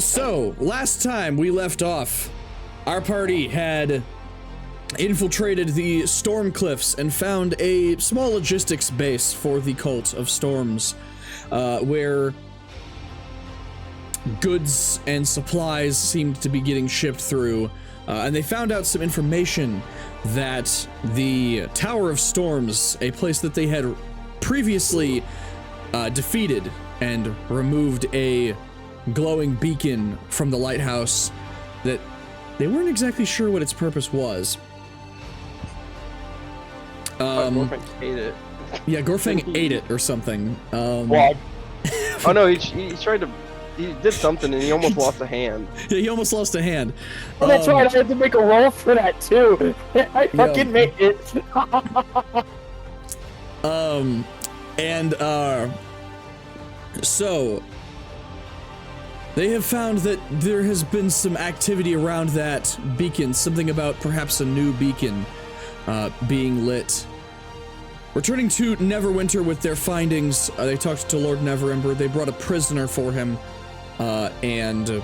So, last time we left off, our party had infiltrated the Storm Cliffs and found a small logistics base for the Cult of Storms, where goods and supplies seemed to be getting shipped through, and they found out some information that the Tower of Storms, a place that they had previously defeated and removed a glowing beacon from the lighthouse, that they weren't exactly sure what its purpose was. Gorfang ate it. Yeah, Gorfang ate it or something. Oh no, he tried to. He did something and he almost lost a hand. Yeah, he almost lost a hand. Oh, that's right. I had to make a roll for that too. I fucking made it. So they have found that there has been some activity around that beacon. Something about perhaps a new beacon being lit. Returning to Neverwinter with their findings, they talked to Lord Neverember. They brought a prisoner for him, and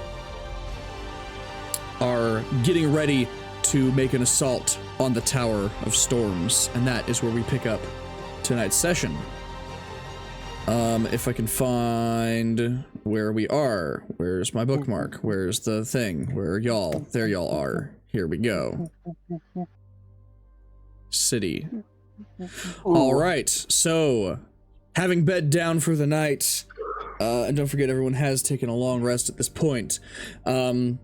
are getting ready to make an assault on the Tower of Storms, and that is where we pick up tonight's session. If I can find where we are. Where's my bookmark? Where's the thing? Where are y'all? There y'all are. Here we go. City. All right, so having bed down for the night, and don't forget everyone has taken a long rest at this point. You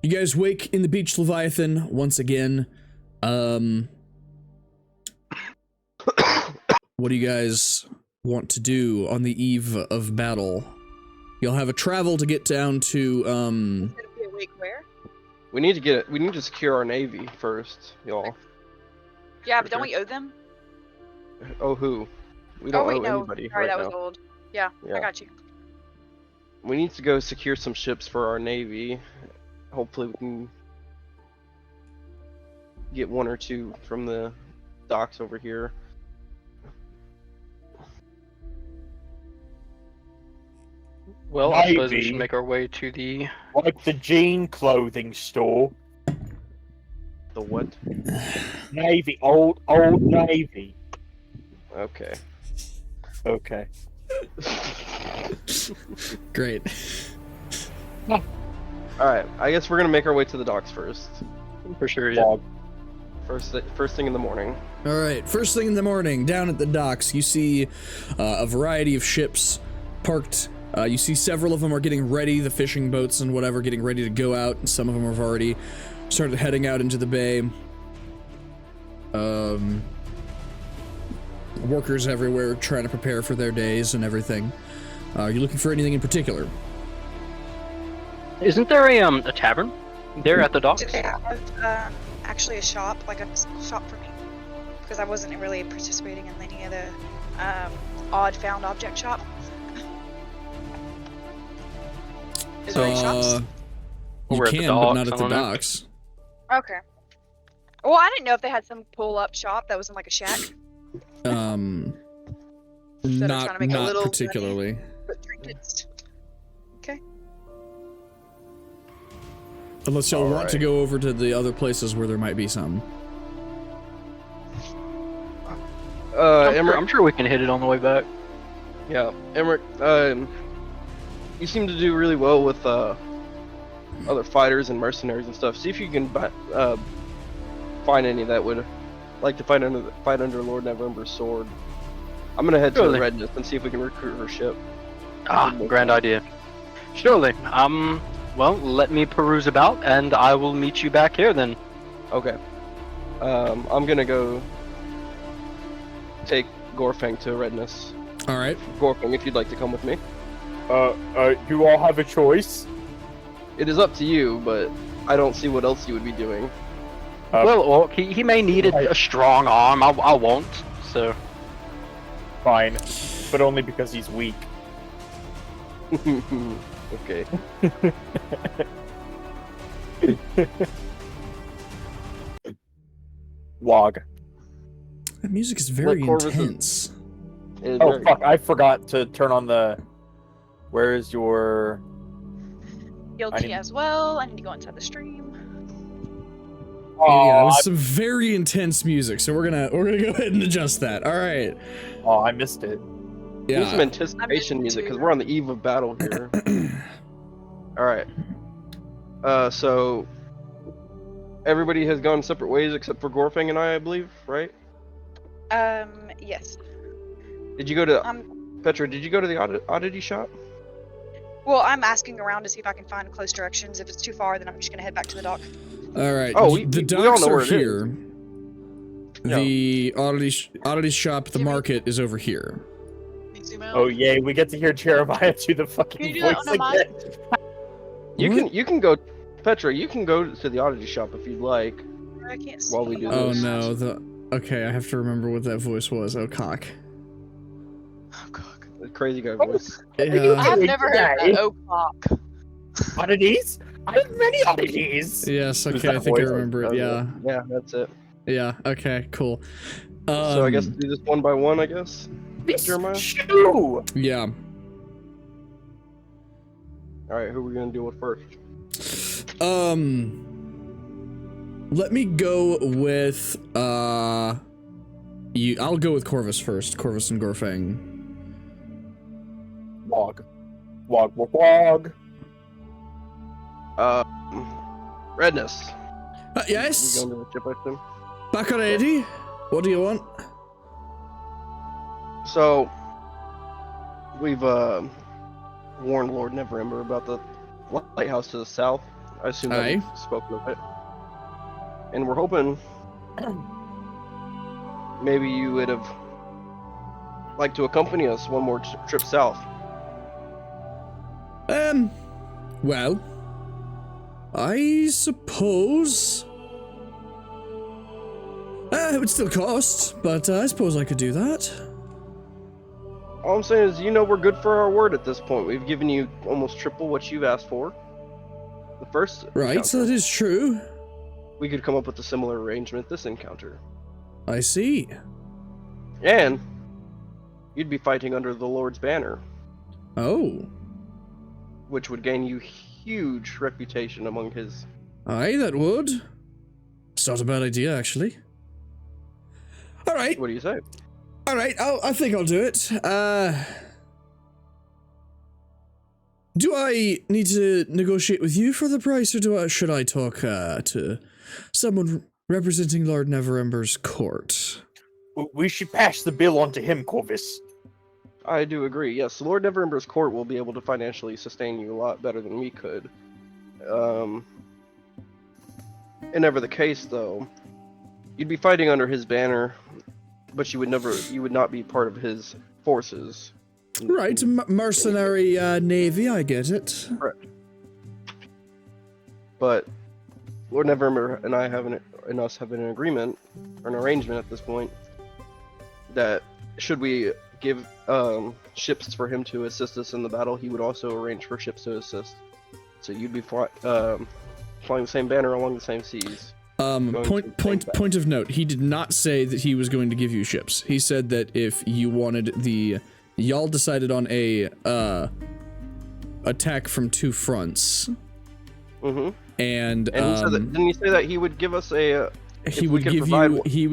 guys wake in the beach Leviathan once again. What do you guys want to do on the eve of battle? You'll have a travel to get down to Where? We need to secure our navy first, y'all. Yeah, but don't we owe them? Oh, who? We don't owe no. anybody. Sorry, right that was now. old. Yeah, I got you. We need to go secure some ships for our navy. Hopefully we can get one or two from the docks over here. Well, I suppose we should make our way to the... Like the jean clothing store. The what? Navy. Old Navy. Okay. Okay. Great. Alright, I guess we're gonna make our way to the docks first. For sure, yeah. First thing in the morning. All right, first thing in the morning, down at the docks, you see a variety of ships parked. You see several of them are getting ready, the fishing boats and whatever, getting ready to go out, and some of them have already started heading out into the bay. Workers everywhere trying to prepare for their days and everything. Are you looking for anything in particular? Isn't there a tavern there at the docks? Did they have actually a shop, like a shop for me? Because I wasn't really participating in any of the odd found object shop. Is there any shops? You We're at the can, but not docks, at the I don't know. docks. Okay. Well, I didn't know if they had some pull-up shop that was in like a shack. Not trying to make a little particularly. But trinkets. Okay. Unless y'all want to go over to the other places where there might be some. I'm sure we can hit it on the way back. Yeah, Emmerich, you seem to do really well with other fighters and mercenaries and stuff. See if you can find any that would like to fight under Lord Neverember's sword. I'm gonna head to the Redness and see if we can recruit her ship. Grand idea. Surely. Well, let me peruse about, and I will meet you back here then. Okay. I'm gonna go take Gorfang to Redness. All right. Gorfang, if you'd like to come with me. You all have a choice. It is up to you, but I don't see what else you would be doing. Well, he may need a strong arm. I won't. So. Fine, but only because he's weak. Okay. Log. That music is very intense. Oh fuck! I forgot to turn on the Where is your? Guilty as well. I need to go inside the stream. Yeah, it Oh, was some very intense music, so we're gonna go ahead and adjust that. All right. oh, I missed it. Need some Yeah. anticipation music because we're on the eve of battle here. All right. So everybody has gone separate ways except for Gorfang and I believe, right? Yes. Did you go to Petra? Did you go to the oddity shop? Well, I'm asking around to see if I can find close directions. If it's too far, then I'm just gonna head back to the dock. All right. Oh, the we all docks know are where it is. here. The oddity shop, the market is over here. Zoom out. Oh yay, we get to hear Jeremiah do the Can fucking you do that voice on a again. You can go, Petra. You can go to the oddity shop if you'd like. I can't see. While we do Oh this. no, okay, I have to remember what that voice was. Oh cock. Oh, God. The crazy guy voice. Yeah. I've never heard Yay. that. Oh, fuck. Oddities? I have many oddities. Yes, Who's okay, I that think I voice? remember it. Yeah. Yeah, that's it. Yeah, okay, cool. So I guess do this one by one. I guess. Jeremiah? Shoo! Yeah. All right, who are we gonna deal with first? Let me go with you. I'll go with Corvus first. Corvus and Gorfang. Wog. Wog, wog, wog. Redness. Yes. We going to the ship, I assume? Back already. What do you want? So we've warned Lord Neverember about the lighthouse to the south. I assume that Aye. we've spoken of it, and we're hoping maybe you would have liked to accompany us one more trip south. Well, I suppose. It would still cost, but I suppose I could do that. All I'm saying is, we're good for our word at this point. We've given you almost triple what you've asked for. The first Right, so encounter. that is true. We could come up with a similar arrangement this encounter. I see. And you'd be fighting under the Lord's banner, Oh. which would gain you huge reputation among his... Aye, that would. It's not a bad idea, actually. Alright, What do you say? alright, I think I'll do it. Do I need to negotiate with you for the price, or should I talk to someone representing Lord Neverember's court? We should pass the bill on to him, Corvus. I do agree. Yes, Lord Neverember's court will be able to financially sustain you a lot better than we could. In ever the case, though, you'd be fighting under his banner, but you would not be part of his forces. Right, mercenary navy, I get it. But Lord Neverember and I have an agreement, or an arrangement at this point, that should we give ships for him to assist us in the battle, he would also arrange for ships to assist. So you'd be flying the same banner along the same seas. Point of note, he did not say that he was going to give you ships. He said that if you wanted y'all decided on a attack from two fronts. Mm-hmm. And he said that, didn't he say that he would give us a he would give you he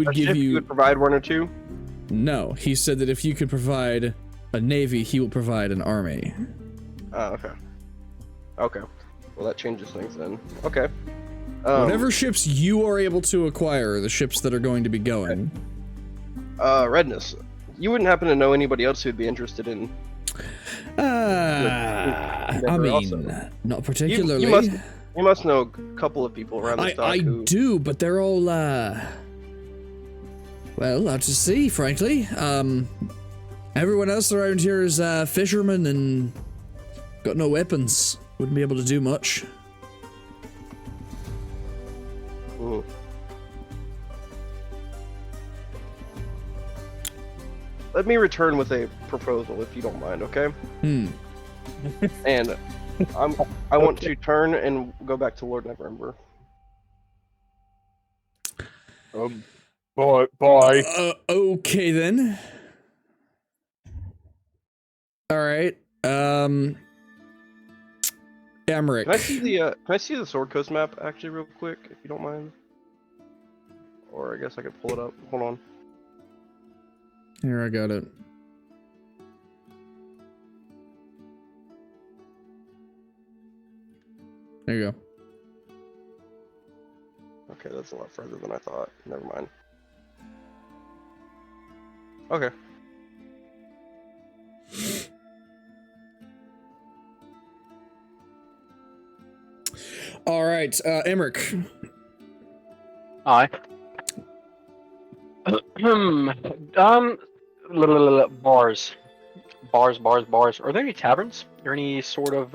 would provide one or two? No, he said that if you could provide a navy, he will provide an army. Oh, okay. Okay. Well, that changes things then. Okay. Whatever ships you are able to acquire are the ships that are going to be going. Redness, you wouldn't happen to know anybody else who'd be interested in... I mean, also. not particularly. You must know a couple of people around the dock I who... do, but they're all, well, out to sea, frankly. Everyone else around here is, fishermen and got no weapons. Wouldn't be able to do much. Mm. Let me return with a proposal, if you don't mind, okay? And I want to turn and go back to Lord Neverember. Bye. Okay then. All right. Emmerich. Can I see the Sword Coast map actually real quick, if you don't mind? Or I guess I could pull it up. Hold on. Here, I got it. There you go. Okay, that's a lot further than I thought. Never mind. Okay. All right, Emmerich. Aye. Bars. Bars. Are there any taverns? Or any sort of,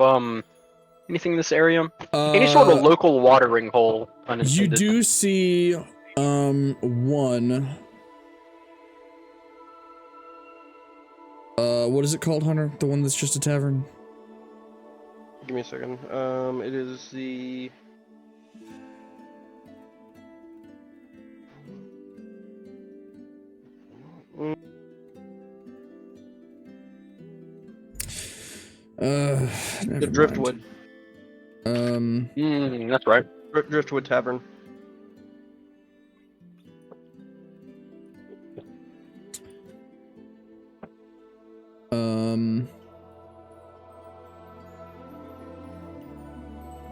anything in this area? Any sort of local watering hole, You unintended. do see, one. What is it called, Hunter? The one that's just a tavern? Give me a second. It is the... Never The Driftwood. That's right. Driftwood Tavern.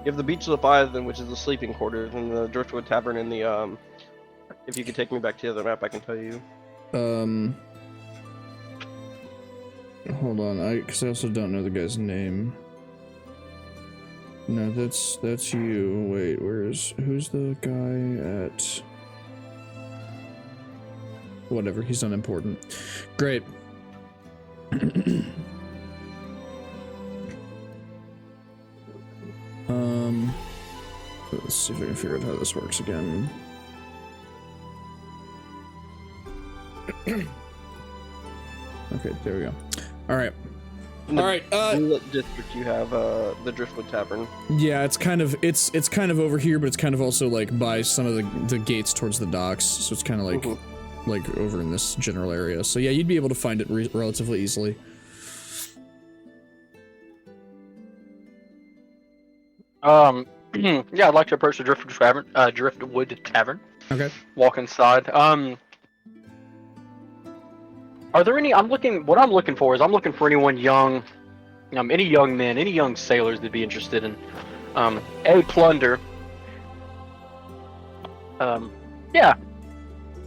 You have the Beach of the Five, then, which is the sleeping quarters, and the Driftwood Tavern in the, If you could take me back to the other map, I can tell you. Hold on, because I also don't know the guy's name. No, that's you. Wait, who's the guy at... Whatever, he's unimportant. Great. Let's see if I can figure out how this works again. Okay, there we go. Alright. Alright, What district you have, the Driftwood Tavern? yeah, it's kind of over here, but it's kind of also like by some of the gates towards the docks, so it's kind of like like over in this general area. So yeah, you'd be able to find it relatively easily. Yeah, I'd like to approach the Driftwood Tavern. Okay. Walk inside. Are there any? What I'm looking for is I'm looking for anyone young, any young men, any young sailors that'd be interested in, plunder. Yeah,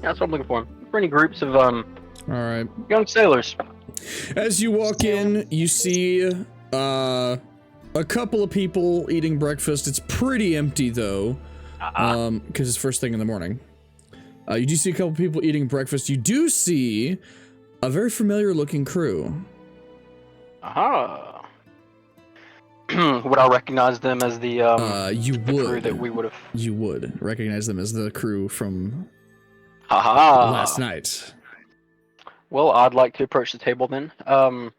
that's what I'm looking for. For any groups of All right. young sailors. As you walk in, you see a couple of people eating breakfast. It's pretty empty though, because it's first thing in the morning. You do see a couple people eating breakfast. You do see a very familiar looking crew. Aha. Would I recognize them as the You the crew would. that we would have? You would recognize them as the crew from Haha. last night. Well, I'd like to approach the table then. I'm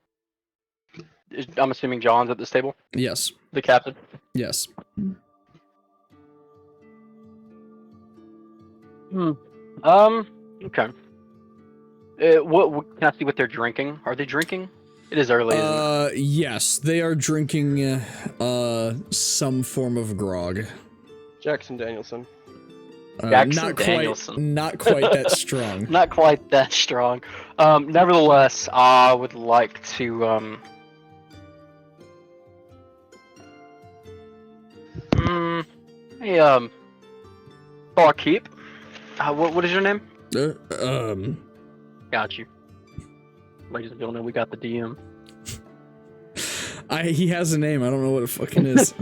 assuming John's at this table, Yes. the captain. Yes. Okay. What can I see what they're drinking? Are they drinking? It is early, isn't it? Yes, they are drinking some form of grog. Jackson Danielson. Jackson Danielson. Not quite that strong. Not quite that strong. Nevertheless, I would like to hey, barkeep. What is your name? Got you. Ladies and gentlemen, we got the DM. He has a name. I don't know what it fucking is.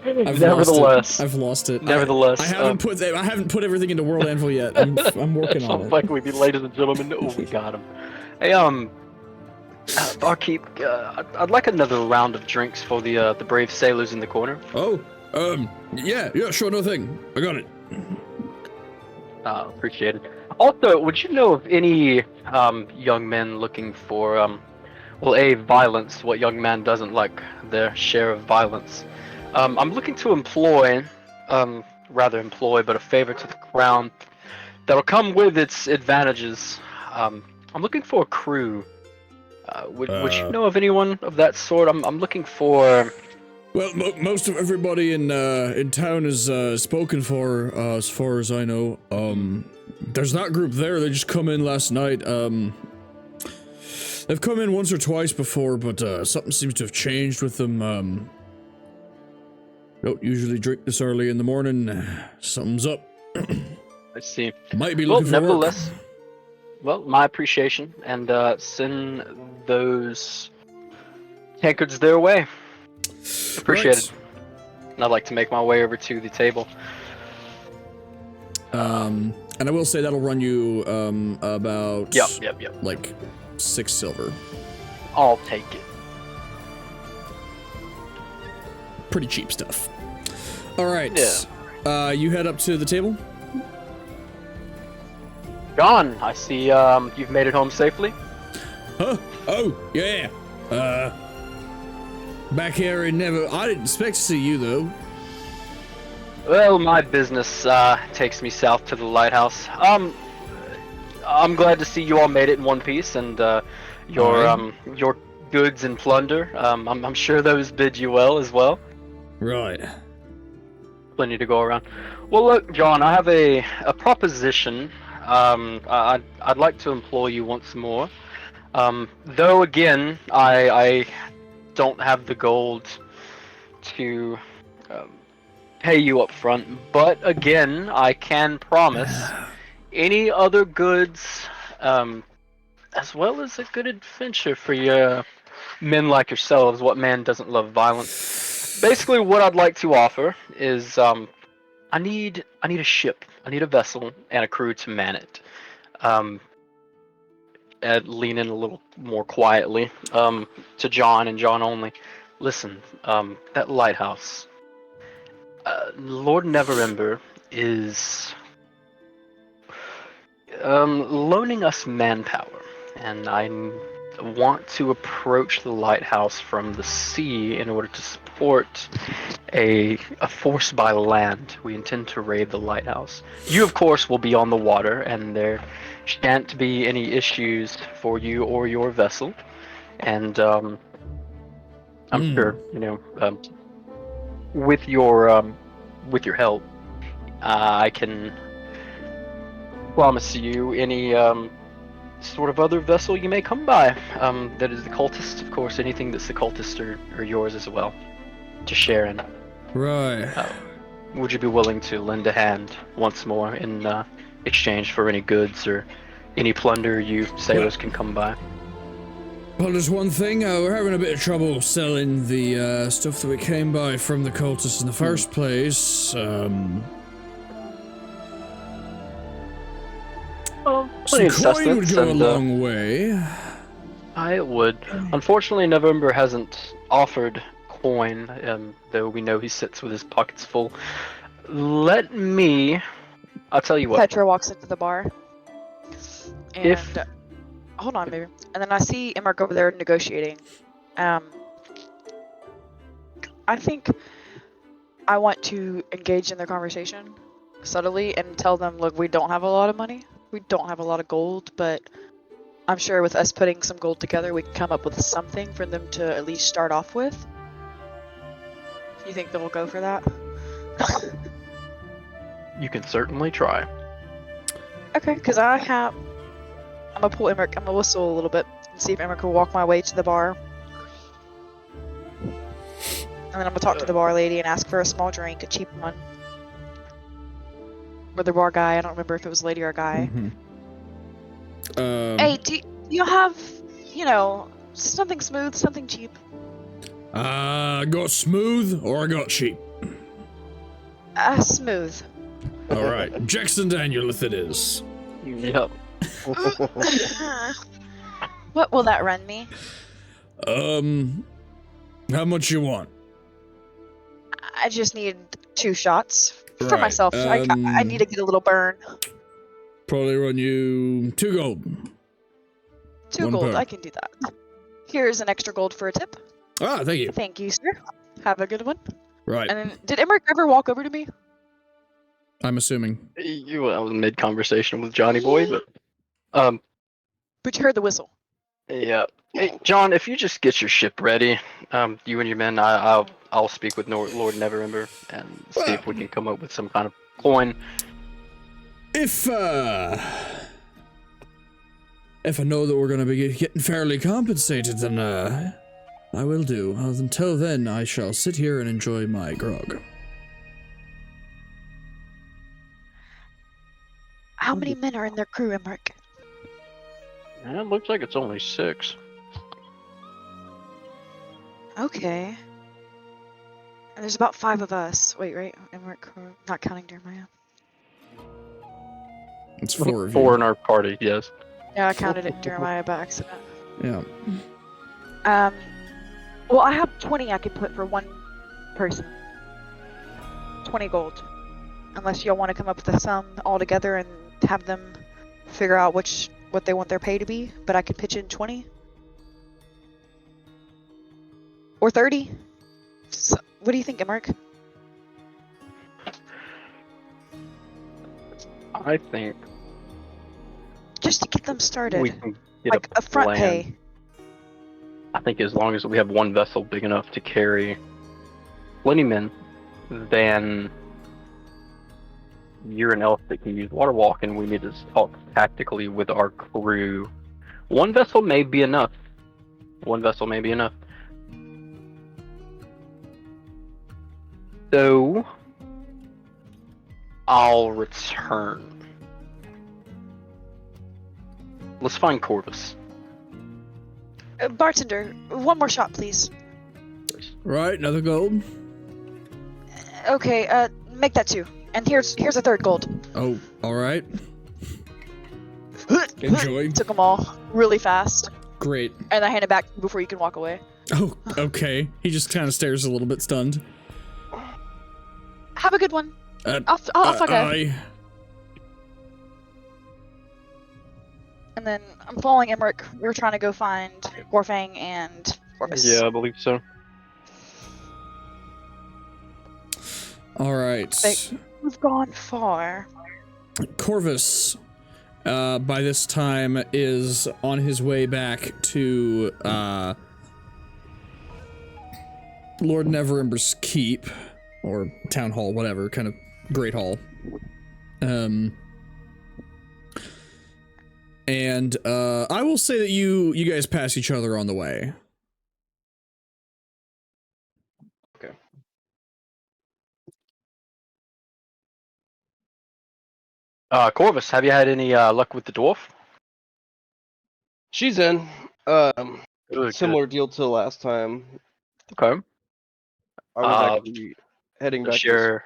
Nevertheless, I've lost it. Nevertheless, I haven't put everything into World Anvil yet. I'm working on it. Like we be, ladies and gentlemen. Oh, we got him. Hey, barkeep. I'd like another round of drinks for the brave sailors in the corner. Oh, yeah, sure, no thing. I got it. Appreciate it. Also, would you know of any young men looking for violence? What young man doesn't like their share of violence? I'm looking to employ, but a favor to the crown that'll come with its advantages. I'm looking for a crew. Would you know of anyone of that sort? I'm looking for Well, most of everybody in town is spoken for, as far as I know. There's that group there. They just come in last night. They've come in once or twice before, but something seems to have changed with them. Don't usually drink this early in the morning. Something's up. I see. Might be Well, looking for nevertheless, work. well, my appreciation, and send those tankards their way. Appreciated. And I'd like to make my way over to the table. And I will say that'll run you about Yep. like 6 silver. I'll take it. Pretty cheap stuff. All right. Yeah. You head up to the table. John, I see you've made it home safely. Huh? Oh, yeah. Back here in Never. I didn't expect to see you though. Well, my business takes me south to the lighthouse. I'm glad to see you all made it in one piece, and your goods and plunder. I'm sure those bid you well as well. Right. Plenty to go around. Well, look, John, I have a proposition. I'd like to employ you once more. Though again, I don't have the gold to pay you up front, but again, I can promise any other goods, as well as a good adventure for your men like yourselves. What man doesn't love violence? Basically, what I'd like to offer is I need a ship, I need a vessel, and a crew to man it. And lean in a little more quietly to John and John only. Listen, that lighthouse. Lord Neverember is loaning us manpower, and I want to approach the lighthouse from the sea in order to support a force by land. We intend to raid the lighthouse. You, of course, will be on the water, and there shan't be any issues for you or your vessel. And I'm sure, with your help, I can promise you any sort of other vessel you may come by. That is the cultist, of course. Anything that's the cultist or yours as well, to share in. Right. Would you be willing to lend a hand once more in exchange for any goods or any plunder you sailors can come by? Well, there's one thing. We're having a bit of trouble selling the stuff that we came by from the cultists in the first place. Well, plenty some of coin would sustenance go a and, long way. I would. Unfortunately, November hasn't offered coin, though we know he sits with his pockets full. I'll tell you what. Petra walks into the bar. And hold on, baby. And then I see Emmerich over there negotiating. I think I want to engage in their conversation subtly and tell them, look, we don't have a lot of money. We don't have a lot of gold, but I'm sure with us putting some gold together, we can come up with something for them to at least start off with. You think they'll go for that? You can certainly try. Okay, because I'm gonna pull Emmerich, I'm gonna whistle a little bit and see if Emmerich will walk my way to the bar. And then I'm gonna talk to the bar lady and ask for a small drink, a cheap one. Or the bar guy, I don't remember if it was a lady or a guy. Hey, do you have, something smooth, something cheap? I got smooth or I got cheap. Smooth. All right, Jackson Danielith it is. Yep. What will that run me? How much you want? I just need 2 shots for Right, myself. I need to get a little burn. Probably run you 2 gold. 2 1 gold, per. I can do that. Here's an extra gold for a tip. Ah, thank you. Thank you, sir. Have a good one. Right, And then, did Emmerich ever walk over to me? I'm assuming. I was mid-conversation with Johnny Boy, but But you heard the whistle. yeah. Hey, John, if you just get your ship ready, you and your men, I'll speak with Lord Neverember and see if we can come up with some kind of coin. If I know that we're gonna be getting fairly compensated, then I will do. Until then, I shall sit here and enjoy my grog. How many men are in their crew, Emmerich? Yeah, it looks like it's only 6. Okay. And there's about 5 of us. Wait, right? Emmerich crew, not counting Jeremiah. It's 4 of you. 4 in our party, yes. Yeah, I counted it Jeremiah by accident. Yeah. Well, I have 20 I could put for one person. 20 gold. Unless y'all want to come up with a sum all together and have them figure out what they want their pay to be, but I could pitch in 20. Or 30. So, what do you think, Emmerich? I think Just to get them started. we can get Like a front plan. pay. I think as long as we have one vessel big enough to carry plenty men, then you're an elf that can use water walk, and we need to talk tactically with our crew. One vessel may be enough. So, I'll return. Let's find Corvus. Bartender, one more shot, please. Right, another gold. Okay, make that 2. And here's a 3rd gold. Oh, all right. Enjoy. Took them all really fast, Great. and I hand it back before you can walk away. Oh, okay. He just kind of stares a little bit stunned. Have a good one. I'll fuck off. I... And then I'm following Emmerich. We're trying to go find Gorfang and Corvus. Yeah, I believe so. All right. We've gone far. Corvus, by this time, is on his way back to Lord Neverember's keep, or town hall, whatever, kind of great hall. And I will say that you guys pass each other on the way. Okay. Corvus, have you had any luck with the dwarf? She's in. Good, Similar deal to last time. Okay. I was actually heading back. Sure.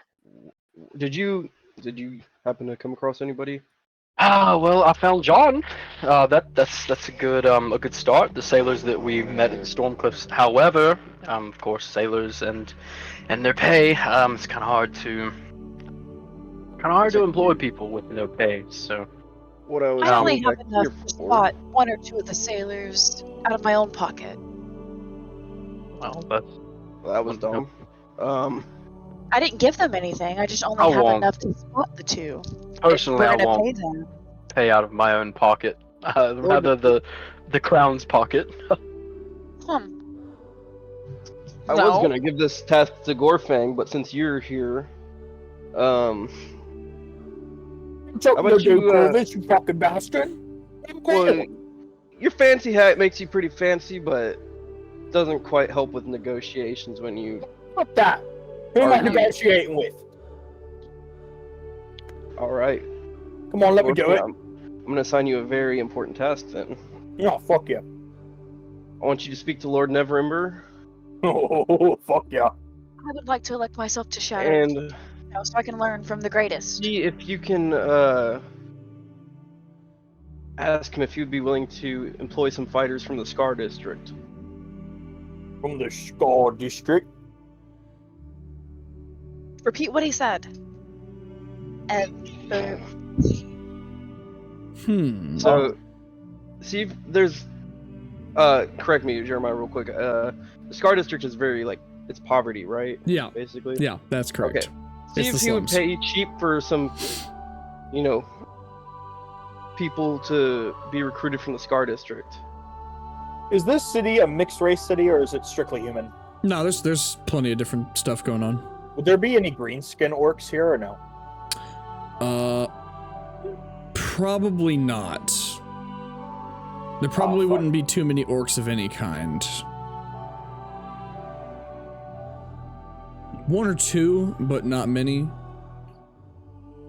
Did you happen to come across anybody? Well, I found John. That's a good start. The sailors that we met at the Storm Cliffs. However, of course, sailors and their pay. It's kind of hard to employ people with no pay. So. What I was I only back have enough here to for. spot 1 or 2 of the sailors out of my own pocket. Well, that's. That was dumb. I didn't give them anything. I just only I have won't. enough to spot the 2. Personally, We're I gonna pay won't them. pay out of my own pocket. Rather the crown's pocket. I No. was gonna give this task to Gorfang, but since you're here, What's up, How about you, you, Corvus, you fucking bastard? well, your fancy hat makes you pretty fancy, but doesn't quite help with negotiations when you. Fuck that. Who am I Are you- negotiating with? All right. Come on, let me do it. I'm gonna assign you a very important task then. Yeah, fuck you. I want you to speak to Lord Neverember Oh, fuck yeah. I would like to elect myself to shadow, and so I can learn from the greatest. see if you can ask him if he would be willing to employ some fighters from the Scar District. From the Scar District. Repeat what he said. And So, see if there's. Correct me, Jeremiah, real quick. The Scar District is very it's poverty, right? Yeah, Basically. yeah, that's correct. Okay. See It's if the he would slums. pay cheap for some, people to be recruited from the Scar District. Is this city a mixed race city, or is it strictly human? No, there's plenty of different stuff going on. Would there be any green skin orcs here, or no? Probably not. There probably fuck. wouldn't be too many orcs of any kind. One or two, but not many.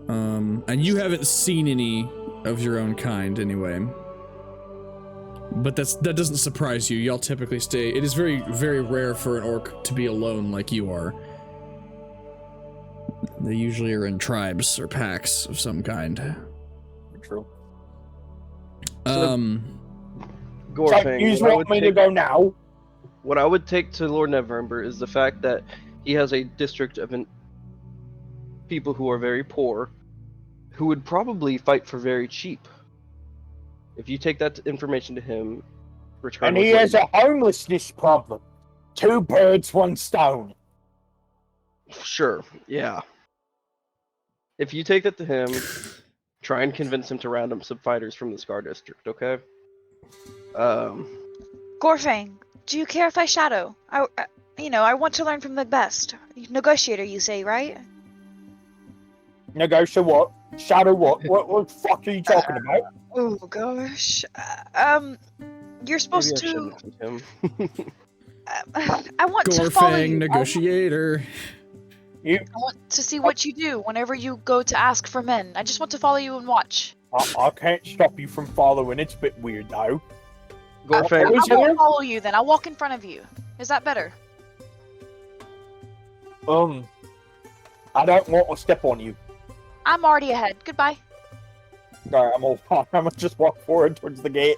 And you haven't seen any of your own kind anyway. But that doesn't surprise you. Y'all typically stay. It is very, very rare for an orc to be alone like you are. They usually are in tribes or packs of some kind. True. Gorfang, You just want me to go now? what I would take to Lord Neverember is the fact that he has a district of people who are very poor, who would probably fight for very cheap. If you take that information to him, return. And he has a homelessness problem. 2 birds, 1 stone. Sure, yeah. If you take that to him, try and convince him to round up some fighters from the Scar District, okay? Gorfang, do you care if I shadow? I want to learn from the best. Negotiator, you say, right? Negotiate what? Shadow what? What the fuck are you talking about? Oh gosh. You're supposed maybe I to. shouldn't him. I want to follow Gorfang, you. negotiator. I want to see what you do whenever you go to ask for men. I just want to follow you and watch. I can't stop you from following. It's a bit weird, though. Gorfang, I won't follow you then. I'll walk in front of you. Is that better? I don't want to step on you. I'm already ahead. Goodbye. Alright, I'm gonna just walk forward towards the gate.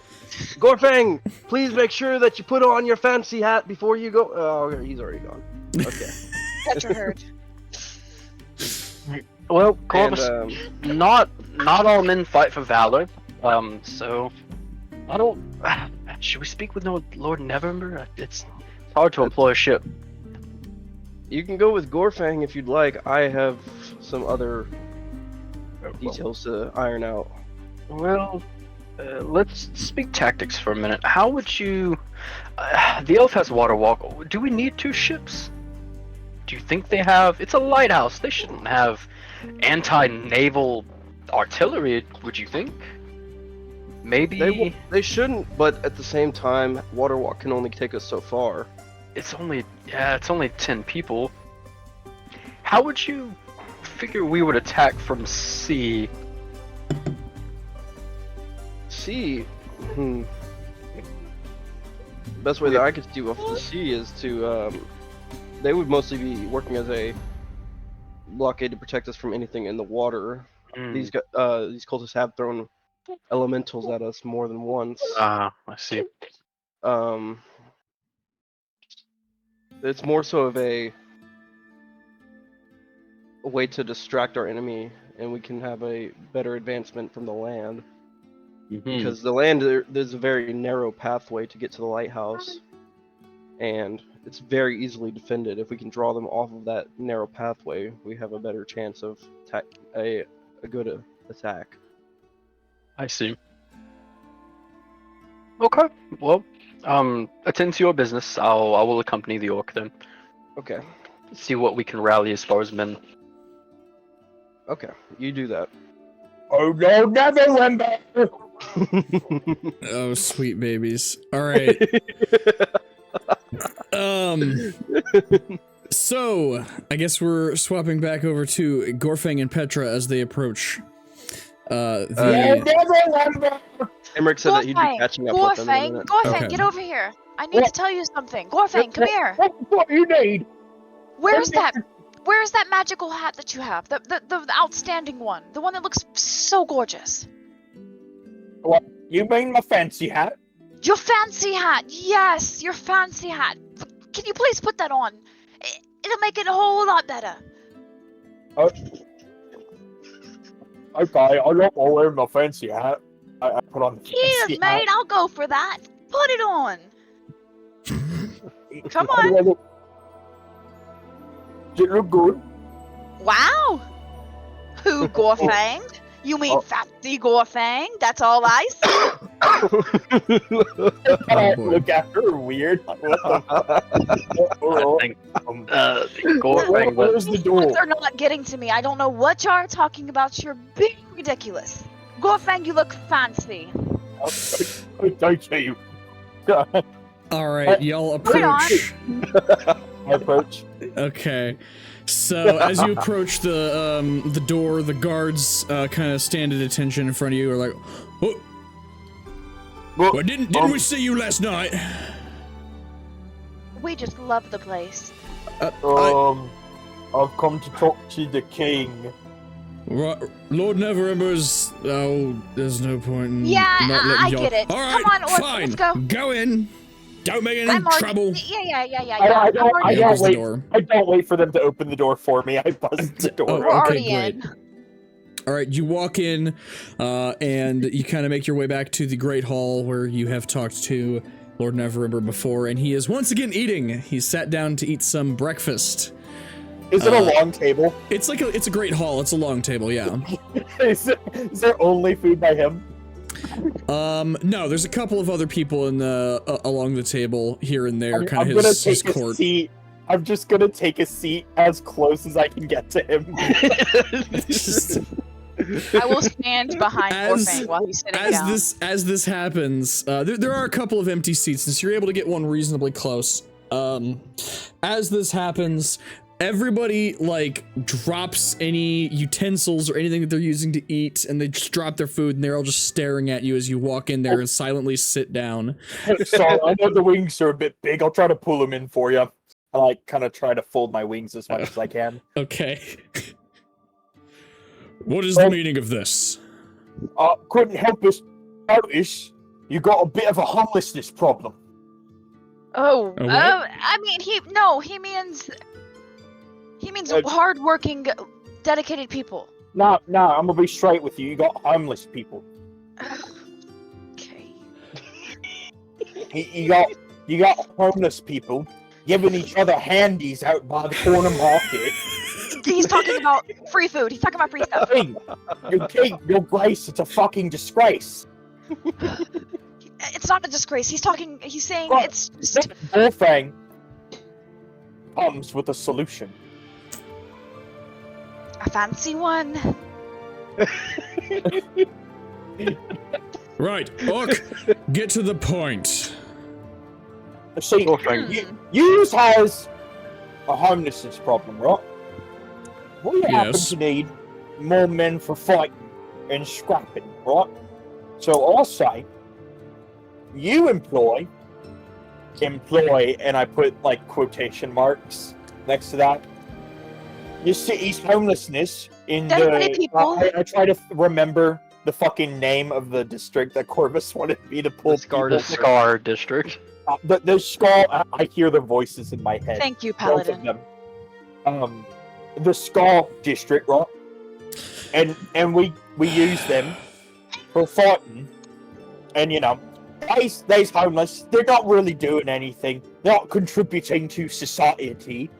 Gorfang, please make sure that you put on your fancy hat before you go. Oh, he's already gone. Okay. Petra heard. Well, Corvus, And, not all men fight for valor. So I don't. Should we speak with Lord Neverember? It's hard to employ a ship. you can go with Gorfang if you'd like. I have some other details to iron out. Well, let's speak tactics for a minute. How would you? The elf has water walk. Do we need 2 ships? Do you think they have? It's a lighthouse. They shouldn't have anti-naval artillery. Would you think? Maybe They shouldn't, but at the same time, Waterwalk can only take us so far. it's only 10 people. How would you figure we would attack from sea? Sea. Best way that I could see off the sea is to, they would mostly be working as a blockade to protect us from anything in the water. These cultists have thrown elementals at us more than once. I see. It's more so of a way to distract our enemy, and we can have a better advancement from the land. Because the land, there's a very narrow pathway to get to the lighthouse, and it's very easily defended. If we can draw them off of that narrow pathway, we have a better chance of a good attack. I see. Okay. Well, attend to your business. I will accompany the orc then. Okay. See what we can rally as far as men. Okay, you do that. Oh no, Neverember! Oh, sweet babies. All right. So I guess we're swapping back over to Gorfang and Petra as they approach. Neverember! Emmerich said that he'd be catching up with them in a minute. Gorfang, Okay. get over here. I need to tell you something. Gorfang, come here. What you need? Where's that magical hat that you have? The outstanding one. The one that looks so gorgeous. What? You mean my fancy hat? Your fancy hat. Yes, your fancy hat. Can you please put that on? It'll make it a whole lot better. Okay, I don't wear my fancy hat. I put on the fancy Here, hat. mate, I'll go for that. Put it on. Come on. Does it look good? Wow. Who, Gorfang? You mean Oh. Fancy Gorfang? That's all I see. I boy. look at her weird. Like, what the I think Gorfang Where's the door? They're not getting to me. I don't know what y'all are talking about. You're being ridiculous. Gorfang, you look fancy. Thank you. All right, y'all Bring on. approach. I approach. Okay. So as you approach the door, the guards kind of stand at attention in front of you. Are like, oh, well, didn't we see you last night? We just love the place. I've come to talk to the king. Lord Neverember's. Oh, there's no point in Yeah, not letting I y'all. get it. All right, Come on, Orc, fine. let's go. Go in. Don't make any I'm already- trouble. Yeah. I don't He opens the wait. door. I don't wait for them to open the door for me. I buzz the door. Oh, We're okay, already great. in. All right, you walk in, and you kind of make your way back to the Great Hall where you have talked to Lord Neverember before, and he is once again eating. He's sat down to eat some breakfast. Is it a long table? It's a great hall. It's a long table, yeah. Is there only food by him? No, there's a couple of other people in the along the table here and there, I'm kind gonna of his take a court. seat. I'm just gonna take a seat as close as I can get to him. I will stand behind As- Gorfang while he's sitting down. As this happens, there are a couple of empty seats, since you're able to get one reasonably close. As this happens, everybody like drops any utensils or anything that they're using to eat, and they just drop their food, and they're all just staring at you as you walk in there and silently sit down. Sorry, I know the wings are a bit big. I'll try to pull them in for you. I like kind of try to fold my wings as much as I can. Okay. What is the meaning of this? Couldn't help us notice you got a bit of a homelessness problem. Oh, A what? I mean, he means hardworking, dedicated people. No, I'm gonna be straight with you. You got homeless people. Okay. You got homeless people giving each other handies out by the corner market. He's talking about free food. He's talking about free stuff. Hey, your grace, it's a fucking disgrace. It's not a disgrace. He's saying Well, it's just... Wolfang comes with a solution. a fancy one. Right, Orc, get to the point. See, Wolfang. Yous has a homelessness problem, right? We happen Yes. to need more men for fighting and scrapping, right? So I'll say, you employ, and I put like quotation marks next to that. Your city's homelessness in Dedicated people. I try to remember the fucking name of the district that Corvus wanted me to pull. Scar people district. Scar District. the skull. I hear the voices in my head. Thank you, Both of Paladin. them. The skull district, right? And we use them for fighting. And you know, they's homeless. They're not really doing anything. They're not contributing to society.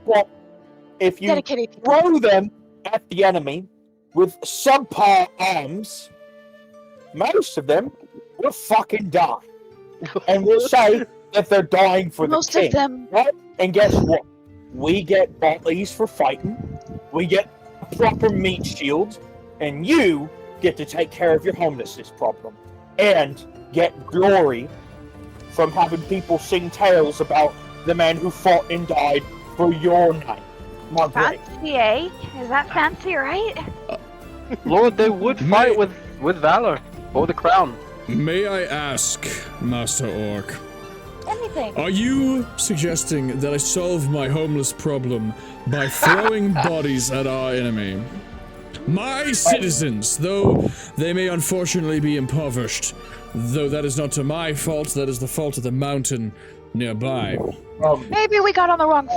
But if you Dedicated people. throw them at the enemy with subpar arms, most of them will fucking die. And we'll say that they're dying for Most the king. of them. Right? And guess what? We get bodies for fighting. We get a proper meat shield. And you get to take care of your homelessness problem. And get glory from having people sing tales about the man who fought and died for your name. My great. Fancy, eh? Is that fancy, right? Lord, they would fight with valor for the crown. May I ask, Master Orc, Anything. are you suggesting that I solve my homeless problem by throwing bodies at our enemy? My citizens, though they may unfortunately be impoverished, though that is not to my fault, that is the fault of the mountain nearby. Maybe we got on the wrong.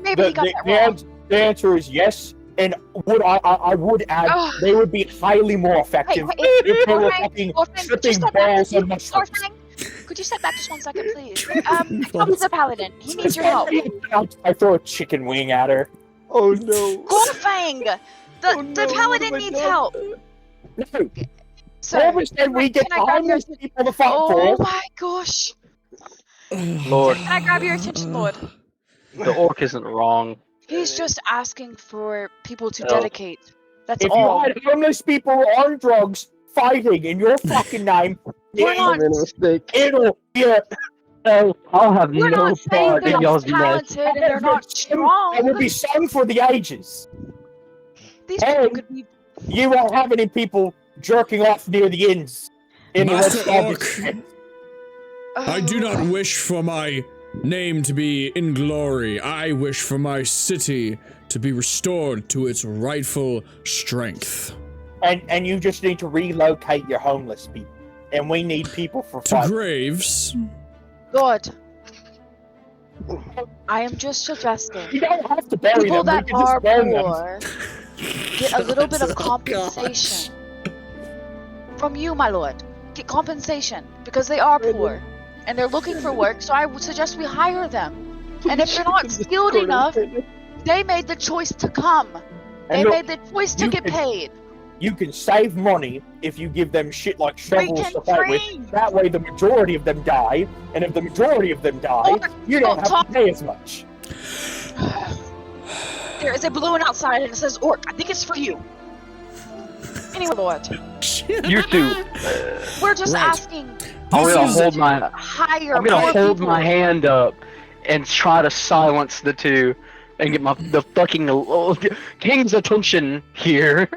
Maybe we got that wrong. The answer is yes, and would I would add Ugh. they would be highly more Hey, effective wait, if they were Gorfang, fucking Gorfang, could you tripping step back? balls and mushrooms. Gorfang, could you step back just 1 second, please? Help the paladin. He needs your help. I throw a chicken wing at her. Oh no. Gorfang! The paladin needs help. No, Sir, Never said we get can I grab your homeless people to fight for oh us. my gosh. Lord, Can I grab your attention, Lord? the orc isn't wrong. He's just asking for people to No. dedicate. That's If all. you had homeless people on drugs fighting in your fucking name, We're not- I made a mistake. it'll be I'll have We're no not saying part they're in not y'all's mess. talented and they're not It will strong. be sung for the ages. These people Hey. could be. You won't have any people jerking off near the inns. In the Master rest of Orc. this- I do not wish for my name to be in glory. I wish for my city to be restored to its rightful strength. And you just need to relocate your homeless people. And we need people for To fight. graves. Lord. I am just suggesting You don't have to bury people them. We that can just are burn them. poor get a little bit of Oh, compensation from you, my lord. Get compensation because they are poor and they're looking for work. So I would suggest we hire them. And if they're not skilled enough, they made the choice to come. They And look, made the choice to you get can- paid. You can save money if you give them shit like shovels can to fight with. train. That way the majority of them die. And if the majority of them die, Or you don't don't have to pay as much. There is a balloon outside and it says orc. I think it's for you. Anyway, Lord, You two. we're just Right. asking I'm This gonna is- hold my. hire I'm gonna more hold people. my hand up and try to silence the two and get the fucking king's attention here.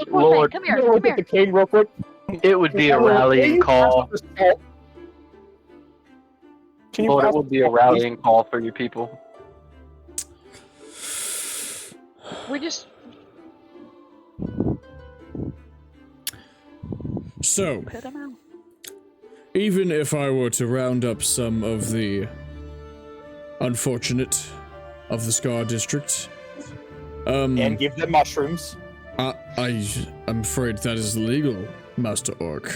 Lord, Come here, You come look at here. the king real quick. it would be a Will rallying you call. pass the salt? Can you Lord, pass it would the be a salt, please? rallying call for you people. We just So, put them out. even if I were to round up some of the unfortunate of the Scar District, And give them mushrooms. I'm afraid that is illegal, Master Orc.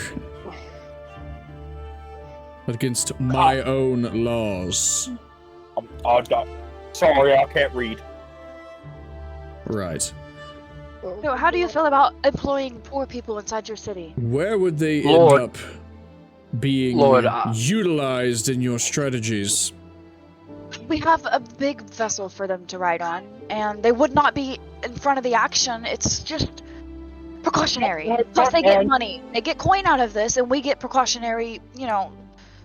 Against my own laws. Sorry, I can't read. Right. So, how do you feel about employing poor people inside your city? Where would they Lord. end up being Lord, utilized in your strategies? We have a big vessel for them to ride on, and they would not be in front of the action. It's just precautionary. Plus, they get money. They get coin out of this, and we get precautionary,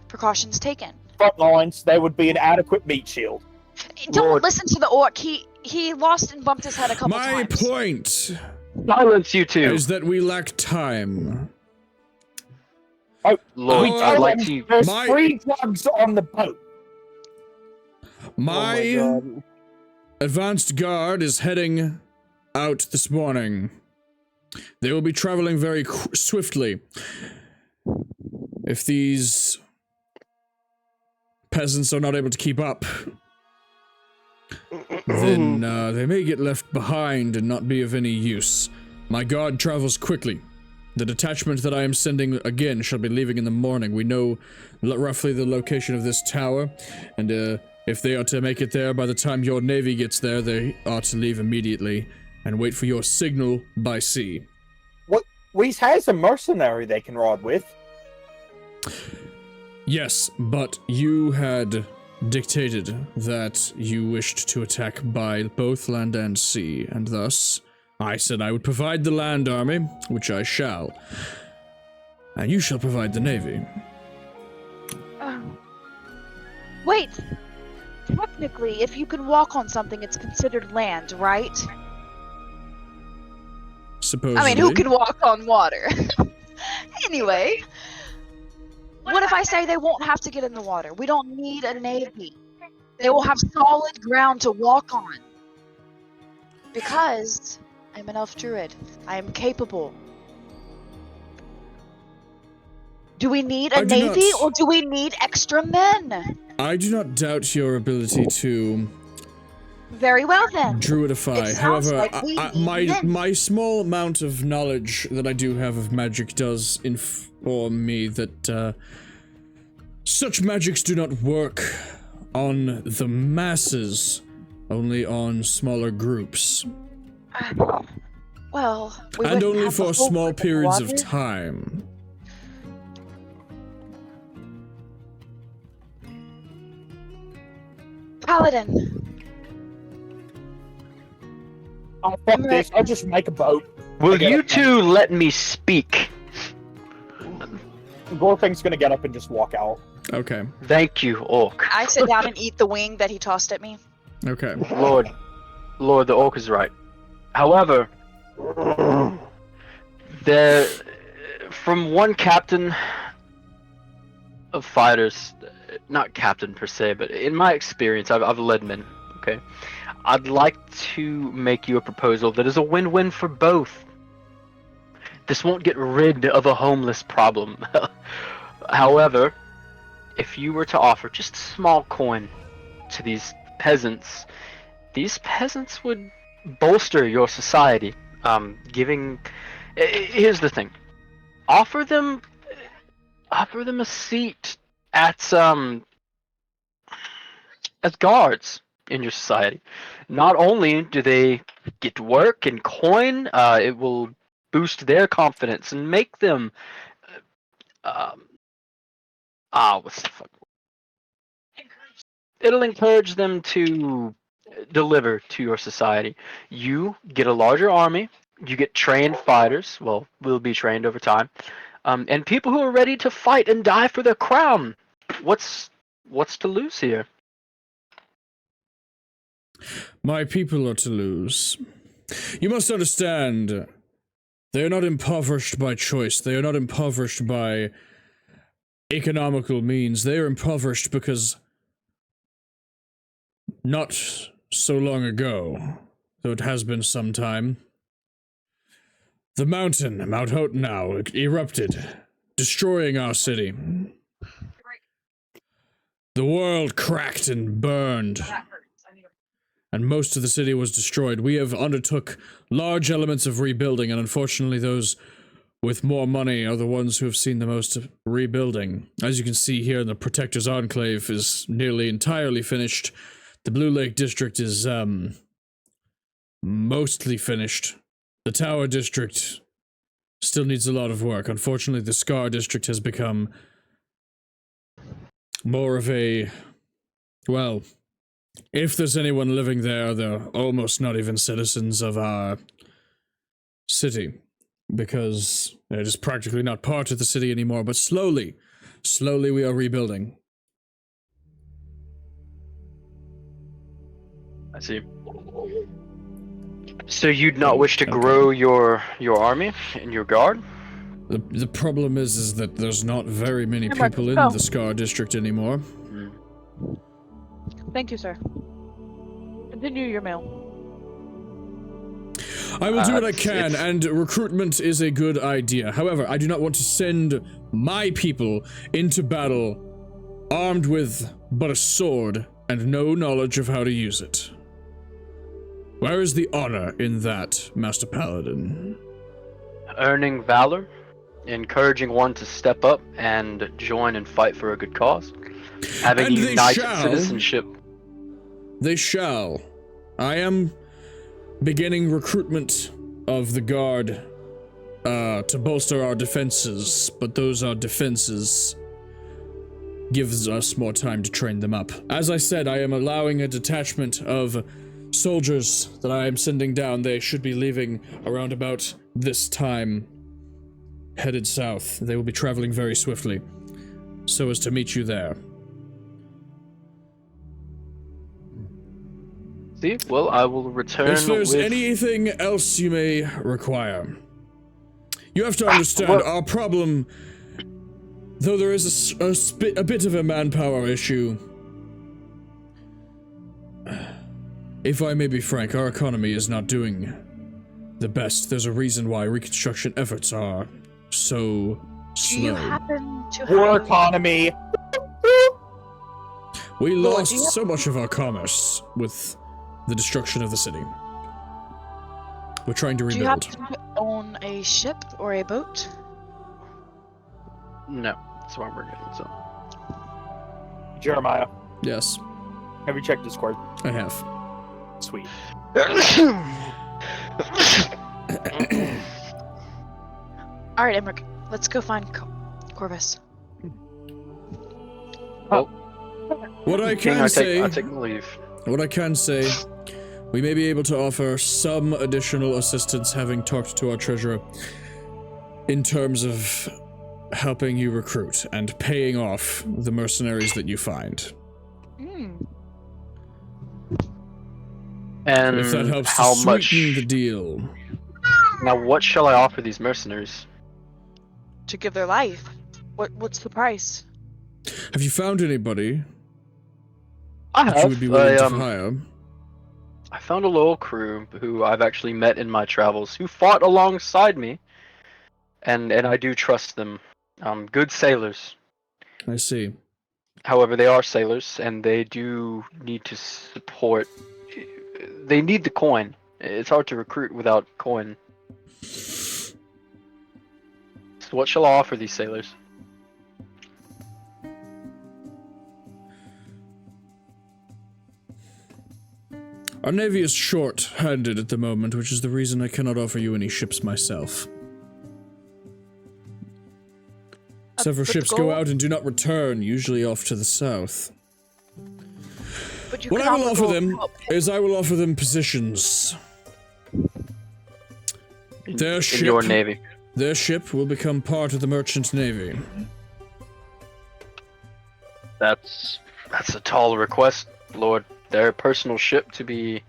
precautions taken. Front lines, they would be an adequate meat shield. Don't Lord. listen to the orc. He lost and bumped his head a couple My times. point Silence, you two. is that we lack time. Lord, Oh, I'd like them to. There's my- free drugs on the boat. My Oh my God. advanced guard is heading out this morning. They will be traveling very swiftly. If these peasants are not able to keep up, then they may get left behind and not be of any use. My guard travels quickly. The detachment that I am sending again shall be leaving in the morning. We know roughly the location of this tower, and if they are to make it there by the time your navy gets there, they are to leave immediately and wait for your signal by sea. Weiss has a mercenary they can ride with. Yes, but you had dictated that you wished to attack by both land and sea, and thus I said I would provide the land army, which I shall, and you shall provide the navy. Wait! Technically, if you can walk on something, it's considered land, right? Supposedly. I mean, who can walk on water? Anyway, what if I say they won't have to get in the water? We don't need a navy. They will have solid ground to walk on. Because I'm an elf druid. I am capable. Do we need a I do navy not- or do we need extra men? I do not doubt your ability to Very well then. druidify. It sounds However, like we need men. my small amount of knowledge that I do have of magic does inform me that such magics do not work on the masses, only on smaller groups. Well, we And wouldn't only have the for whole small freaking periods of water. time. Paladin. Oh, fuck this. I'll just make a boat. Will Okay, you that's fine. two let me speak? Gorfing's gonna get up and just walk out. Okay. Thank you, Orc. I sit down and eat the wing that he tossed at me. Okay. Lord, the Orc is right. However, there, from one captain of fighters, not captain per se, but in my experience, I've led men. Okay, I'd like to make you a proposal that is a win-win for both. This won't get rid of a homeless problem. However, if you were to offer just a small coin to these peasants would bolster your society. Here's the thing: offer them a seat as guards in your society. Not only do they get work and coin, it will boost their confidence and make them what's the fuck? It'll encourage them to deliver to your society. You get a larger army, you get trained fighters, well, will be trained over time, and people who are ready to fight and die for their crown. What's to lose here? My people are to lose. You must understand, they are not impoverished by choice. They are not impoverished by economical means. They are impoverished because not so long ago, though it has been some time, the mountain, Mount Hotenau, erupted, destroying our city. The world cracked and burned, and most of the city was destroyed. We have undertook large elements of rebuilding, and unfortunately those with more money are the ones who have seen the most rebuilding. As you can see here, the Protector's Enclave is nearly entirely finished. The Blue Lake District is, mostly finished. The Tower District still needs a lot of work. Unfortunately, the Scar District has become more of a, well, if there's anyone living there, they're almost not even citizens of our city, because they're just practically not part of the city anymore. But slowly we are rebuilding. I see. So you'd not wish to grow your army and your guard? The problem is that there's not very many Hey, Mark, people in go. the Scar District anymore. Thank you, sir. Continue your mail. I will do what I It's- can, it's- and recruitment is a good idea. However, I do not want to send my people into battle armed with but a sword and no knowledge of how to use it. Where is the honor in that, Master Paladin? Earning valor, encouraging one to step up and join and fight for a good cause, having And they united shall. citizenship. They shall. I am beginning recruitment of the guard to bolster our defenses, but those are defenses. Gives us more time to train them up. As I said, I am allowing a detachment of soldiers that I am sending down. They should be leaving around about this time, headed south. They will be traveling very swiftly, so as to meet you there. See? Well, I will return If there's with... anything else you may require, you have to understand well- our problem, though there is a bit of a manpower issue. If I may be frank, our economy is not doing the best. There's a reason why reconstruction efforts are so Do you slow. happen to War have... economy. We Lord, lost do you have- so much of our commerce with the destruction of the city. We're trying to Do you rebuild. happen to own a ship or a boat? No, that's why we're getting so. Jeremiah, Yes, have you checked Discord? I have. Sweet. All right, Emmerich, let's go find Corvus. What I King, can I say, take my leave. what I can say, we may be able to offer some additional assistance, having talked to our treasurer, in terms of helping you recruit and paying off the mercenaries that you find. And If that helps how to much? sweeten the deal. Now, what shall I offer these mercenaries? To give their life. What's the price? Have you found anybody I that you would be willing to hire? I found a loyal crew who I've actually met in my travels, who fought alongside me, and I do trust them. Good sailors. I see. However, they are sailors, and they do need to support. They need the coin. It's hard to recruit without coin. So what shall I offer these sailors? Our navy is short-handed at the moment, which is the reason I cannot offer you any ships myself. Several but ships the go gold- out and do not return, usually off to the south. But you What can I will offer gold them help. is I will offer them positions. In Their your ship. navy. Their ship will become part of the merchant navy. That's a tall request, Lord. Their personal ship to be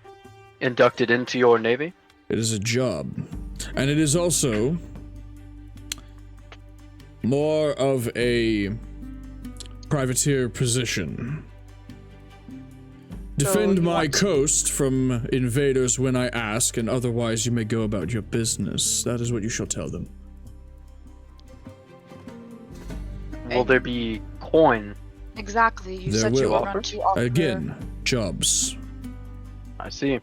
inducted into your navy. It is a job. And it is also more of a privateer position. Defend you my want- coast from invaders when I ask, and otherwise you may go about your business. That is what you shall tell them. Will there be coin? Exactly. You There said you will. were going to offer. Again, jobs. I see.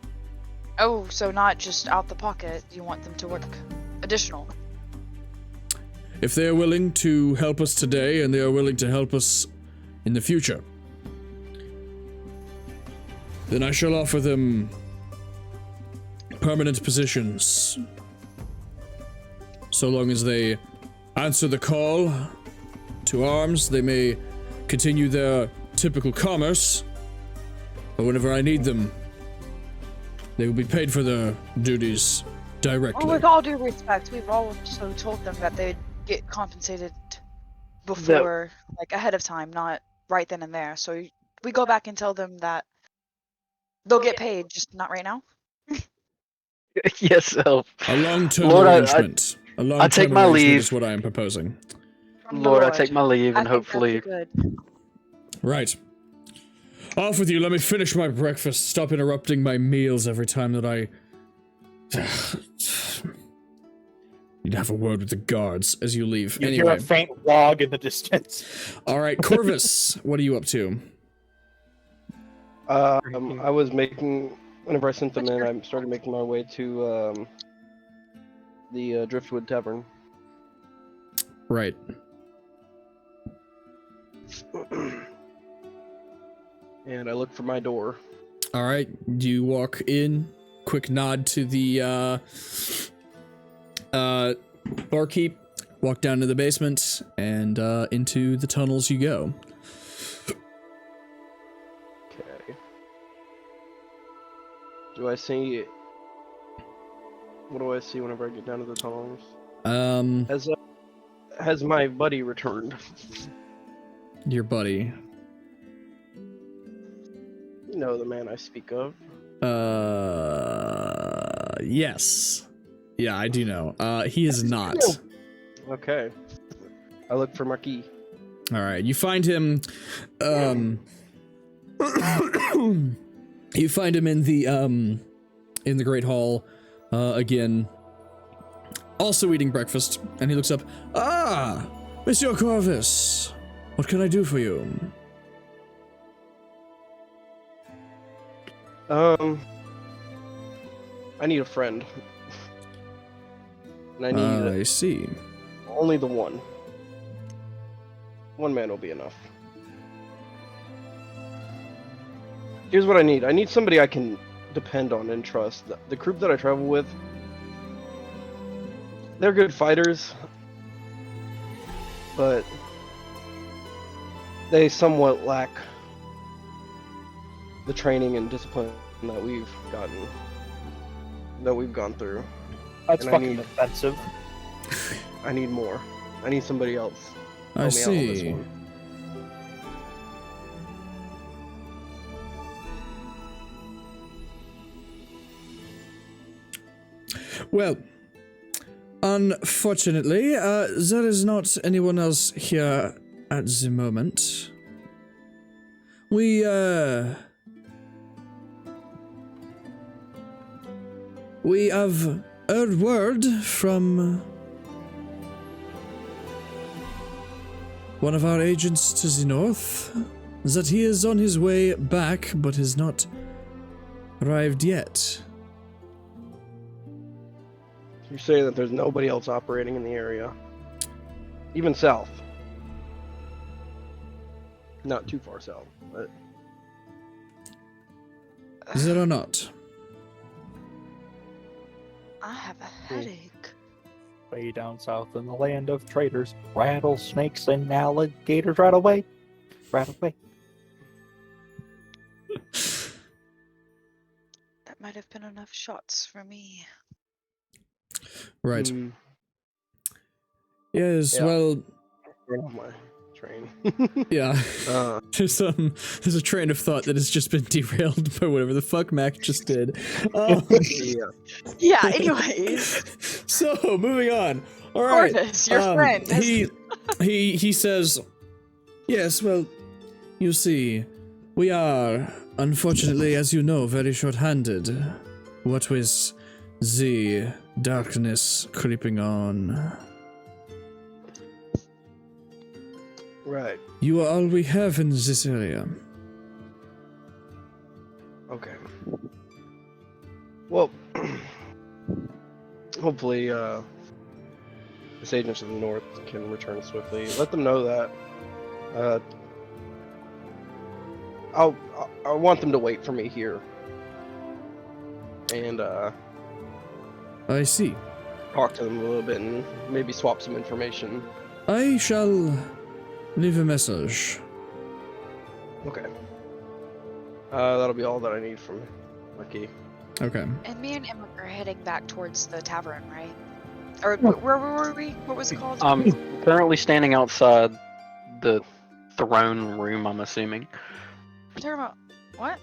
Oh, so not just out the pocket. You want them to work additional. If they are willing to help us today, and they are willing to help us in the future, then I shall offer them permanent positions. So long as they answer the call to arms, they may continue their typical commerce, but whenever I need them, they will be paid for their duties directly. Well, with all due respect, we've also told them that they'd get compensated before, like ahead of time, not right then and there. So we go back and tell them that they'll get paid, just not right now. Yes, help. A long-term Lord, arrangement. A long-term take my arrangement leave. is what I am proposing. From the Lord, I take my leave, I and think hopefully. that's good. Right. Off with you, let me finish my breakfast. Stop interrupting my meals every time that I... Need to have a word with the guards as you leave. You Anyway. hear a faint log in the distance. Alright, Corvus, what are you up to? I was making, whenever I sent them in, I started making my way to the Driftwood Tavern. Right. And I look for my door. Alright, you walk in, quick nod to the barkeep, walk down to the basement, and into the tunnels you go. Okay. Do I see... What do I see whenever I get down to the tunnels? Has my buddy returned? Your buddy. You know the man I speak of. Yes. Yeah, I do know. He is not. Okay. I look for Marquis. Alright, you find him, you find him in the Great Hall, again, also eating breakfast, and he looks up. Ah! Monsieur Corvus! What can I do for you? I need a friend. And I need I see. only the one. One man will be enough. Here's what I need. I need somebody I can depend on and trust. The group that I travel with, they're good fighters, but they somewhat lack the training and discipline that we've gone through. That's And fucking offensive. I need more. I need somebody else. I Help me out on this see. one. Well, unfortunately, there is not anyone else here at the moment. We have heard word from one of our agents to the north that he is on his way back, but has not arrived yet. You're saying that there's nobody else operating in the area, even south. Not too far south, but Is it or not? I have a headache. Way down south in the land of traitors, rattlesnakes and alligators right away. Right away. That might have been enough shots for me. Right. mm, Yes, Yeah. well, we're on my train. yeah. uh, There's a train of thought that has just been derailed by whatever the fuck Mac just did. Um, yeah. Yeah, anyways. so, moving on. All right. Corvus, your friend. has- He says, yes, well, you see, we are, unfortunately, as you know, very short-handed. What with the darkness creeping on. Right. You are all we have in this area. Okay. Well, hopefully, this agent to the north can return swiftly. Let them know that. I want them to wait for me here. And I see. talk to them a little bit and maybe swap some information. I shall leave a message. Okay. That'll be all that I need from Lucky. Okay. And me and Emma are heading back towards the tavern, right? Or where were we? What was it called? Currently standing outside the throne room, I'm assuming. Talking about what? I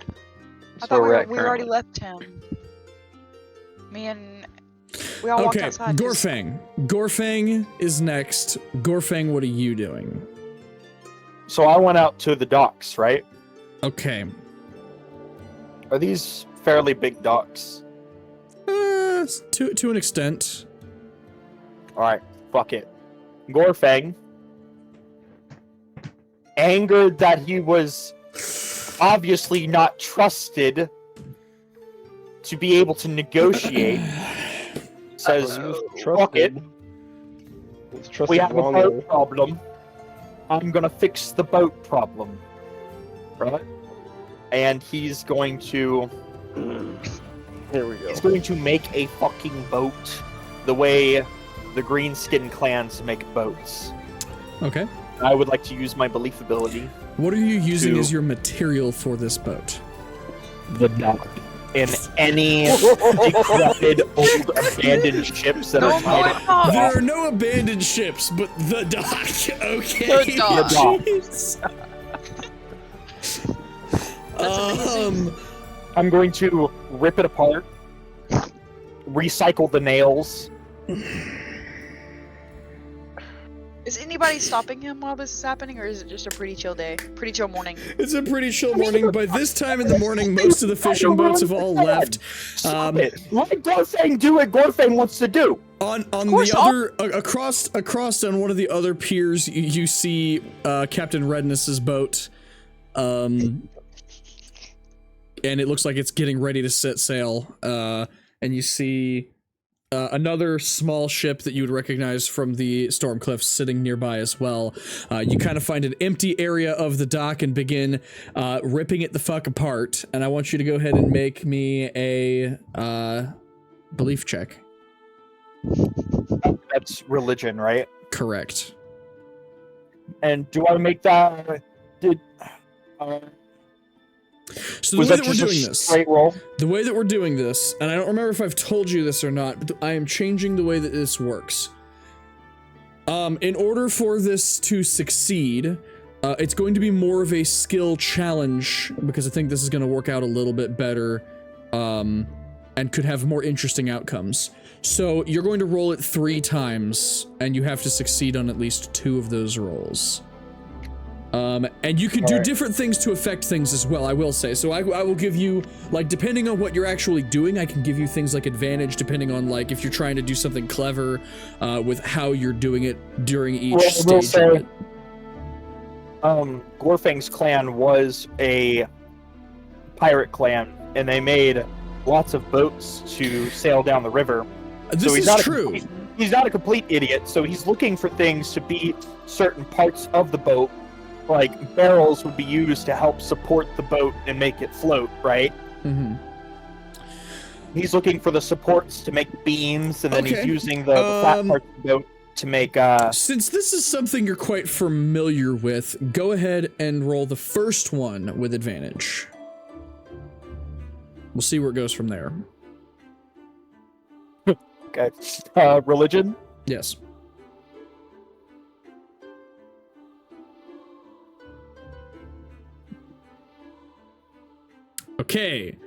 That's thought where we, we're at we already currently. left him. Me and we all walked Okay, outside. 'cause- Gorfang. Gorfang is next. Gorfang, what are you doing? So I went out to the docks, right? Okay. Are these fairly big docks? To an extent. Alright, fuck it. Gorfang, angered that he was obviously not trusted to be able to negotiate, says, fuck it, we have a boat problem. I'm gonna fix the boat problem. Right? And he's going to... Here we go. He's going to make a fucking boat the way the Greenskin clans make boats. Okay. I would like to use my belief ability. What are you using To- as your material for this boat? The dock. In any decrepit old abandoned ships that are tied up. to There the are no abandoned ships, but the dock. Okay. The dock. dock. Jeez. I'm going to rip it apart, recycle the nails. Is anybody stopping him while this is happening, or is it just a pretty chill day? Pretty chill morning? It's a pretty chill morning. By this time in the morning, most of the fishing boats have all left. Stop it. Let Gorfang do what Gorfang wants to do. On course, the other across on one of the other piers, you see Captain Redness's boat, and it looks like it's getting ready to set sail. And you see another small ship that you would recognize from the Storm Cliffs sitting nearby as well. You kind of find an empty area of the dock and begin ripping it the fuck apart. And I want you to go ahead and make me a belief check. That's religion, right? Correct. And do I make that? Did So the was way that that we're just a doing this, straight roll? the way that we're doing this, and I don't remember if I've told you this or not, but I am changing the way that this works. In order for this to succeed, it's going to be more of a skill challenge, because I think this is going to work out a little bit better, and could have more interesting outcomes. So you're going to roll it 3 times, and you have to succeed on at least 2 of those rolls. And you can do different things to affect things as well, I will say. So I will give you, like, depending on what you're actually doing, I can give you things like advantage, depending on, like, if you're trying to do something clever, with how you're doing it during each stage of it. Gorfang's clan was a pirate clan, and they made lots of boats to sail down the river. This is true. He's not a complete idiot, so he's looking for things to be certain parts of the boat. Like, barrels would be used to help support the boat and make it float, right? Mm-hmm. He's looking for the supports to make beams, and then he's using the flat part of the boat to make, Since this is something you're quite familiar with, go ahead and roll the first one with advantage. We'll see where it goes from there. Okay. Religion? Yes. Okay.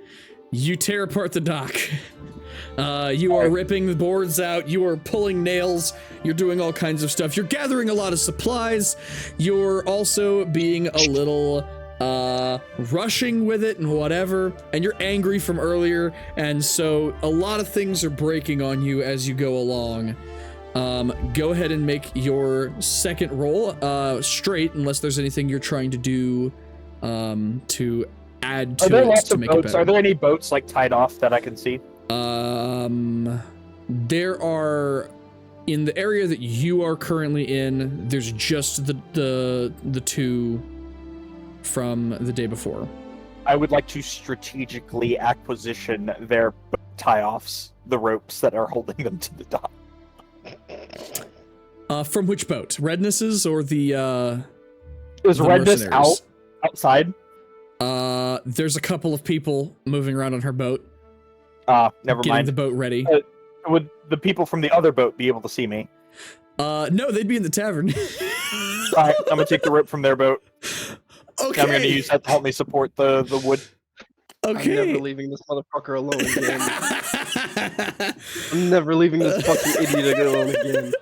You tear apart the dock. You are ripping the boards out. You are pulling nails. You're doing all kinds of stuff. You're gathering a lot of supplies. You're also being a little rushing with it and whatever. And you're angry from earlier. And so a lot of things are breaking on you as you go along. Go ahead and make your second roll straight, unless there's anything you're trying to do to add to it to make it better. Are there any boats like tied off that I can see? There are, in the area that you are currently in, there's just the 2 from the day before. I would like to strategically acquisition their tie-offs, the ropes that are holding them to the dock. From which boat? Redness's or the Is the Redness mercenaries? outside? There's a couple of people moving around on her boat. Never getting mind. the boat ready. Would the people from the other boat be able to see me? No, they'd be in the tavern. Alright, I'm gonna take the rope from their boat. Okay. I'm gonna use that to help me support the wood. Okay. I'm never leaving this motherfucker alone again. I'm never leaving this fucking idiot alone again.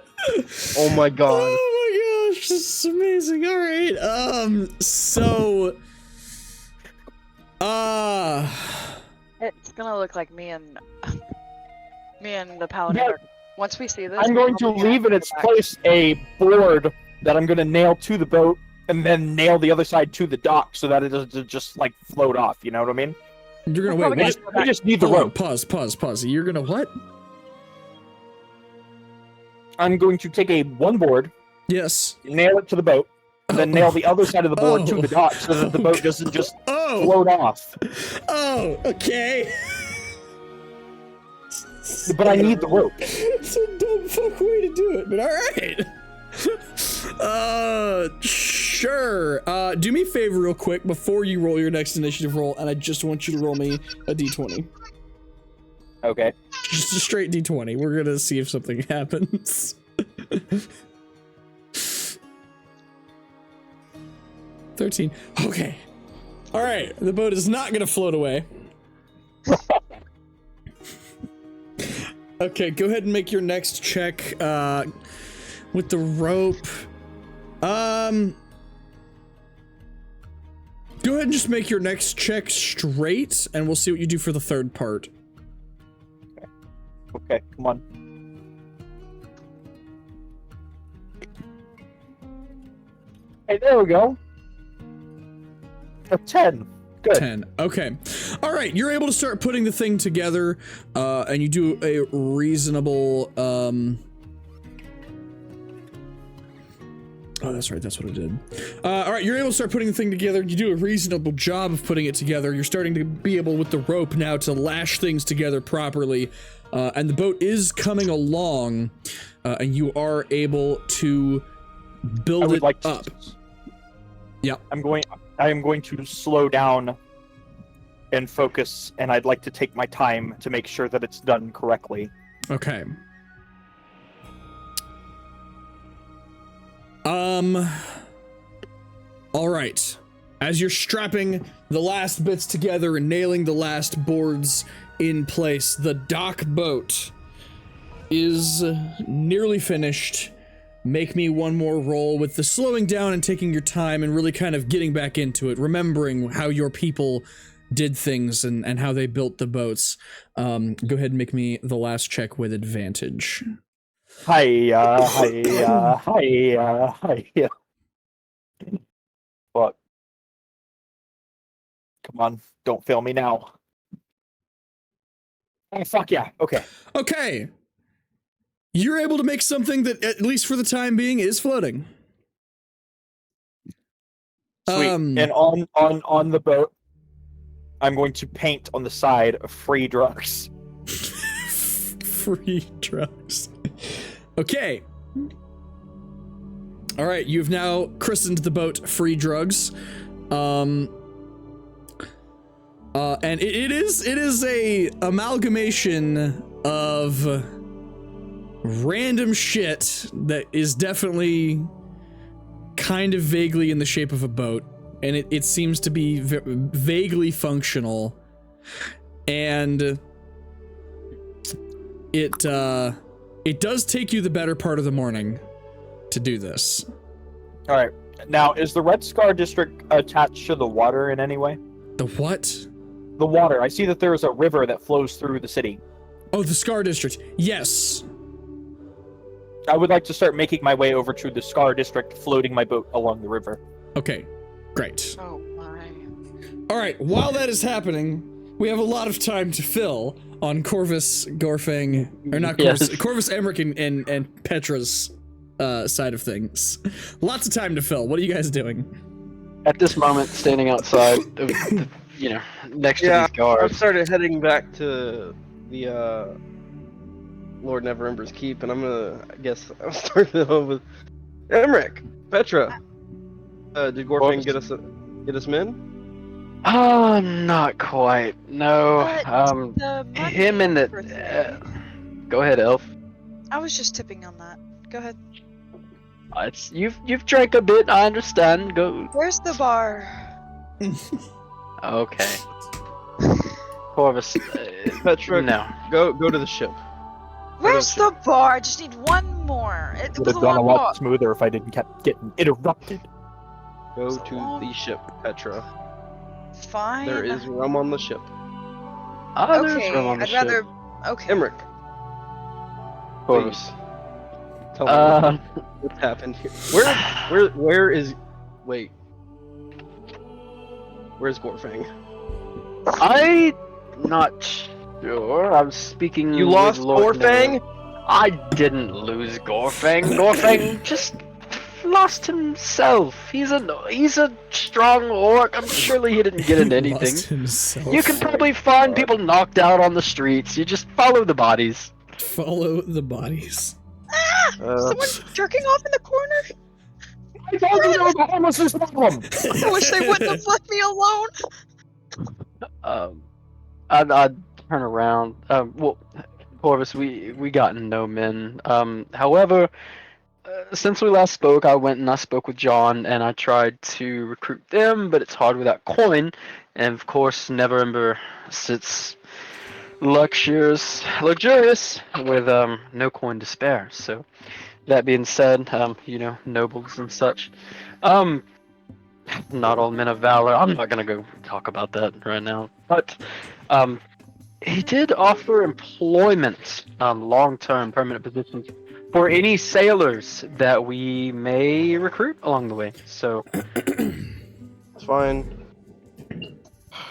Oh my god. Oh my gosh, this is amazing. All right. So It's gonna look like me and the paladin. Yeah. Once we see this, I'm going to leave in its place a board that I'm gonna nail to the boat, and then nail the other side to the dock so that it doesn't just like float off. You know what I mean? you're gonna wait. What? We just need the Hold on, rope. Pause. You're gonna what? I'm going to take one board, Yes. nail it to the boat, and then nail the other side of the board to the dock so that the boat doesn't just float off. Oh, okay. But I need the rope. It's a dumb fuck way to do it, but alright. Sure. Do me a favor real quick before you roll your next initiative roll, and I just want you to roll me a d20. Okay. Just a straight d20. We're gonna see if something happens. 13. Okay. Alright, the boat is not gonna float away. Okay, go ahead and make your next check with the rope. Go ahead and just make your next check straight, and we'll see what you do for the third part. Okay, come on. Hey, there we go. A 10. Good. 10. Okay. All right. You're able to start putting the thing together, and you do a reasonable, Oh, that's right. That's what it did. All right, you're able to start putting the thing together. You do a reasonable job of putting it together. You're starting to be able, with the rope now, to lash things together properly. And the boat is coming along, and you are able to build it up. Yeah. I am going to slow down and focus, and I'd like to take my time to make sure that it's done correctly. Okay. All right. As you're strapping the last bits together and nailing the last boards in place, the dock boat is nearly finished. Make me one more roll with the slowing down and taking your time and really kind of getting back into it, remembering how your people did things and how they built the boats. Go ahead and make me the last check with advantage. Hi. Fuck. Come on, don't fail me now. Oh, fuck yeah. Okay. Okay. You're able to make something that, at least for the time being, is floating. Sweet. And on the boat, I'm going to paint on the side of free drugs. Free drugs. Okay. All right, you've now christened the boat Free Drugs. And it is a amalgamation of random shit that is definitely kind of vaguely in the shape of a boat, and it seems to be vaguely functional, and it does take you the better part of the morning to do this. All right. Now, is the Red Scar District attached to the water in any way? The what? The water. I see that there is a river that flows through the city. Oh, the Scar District. Yes. I would like to start making my way over to the Scar District, floating my boat along the river. Okay, great. Oh my. All right, while that is happening, we have a lot of time to fill on Corvus, Gorfang, or not Corvus, Yes. Corvus, Emmerich, and Petra's side of things. Lots of time to fill. What are you guys doing? At this moment, standing outside, next to these I guards. started heading back to the Lord Neverember's Keep, and I'm starting off with Emmerich, Petra. Did Gorfang get us men? Oh, not quite. No. But the money Him and for the. Go ahead, Elf. I was just tipping on that. Go ahead. You've drank a bit. I understand. Go. Where's the bar? Okay. Corvus. Petra, No. go to the ship. Where's the bar? I just need one more. It Would was have a gone a long lot walk. smoother if I didn't kept getting interrupted. Go to the ship, Petra. Fine. There is rum on the ship. Ah, there's Okay, room on the I'd ship. rather. Okay. Emmerich, Corvus. please. Tell me what's happened here. Where is... Wait. Where's Gorfang? I'm not sure. I'm speaking. You with lost Lord Gorfang? Never- I didn't lose Gorfang. Gorfang just lost himself. He's a strong orc. I'm surely he didn't get into anything. Lost himself. You can probably find people knocked out on the streets. You just follow the bodies. Follow the bodies. Someone's jerking off in the corner. I told you there was a homelessness problem! I wish they wouldn't have left me alone. I'd turn around. Well, Corvus, we got no men. However, since we last spoke, I went and I spoke with John, and I tried to recruit them, but it's hard without coin. And of course, Neverember sits luxurious with no coin to spare. So, that being said, nobles and such. Not all men of valor. I'm not gonna go talk about that right now. But, he did offer employment, long-term permanent positions for any sailors that we may recruit along the way. So, It's fine.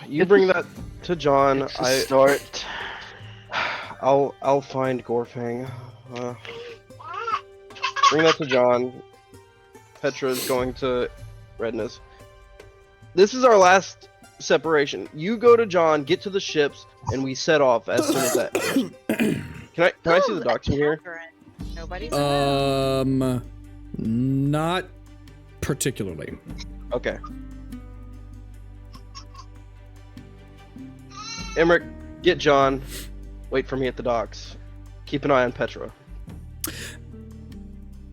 You bring that to John. it's a start. I'll find Gorfang. Bring that to John. Petra's going to Redness. This is our last separation. You go to John, get to the ships, and we set off as soon as that. Can I see the docks from here? Nobody's Not particularly. Okay. Emmerich, get John. Wait for me at the docks. Keep an eye on Petra.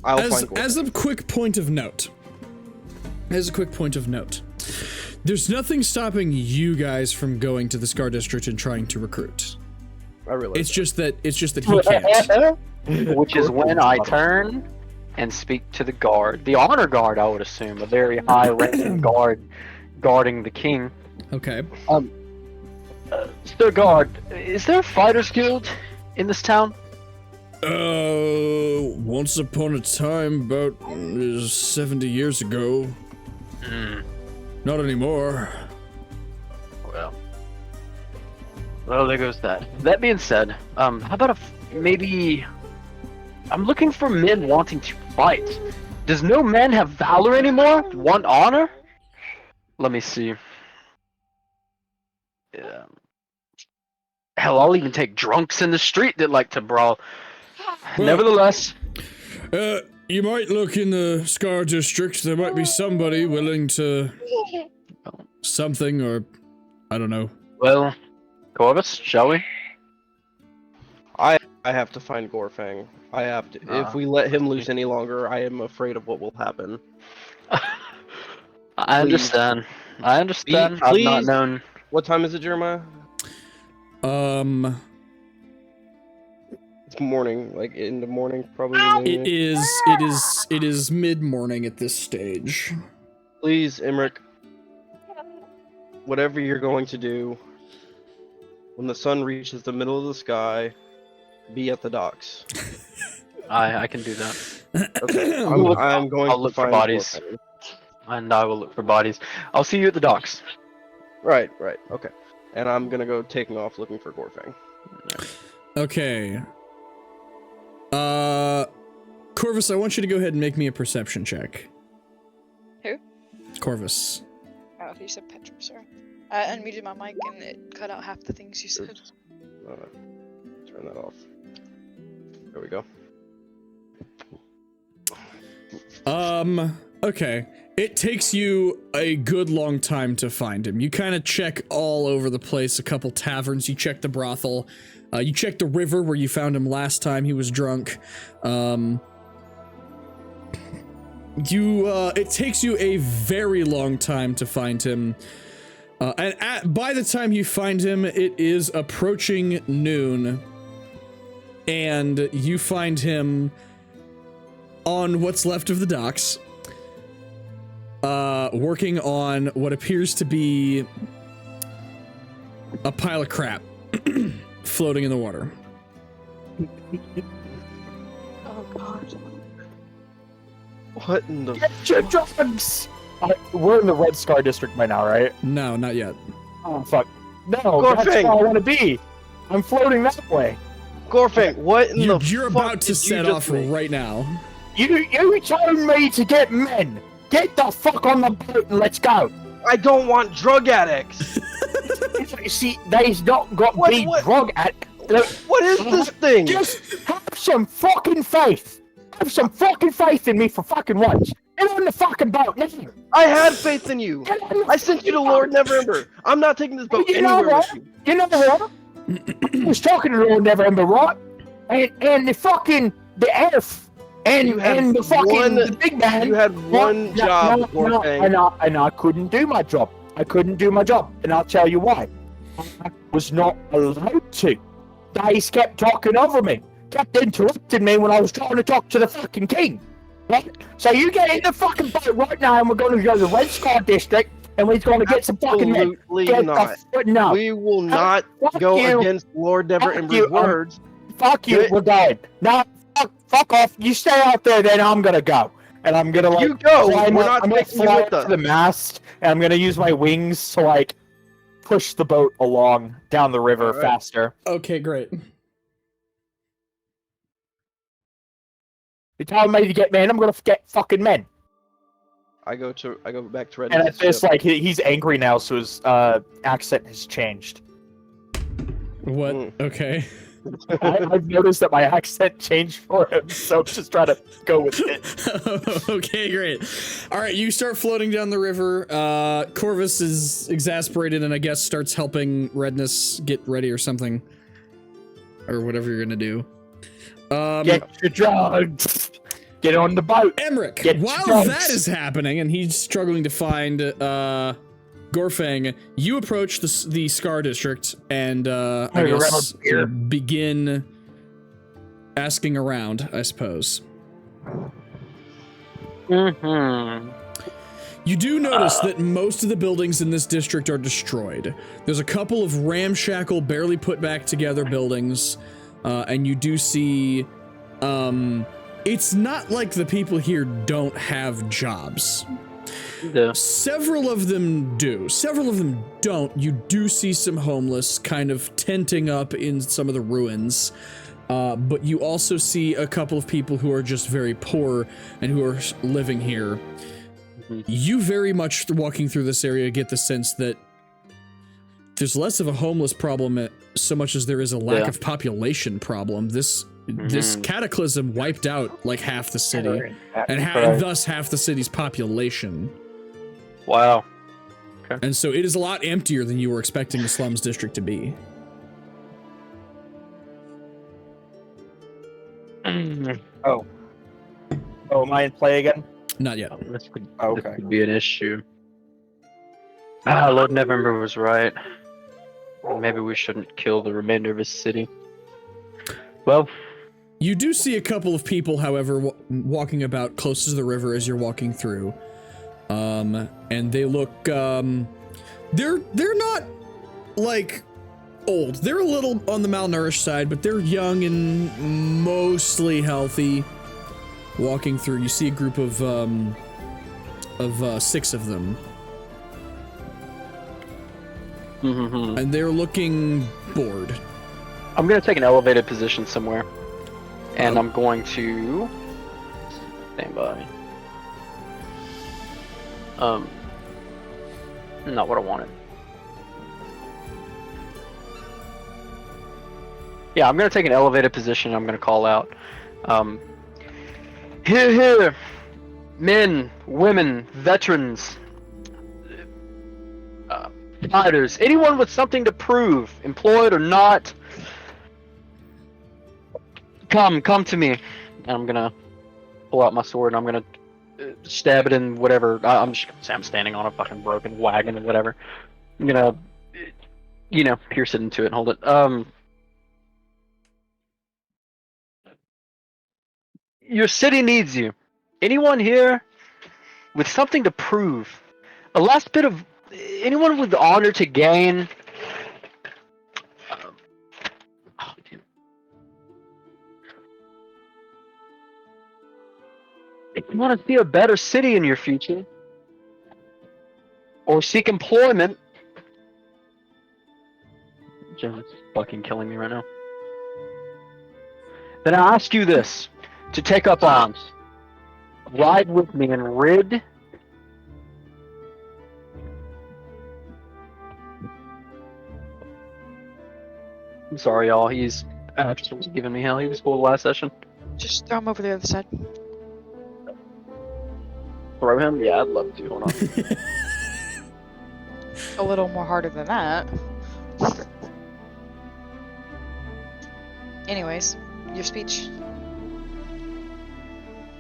I'll find Gordon. As a quick point of note, there's nothing stopping you guys from going to the Scar District and trying to recruit. I realize It's just that he can't. Which is when I turn and speak to the guard. The honor guard, I would assume. A very high-ranking guard guarding the king. Okay. Sir Guard, is there a fighters guild in this town? Once upon a time, about 70 years ago. Not anymore. Well, there goes that. That being said, how about maybe... I'm looking for men wanting to fight. Does no man have valor anymore? Want honor? Let me see. Yeah. Hell, I'll even take drunks in the street that like to brawl. Well, Nevertheless... You might look in the Scar District. There might be somebody willing to... something, or... I don't know. Well, Corvus, shall we? I have to find Gorfang. I have to. If we let him loose any longer, I am afraid of what will happen. I understand. I've not known. What time is it, Jeremiah? It's morning, like in the morning, probably. It is mid-morning at this stage. Please, Emmerich, whatever you're going to do, when the sun reaches the middle of the sky, be at the docks. I can do that. Okay, I'm going I'll to look for find bodies. Gorfang. And I will look for bodies. I'll see you at the docks. Right, okay. And I'm gonna go taking off looking for Gorfang. Okay. Corvus, I want you to go ahead and make me a perception check. Who? Corvus. Oh, you said Petra, sorry. I unmuted my mic and it cut out half the things you said. Turn that off. There we go. Okay. It takes you a good long time to find him. You kind of check all over the place, a couple taverns, you check the brothel, you check the river where you found him last time he was drunk. It takes you a very long time to find him. By the time you find him, it is approaching noon. And you find him on what's left of the docks, working on what appears to be a pile of crap floating in the water. Oh god. What in the... Get your drugs! We're in the Red Scar District by now, right? No, not yet. Oh, fuck. No, that's where I want to be. I'm floating that way. Gorfang, what in the You're fuck about to did set you off just make? right now. You told me to get men. Get the fuck on the boat and let's go. I don't want drug addicts! See, they's not got What- me what- drug at. What is this thing? Just have some fucking faith. Have some fucking faith in me for fucking once. Get on the fucking boat, now. I had faith in you! Get on the I sent you to Lord Neverember! I'm not taking this boat You know anywhere what? with you! You know what? I was talking to Lord Neverember, right? And the fucking the elf and You had the fucking the big man. You had one job, Gorfang. And I couldn't do my job. I couldn't do my job, and I'll tell you why. I was not allowed to. They kept talking over me, kept interrupting me when I was trying to talk to the fucking king. Right? So you get in the fucking boat right now, and we're going to go to the Red Scar District, and we're going to get some fucking men. Absolutely Get not. No. We will not Fuck go you. against Lord Neverember's you. words. Fuck you, Good. we're going. No, fuck off. You stay out there, then I'm gonna go. And I'm gonna You go. fly We're up- not I'm gonna taking you fly with up to us. the mast, and I'm gonna use my wings to like push the boat along down the river Alright. faster. Okay, great. You telling me to get men? I'm gonna get fucking men. I go back to Red. And at this, like, he's angry now, so his accent has changed. What? Okay. I've noticed that my accent changed for him, so just try to go with it. Okay, great. All right, you start floating down the river. Corvus is exasperated and I guess starts helping Redness get ready or something. Or whatever you're gonna do. Get your drugs! Get on the boat! Emmerich, Get while drugs. that is happening and he's struggling to find Gorfang, you approach the Scar District and I guess begin asking around, I suppose. Mm-hmm. You do notice that most of the buildings in this district are destroyed. There's a couple of ramshackle, barely put back together buildings, and you do see, it's not like the people here don't have jobs. Yeah. Several of them do. Several of them don't. You do see some homeless kind of tenting up in some of the ruins. But you also see a couple of people who are just very poor and who are living here. Mm-hmm. You very much walking through this area get the sense that there's less of a homeless problem so much as there is a lack of population problem. This cataclysm wiped out like half the city and thus half the city's population. Wow. Okay. And so it is a lot emptier than you were expecting the slums district to be. Oh, am I in play again? Not yet. This could, Okay. this could be an issue. Lord November was right. Maybe we shouldn't kill the remainder of his city. Well, you do see a couple of people, however, walking about close to the river as you're walking through. And they look, they're not, like, old. They're a little on the malnourished side, but they're young and mostly healthy. Walking through, you see a group of 6 of them. And they're looking bored. I'm gonna take an elevated position somewhere. And I'm going to stand by. Not what I wanted. Yeah, I'm gonna take an elevated position. I'm gonna call out. Here, men, women, veterans, fighters, anyone with something to prove, employed or not. Come to me. And I'm gonna pull out my sword and I'm gonna stab it in whatever. I'm just gonna say I'm standing on a fucking broken wagon or whatever. I'm gonna, pierce it into it and hold it. Your city needs you. Anyone here with something to prove? A last bit of... Anyone with honor to gain? If you want to see a better city in your future, or seek employment... Joe's fucking killing me right now. Then I ask you this. To take up arms. Ride with me and rid... I'm sorry, y'all. He's just giving me hell. He was cool last session. Just throw him over the other side. Throw him? Yeah, I'd love to. Hold on. A little more harder than that. Anyways, your speech.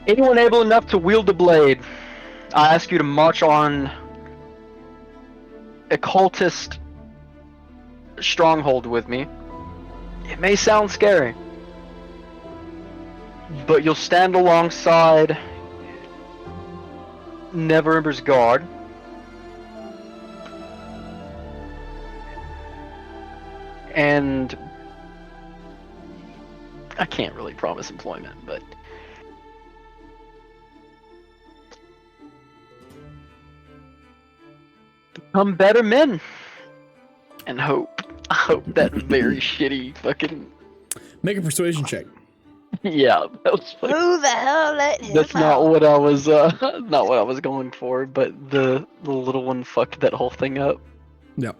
Anyone able enough to wield a blade, I ask you to march on a cultist stronghold with me. It may sound scary, but you'll stand alongside Neverember's guard. And I can't really promise employment, but become better men. And hope that very shitty fucking... Make a persuasion check. Yeah, that was like, Who the hell let him that's not out? what I was not what I was going for, but the little one fucked that whole thing up. Yep.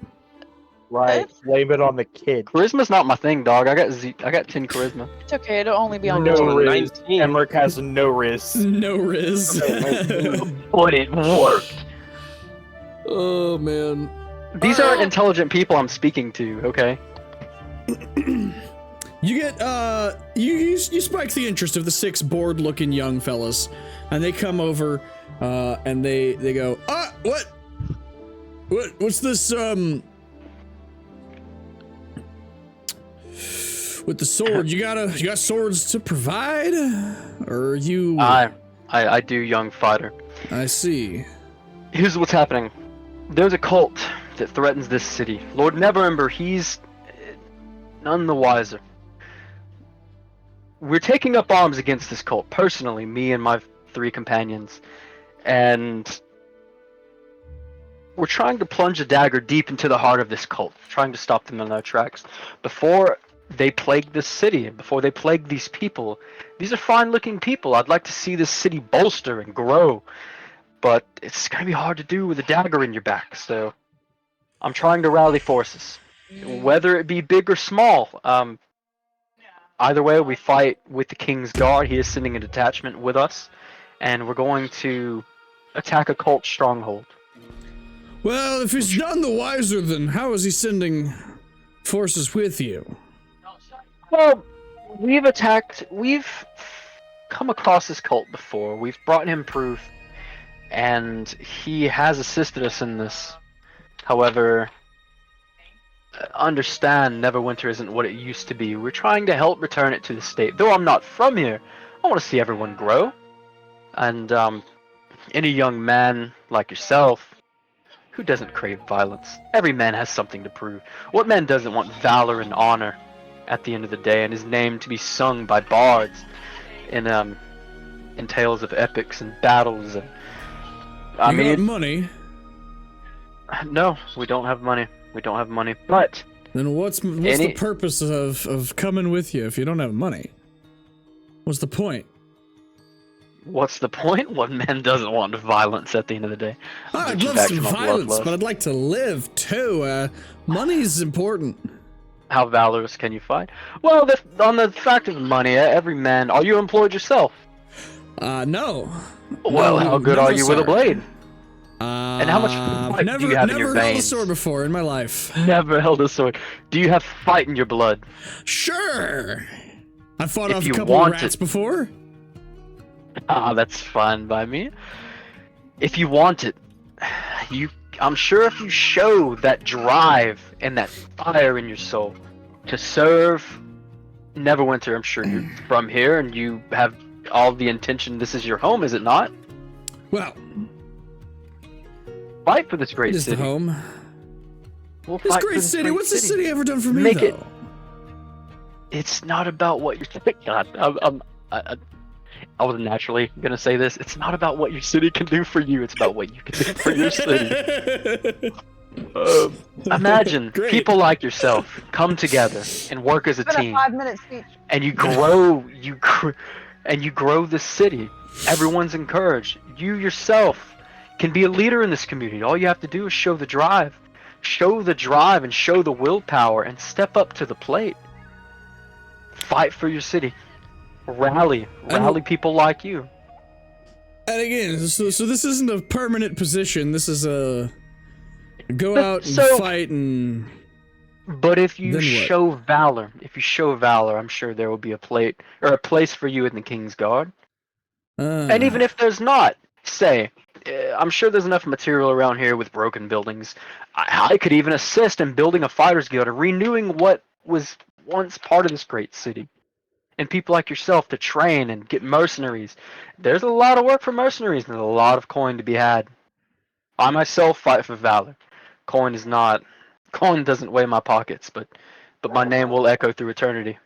Right. Blame it on the kid. Charisma's not my thing, dog. I got 10 charisma. It's okay. It'll only be on No your team. riz. 19. Emmerich has no riz. No riz. But it worked. Oh man. These aren't intelligent people I'm speaking to, okay? You get you spike the interest of the 6 bored-looking young fellas, and they come over, and they go, what's this with the sword? You got swords to provide, or are you? I do, young fighter. I see. Here's what's happening. There's a cult that threatens this city. Lord Neverember, he's none the wiser. We're taking up arms against this cult, personally, me and my 3 companions. And we're trying to plunge a dagger deep into the heart of this cult, trying to stop them in their tracks. Before they plague this city, and before they plague these people, these are fine-looking people. I'd like to see this city bolster and grow. But it's going to be hard to do with a dagger in your back, so I'm trying to rally forces. Whether it be big or small, either way, we fight with the King's Guard. He is sending a detachment with us, and we're going to attack a cult stronghold. Well, if he's none the wiser, then how is he sending forces with you? Well, we've come across this cult before. We've brought him proof, and he has assisted us in this. However, understand Neverwinter isn't what it used to be. We're trying to help return it to the state. Though I'm not from here, I want to see everyone grow. And any young man like yourself, who doesn't crave violence? Every man has something to prove. What man doesn't want valor and honor at the end of the day, and his name to be sung by bards in tales of epics and battles? And You got money. No, we don't have money. We don't have money. But Then what's the purpose of coming with you if you don't have money? What's the point? what's the point? What man doesn't want violence at the end of the day? I'd love some violence, but I'd like to live too. Money's important. How valorous can you fight? Well, on the fact of money, every man. Are you employed yourself? No. Well, how good are you with a blade? And how much fight do you have in your Never held a veins? sword before in my life. Never held a sword. Do you have fight in your blood? Sure. I fought If off a you couple of want rats it. before. Ah, that's fine by me. If you want it, I'm sure if you show that drive and that fire in your soul to serve Neverwinter, I'm sure you're from here and you have all the intention. This is your home, is it not? Well, Fight for this great it is the city. home. We'll This fight for great city. What's this city city ever done for me, Make though? it- It's not about what you're. God, I was naturally gonna say this. It's not about what your city can do for you. It's about what you can do for your city. Imagine Great. people like yourself come together and work as a It's been team, a 5-minute speech. and you grow this city. Everyone's encouraged. You yourself can be a leader in this community. All you have to do is show the drive, and show the willpower, and step up to the plate. Fight for your city. Rally people like you. And again, so this isn't a permanent position. This is a go out and So- fight and. But if you Then what? show valor, I'm sure there will be a place for you in the King's Guard. And even if there's not, I'm sure there's enough material around here with broken buildings. I could even assist in building a fighters guild, or renewing what was once part of this great city. And people like yourself to train and get mercenaries. There's a lot of work for mercenaries, and there's a lot of coin to be had. I myself fight for valor. Coin doesn't weigh my pockets, but my name will echo through eternity.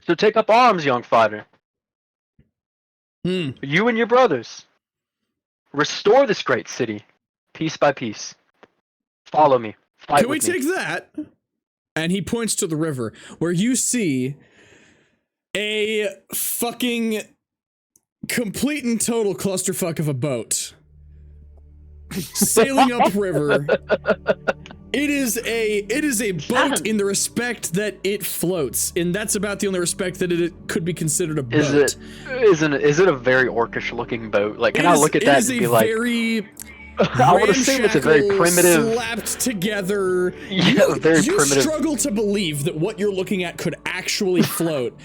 So take up arms, young fighter. You and your brothers. Restore this great city, piece by piece. Follow me. Fight Can we with me. take that? And he points to the river, where you see a fucking complete and total clusterfuck of a boat sailing upriver. It is a boat in the respect that it floats, and that's about the only respect that it could be considered a boat. Is it a very orcish looking boat? Like, can I look at that and be like, I would assume it's a very primitive, slapped together. Yeah, very you primitive. struggle to believe that what you're looking at could actually float.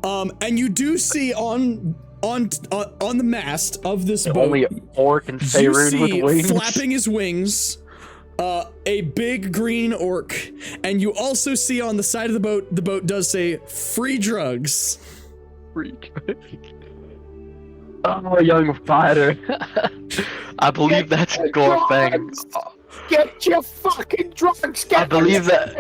And you do see on the mast of this boat, only orc and Faerun with wings. Flapping his wings, a big green orc, and you also see on the side of the boat does say free drugs. Free drugs. Oh, young fighter. I believe that's Gorfang. Get your fucking drugs. I believe that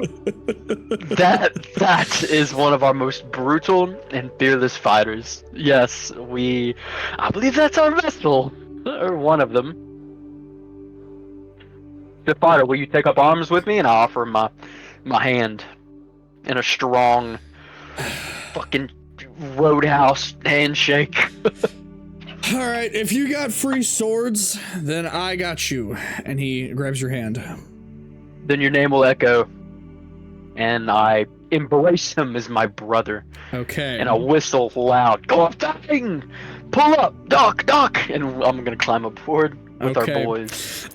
is one of our most brutal and fearless fighters. Yes, I believe that's our vessel, or one of them. The fighter, will you take up arms with me? And I offer my hand in a strong, fucking roadhouse handshake. All right, if you got free swords, then I got you. And he grabs your hand. Then your name will echo, and I embrace him as my brother. Okay. And I whistle loud. Go up, dang! Pull up, dock, and I'm gonna climb aboard with our boys.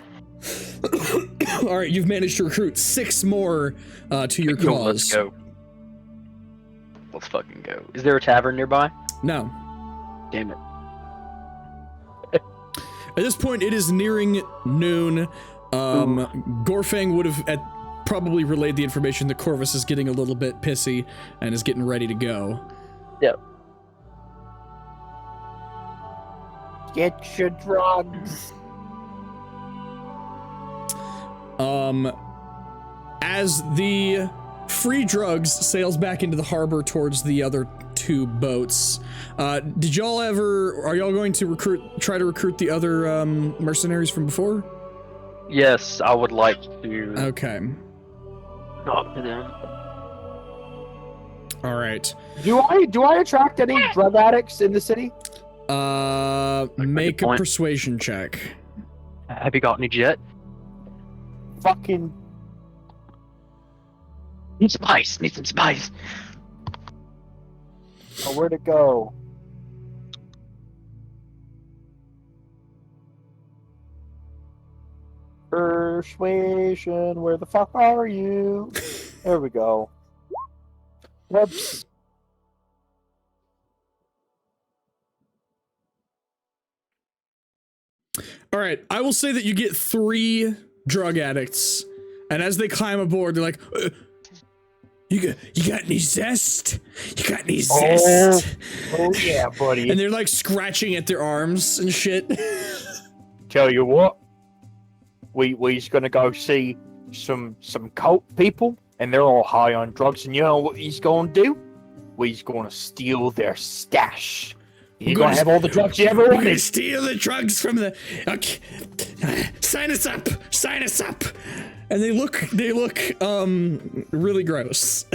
All right, you've managed to recruit 6 more to your Yo, cause. let's go. Let's fucking go. Is there a tavern nearby? No. Damn it. At this point, it is nearing noon. Gorfang would have probably relayed the information that Corvus is getting a little bit pissy and is getting ready to go. Yep. Get your drugs. As the free drugs sails back into the harbor towards the other 2 boats, are y'all going to try to recruit the other mercenaries from before? Yes, I would like to Okay. talk to them. All right. Do I attract any drug addicts in the city? Make a point. persuasion check. Have you got any jet? Fucking. Need spice. Need some spice. Oh, where'd it go? Persuasion, where the fuck are you? There we go. Whoops. All right, I will say that you get 3 drug addicts, and as they climb aboard, they're like, You got any zest? You got any zest? Oh yeah, buddy. And they're like scratching at their arms and shit. Tell you what, we's gonna go see some cult people, and they're all high on drugs. And you know what he's gonna do? We's gonna steal their stash. You're gonna have all the drugs you ever We're wanted. gonna steal the drugs from the. Okay. Sign us up. Sign us up. And they look really gross.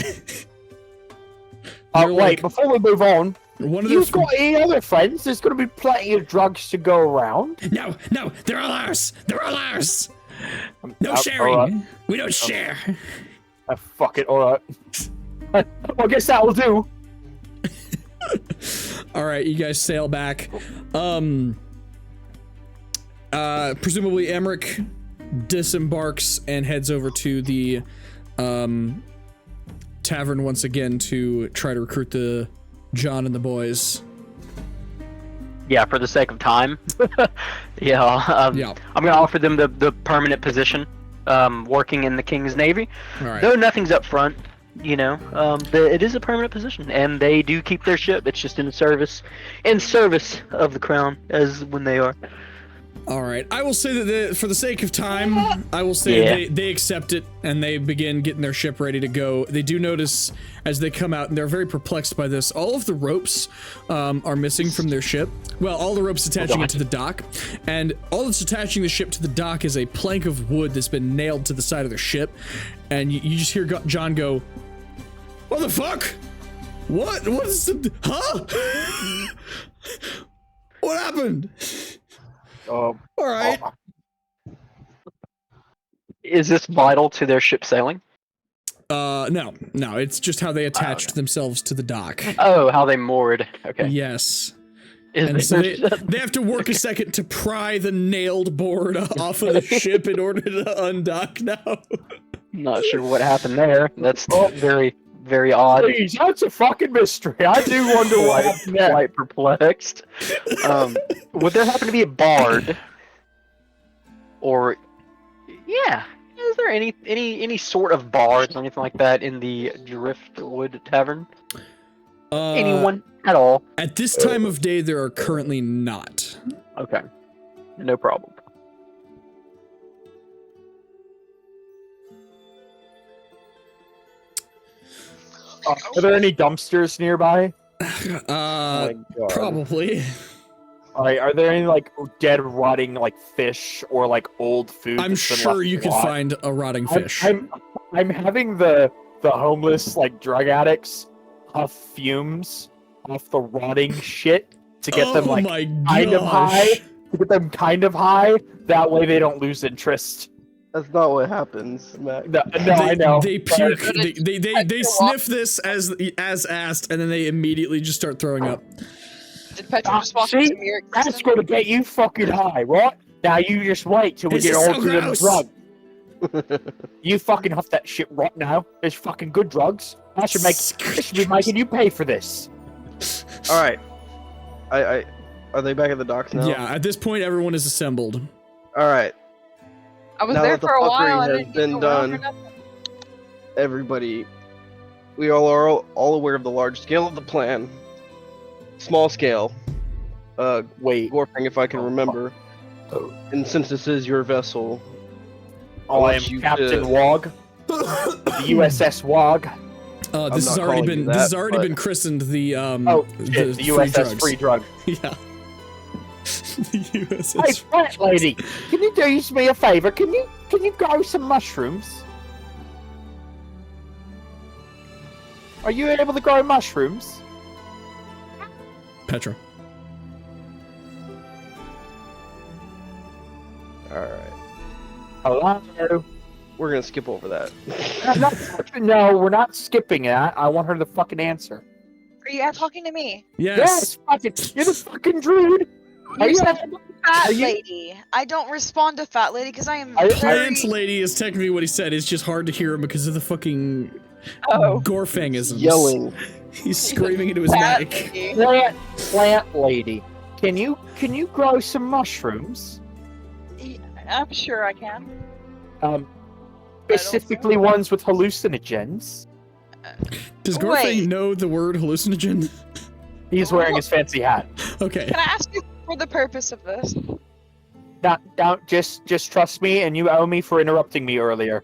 Oh, They're wait, like- before we move on, One of you've their got any other friends? There's gonna be plenty of drugs to go around. No, they're all ours. They're all ours. No all sharing. right. We don't share. Fuck it, alright. I guess that'll do. All right, you guys sail back. Presumably Emmerich disembarks and heads over to the tavern once again to try to recruit the John and the boys. Yeah, for the sake of time. Yeah. Yeah. I'm gonna offer them the permanent position, working in the King's Navy. All right. Though nothing's up front, you know. It is a permanent position, and they do keep their ship. It's just in service of the crown, as when they are. All right. I will say that for the sake of time, I will say Yeah. they accept it and they begin getting their ship ready to go. They do notice as they come out, and they're very perplexed by this, all of the ropes are missing from their ship. Well, all the ropes attaching it to the dock, and all that's attaching the ship to the dock is a plank of wood that's been nailed to the side of the ship. And you just hear John go, "What the fuck? What? What's the... Huh? What happened? All right. Is this vital to their ship sailing? No. It's just how they attached themselves to the dock. Oh, how they moored. Okay. Yes. Is And so there- they have to work a second to pry the nailed board off of the ship in order to undock now. Not sure what happened there. That's very, very odd. Please, that's a fucking mystery. I do wonder what happened there. Quite perplexed. Would there happen to be a bard? Or, yeah, is there any sort of bard or anything like that in the Driftwood Tavern? Anyone at all? At this time of day, there are currently not. Okay, no problem. Are there any dumpsters nearby? Probably. Alright, are there any like dead, rotting like fish or like old food? I'm that's been sure left you could rot? find a rotting fish. I'm having the homeless like drug addicts huff fumes off the rotting shit to get them like my kind of high. gosh. To get them kind of high. That way they don't lose interest. That's not what happens, Mac. No, I know. They puke. but- They sniff this as asked, and then they immediately just start throwing up. Did Petra just walk see? into me? That's gonna get you fucking high, right? Now you just wait till we This get is all so to the gross. drug. You fucking huff that shit right now. There's fucking good drugs. I should be making you pay for this. All right. I are they back at the docks now? Yeah, at this point, everyone is assembled. All right. I was Now there that the for a while. I fuckery has didn't been get to work or done. nothing. Everybody, we all are all aware of the large scale of the plan. Small scale. Wait. Gorfing, if I can remember. And since this is your vessel, I want am you Captain to- Wog. The USS Wog. This has not already calling been you this has that, already but- been christened the The free USS drugs. Free Drug. Yeah. The Hey, USS. fat lady, can you do me a favor? Can you grow some mushrooms? Are you able to grow mushrooms? Petra. all right, Hello. we're gonna skip over that. No, we're not skipping that. I want her to fucking answer. Are you guys talking to me? Yes. fucking, you're the fucking druid. Are You you said fat are you- lady. I don't respond to fat lady because I am Are you- very... Plant lady is technically what he said. It's just hard to hear him because of the fucking Oh. Gorfangisms. Yelling. He's screaming into his Fat mic. lady. plant lady? Can you grow some mushrooms? I'm sure I can. Specifically ones with hallucinogens. Does Gorfang Wait. know the word hallucinogen? He's wearing his fancy hat. Okay. Can I ask you for the purpose of this? Don't just trust me, and you owe me for interrupting me earlier.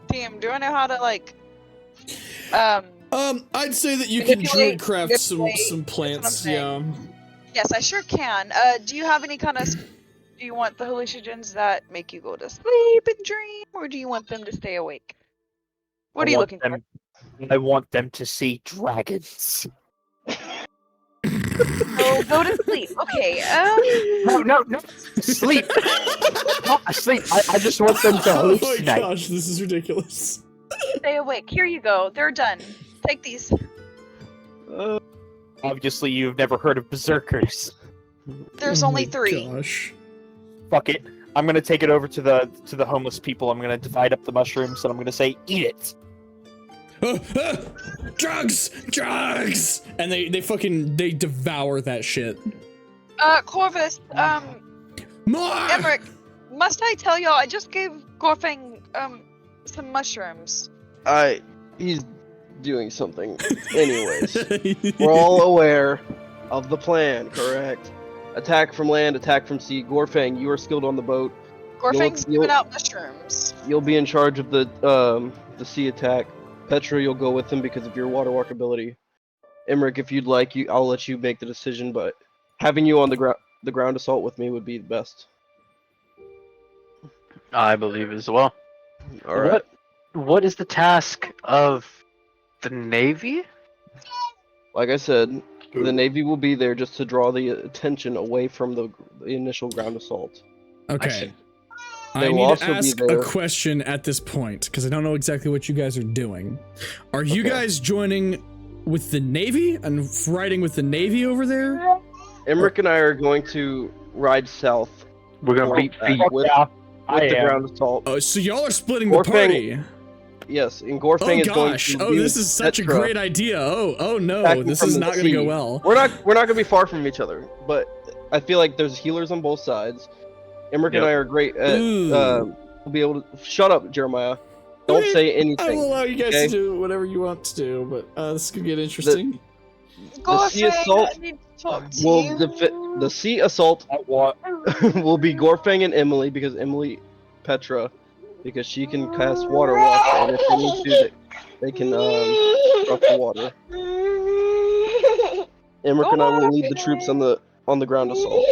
Damn, do I know how to like I'd say that you can Manipulate- druid craft some manipulate, plants. that's what I'm Yeah. yes, I sure can. Do you have any kind of do you want the hallucinogens that make you go to sleep and dream, or do you want them to stay awake? What are you looking for? I want them to see dragons. Oh, go to sleep. Okay. No, sleep. Not sleep. I just want them to Oh my hallucinate. gosh, this is ridiculous. Stay awake. Here you go. They're done. Take these. Obviously, you've never heard of berserkers. There's Oh only my 3. Gosh. Fuck it. I'm gonna take it over to the homeless people. I'm gonna divide up the mushrooms, and I'm gonna say, "Eat it." Drugs! Drugs! And they devour that shit. Corvus, More! Emmerich, must I tell y'all, I just gave Gorfang, some mushrooms. He's doing something. Anyways, we're all aware of the plan, correct? Attack from land, attack from sea. Gorfang, you are skilled on the boat. Gorfang's You'll- giving out mushrooms. You'll be in charge of the sea attack. Petra, you'll go with him because of your water walk ability. Emmerich, if you'd like, I'll let you make the decision, but having you on the ground assault with me would be the best. I believe as well. All right. What is the task of the Navy? Like I said, the Navy will be there just to draw the attention away from the initial ground assault. Okay. They I will need also to be ask a there. question at this point, because I don't know exactly what you guys are doing. Are you Okay. guys joining with the Navy and riding with the Navy over there? Emmerich and I are going to ride south We're gonna Well, beat feet. Fuck with, yeah, with I the am. ground assault. Oh, so y'all are splitting the Gorfang- party. Yes, and Gorfang Oh is going gosh. to Oh, be this with is such a Petra. great idea. Oh no, Attacking this from is the not gonna go sea. well. We're not gonna be far from each other, but I feel like there's healers on both sides. Emmerich and Yep. I are great at Ooh. we'll be able to shut up, Jeremiah. Don't Okay, say I anything. will allow you guys okay? to do whatever you want to do, but this could get interesting. The sea assault I need to talk to will you. the sea assault What? will be Gorfang and Emily because Emily Petra because she can cast water walk and if they need to they can drop the water. Emmerich and I will lead the troops on the ground assault.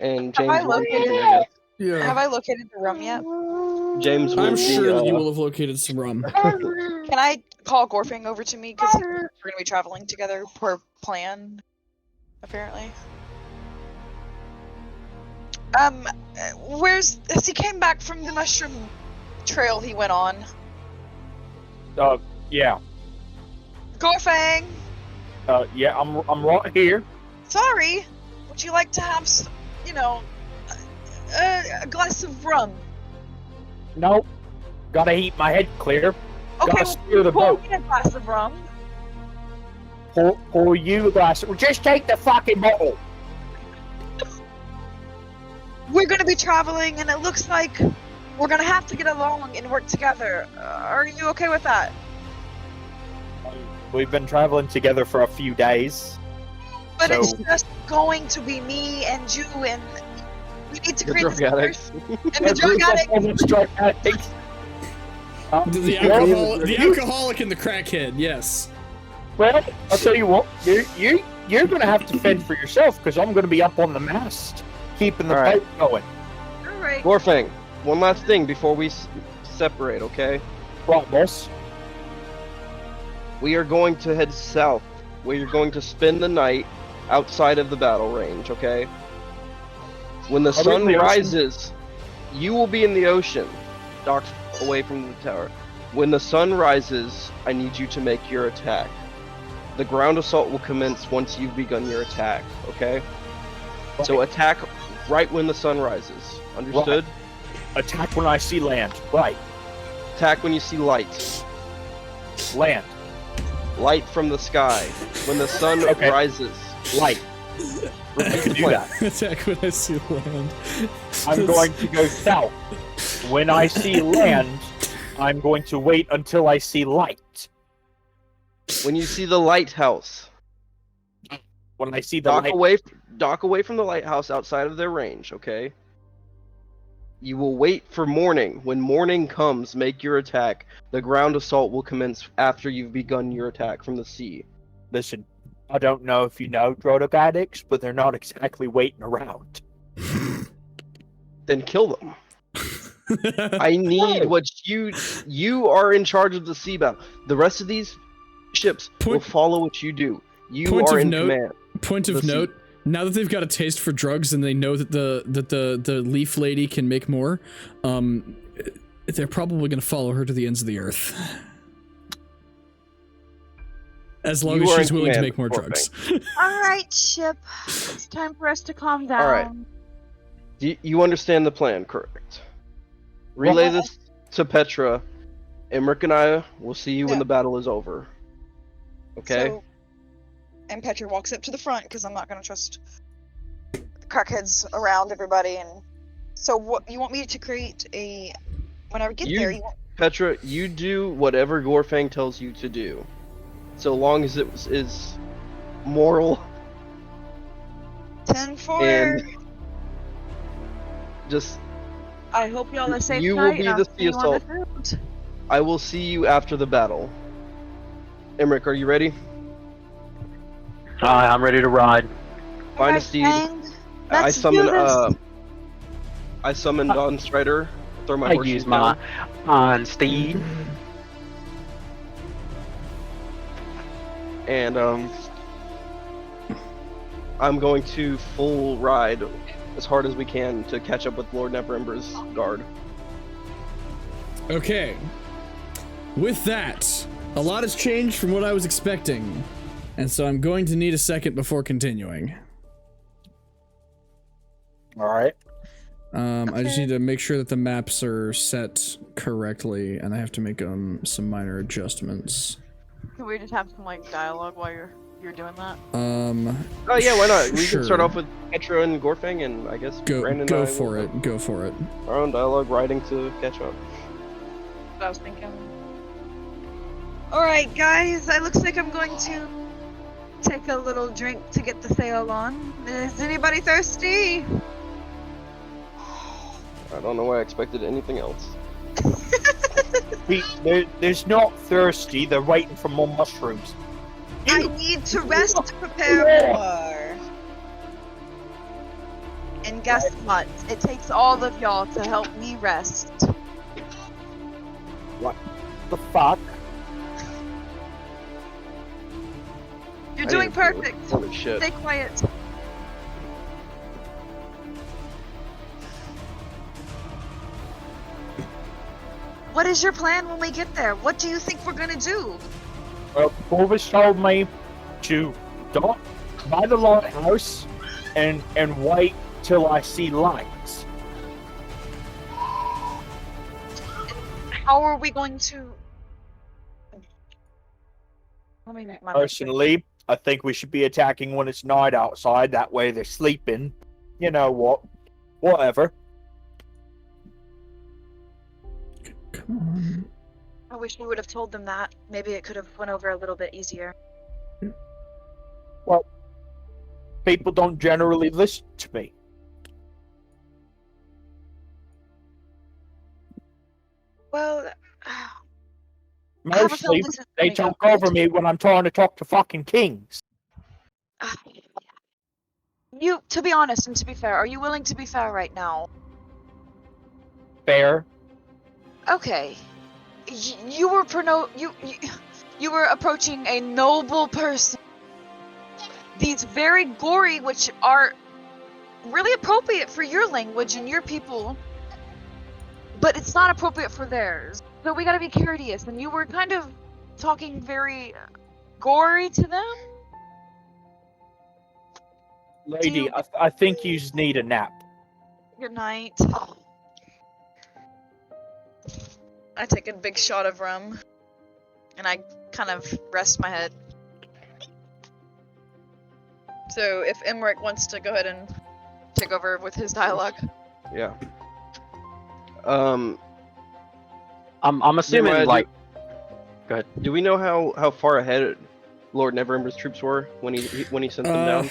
And James I will be located leading, I guess. Yeah. Have I located the room yet? James will I'm be, sure that you will have located some rum. Can I call Gorfing over to me? Because we're going to be traveling together per plan, apparently. As he came back from the mushroom trail he went on. Yeah. Gorfang! Yeah, I'm right here. Sorry! Would you like to have, a glass of rum? Nope. Gotta keep my head clear. Okay, Gotta steer the pour boat. me a glass of rum. Pour you a glass. Well, just take the fucking bottle. We're gonna be traveling, and it looks like we're gonna have to get along and work together. Are you okay with that? We've been traveling together for a few days. But it's So- just going to be me and you, and we need to The create drug this addicts. and the drug addict. Drug addicts. The alcoholic and the crackhead, yes. Well, I'll tell you what. You're gonna have to fend for yourself because I'm gonna be up on the mast, keeping the All right. boat going. All right. Gorfang, one last thing before we separate, okay? Right, boss. We are going to head south, where you're going to spend the night outside of the battle range, okay? When the Are we in sun the ocean? rises, you will be in the ocean, docked away from the tower. When the sun rises, I need you to make your attack. The ground assault will commence once you've begun your attack, okay? So attack right when the sun rises. Understood? Attack when I see land. Right. Attack when you see light. Land. Light from the sky. When the sun Okay. rises. Light. I can do that. Attack when I see land. I'm going to go south. When I see land, I'm going to wait until I see light. When you see the lighthouse. When I see the Dock light. away from the lighthouse outside of their range, okay? You will wait for morning. When morning comes, make your attack. The ground assault will commence after you've begun your attack from the sea. Listen, I don't know if you know drug addicts, but they're not exactly waiting around. Then kill them. I need what you are in charge of the sea battle. The rest of these ships will follow what you do. You Point are of in note- command. Point of The sea- note, now that they've got a taste for drugs and they know that the leaf lady can make more, they're probably going to follow her to the ends of the earth. As long You as are she's in willing to command, make more poor drugs. All right, ship. It's time for us to calm down. All right. You understand the plan, correct? Relay Yeah. this to Petra, and Rick and I will see you when Yeah. the battle is over. Okay? So, and Petra walks up to the front because I'm not gonna trust the crackheads around everybody. And so, what you want me to create a? When I get there, you want Petra, you do whatever Gorfang tells you to do, so long as it is moral 10-4. and just. I hope y'all are safe You will tonight. be and I'll the see you on assault. boat. I will see you after the battle. Emmerich, are you ready? I'm ready to ride. Find a Alright, steed. gang, I let's summon do this. I summon Dawn Strider. Throw my I horse use shoes my down. on steed. and I'm going to full ride as hard as we can to catch up with Lord Neverember's guard. Okay. With that, a lot has changed from what I was expecting, and so I'm going to need a second before continuing. All right. I just need to make sure that the maps are set correctly, and I have to make some minor adjustments. Can we just have some like dialogue while you're doing that? Oh yeah, why not? We sure. can start off with Petra and Gorfang, and I guess Brandon and Go I for will it. Go for it. Our own dialogue, riding to catch up. What I was thinking. Alright, guys, it looks like I'm going to take a little drink to get the sail on. Is anybody thirsty? I don't know why I expected anything else. There's not thirsty. They're waiting for more mushrooms. I need to rest to prepare more. And guess what? It takes all of y'all to help me rest. What the fuck? You're I doing didn't feel it. perfect. Holy shit. Stay quiet. What is your plan when we get there? What do you think we're gonna do? Well, Corvus told me to don't by the lighthouse and wait till I see lights. How are we going to... Let me make my Personally, I think we should be attacking when it's night outside. That way they're sleeping. You know what? Whatever. Come on. I wish we would have told them that. Maybe it could have went over a little bit easier. Well, people don't generally listen to me. Well, Mostly, they talk over me when I'm trying to talk to fucking kings. You, to be honest and to be fair, are you willing to be fair right now? Fair. Okay. You were you were approaching a noble person. These very gory, which are really appropriate for your language and your people, but it's not appropriate for theirs. So we gotta be courteous, and you were kind of talking very gory to them? Lady, I think you just need a nap. Good night. I take a big shot of rum, and I kind of rest my head. So if Emmerich wants to go ahead and take over with his dialogue. Yeah. I'm assuming Nehemiah, like. Go ahead. Do we know how far ahead Lord Neverember's troops were when he sent them down?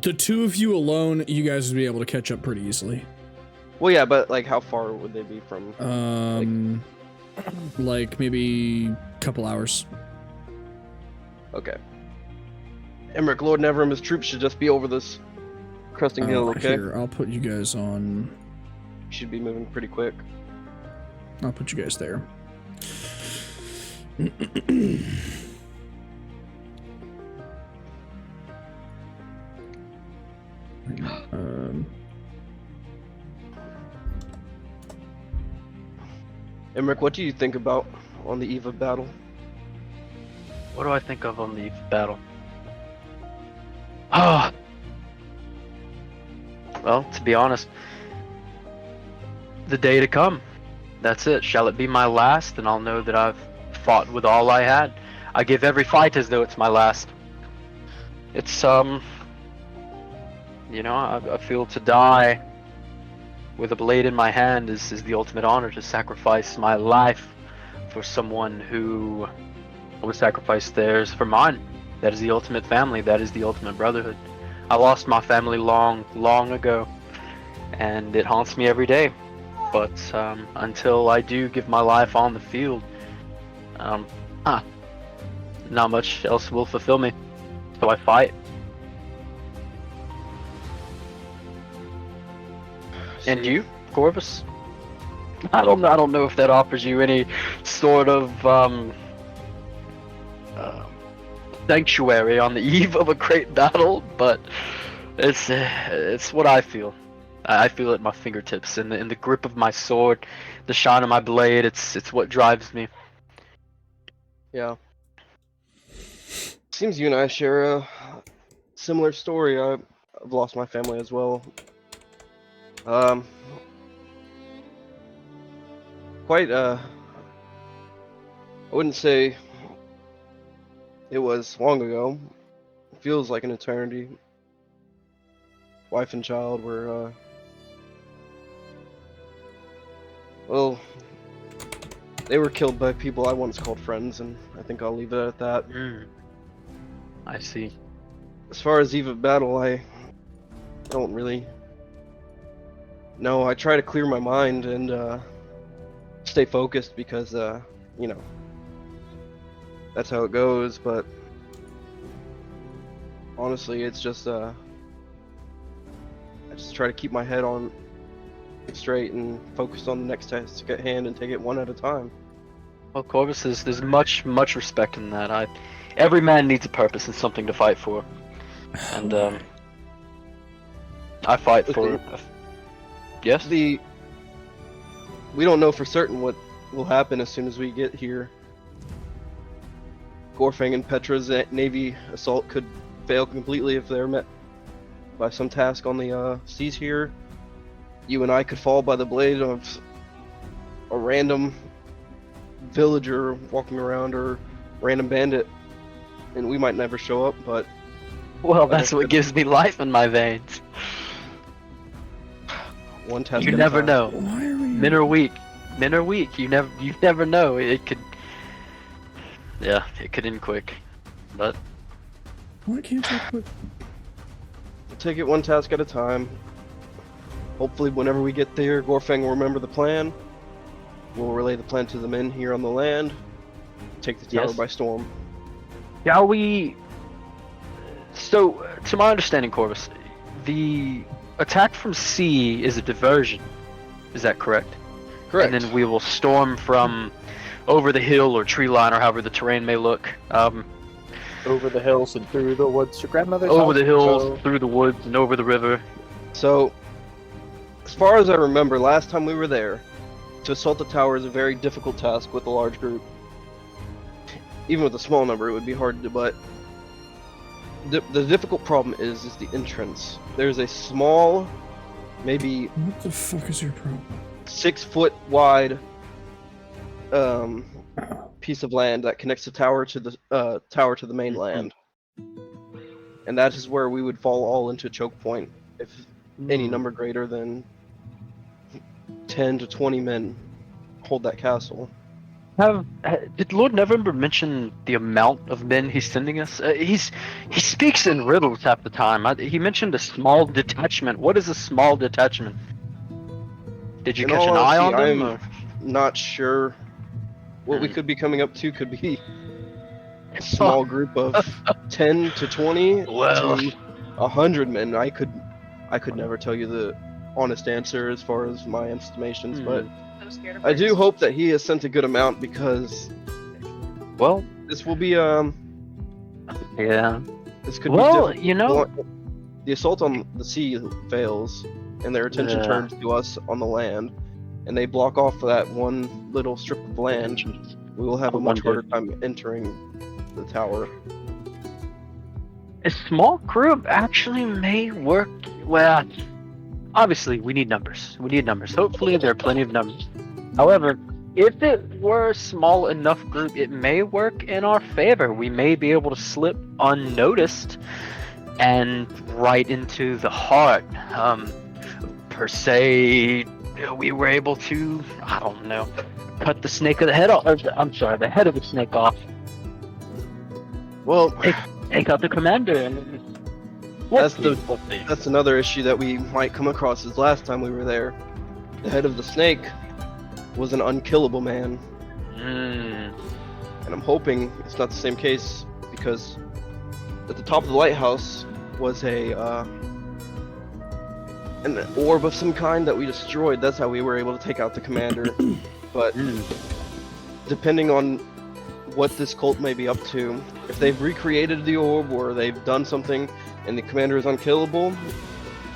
The two of you alone, you guys would be able to catch up pretty easily. Well, yeah, but like how far would they be from? Like maybe a couple hours. Okay. Emmerich, Lord Neverember's troops should just be over this cresting hill. Okay. Here, I'll put you guys on. Should be moving pretty quick. I'll put you guys there. Emmerich, what do you think about on the eve of battle? What do I think of on the battle? Ah. Well, to be honest, the day to come. That's it. Shall it be my last, and I'll know that I've fought with all I had. I give every fight as though it's my last. It's you know, I feel to die with a blade in my hand is the ultimate honor, to sacrifice my life for someone who would sacrifice theirs for mine. That is the ultimate family. That is the ultimate brotherhood. I lost my family long ago, and it haunts me every day. But until I do give my life on the field, not much else will fulfill me. So I fight. And you, Corvus? I don't know if that offers you any sort of sanctuary on the eve of a great battle, but it's what I feel. I feel it in my fingertips, in the grip of my sword, the shine of my blade. It's what drives me. Yeah. Seems you and I share a similar story. I've lost my family as well. Quite I wouldn't say it was long ago. It feels like an eternity. Wife and child were well, they were killed by people I once called friends, and I think I'll leave it at that. I see. As far as eve of battle, I don't really know. I try to clear my mind and stay focused because, you know, that's how it goes. But honestly, it's just I just try to keep my head on straight and focus on the next task at hand and take it one at a time. Well, Corvus, there's much respect in that. Every man needs a purpose and something to fight for, and I fight for. Yes. We don't know for certain what will happen as soon as we get here. Gorfang and Petra's navy assault could fail completely if they're met by some task on the seas here. You and I could fall by the blade of a random villager walking around or random bandit, and we might never show up, but Well, that's what gives me life in my veins. one task You at a never time. know. Why are we? Men are weak. Men are weak. You never know. It could. Yeah, it could end quick, but Why can't I quit? We'll take it one task at a time. Hopefully, whenever we get there, Gorfang will remember the plan. We'll relay the plan to the men here on the land. Take the tower Yes. by storm. shall we? So, to my understanding, Corvus, the attack from sea is a diversion. Is that correct? Correct. And then we will storm from over the hill or tree line or however the terrain may look. Over the hills and through the woods. Your grandmother's Over house, the hills, so- through the woods, and over the river. So, as far as I remember, last time we were there, to assault the tower is a very difficult task with a large group. Even with a small number, it would be hard to do, but the difficult problem is the entrance. There's a small, maybe What the fuck is your problem? 6 foot wide piece of land that connects the tower to the mainland, and that is where we would fall all into choke point if any number greater than 10 to 20 men hold that castle. Did Lord Neverember mention the amount of men he's sending us? He speaks in riddles half the time. He mentioned a small detachment. What is a small detachment? Did you In catch all an eye on honesty, them? I'm or- not sure. What we Hmm. could be coming up to could be a small group of 10 to 20 Well. to 100 men. I could never tell you the honest answer as far as my estimations, Hmm. but I'm scared of I do birds. hope that he has sent a good amount because Well, this will be yeah. this could Well, be you know, the assault on the sea fails and their attention Yeah. turns to us on the land, and they block off that one little strip of land. We will have I a much wonder. harder time entering the tower. a small group actually may work. Well, obviously, we need numbers. We need numbers. Hopefully, there are plenty of numbers. However, if it were a small enough group, it may work in our favor. We may be able to slip unnoticed and right into the heart. Per se, we were able to, I don't know, cut the snake of the head off. I'm sorry, the head of the snake off. Well, Take out the commander and. That's We'll the- see, we'll see. that's another issue that we might come across as last time we were there. The head of the snake was an unkillable man, Mm. and I'm hoping it's not the same case because at the top of the lighthouse was an orb of some kind that we destroyed. That's how we were able to take out the commander. But Mm. depending on what this cult may be up to. If they've recreated the orb or they've done something and the commander is unkillable,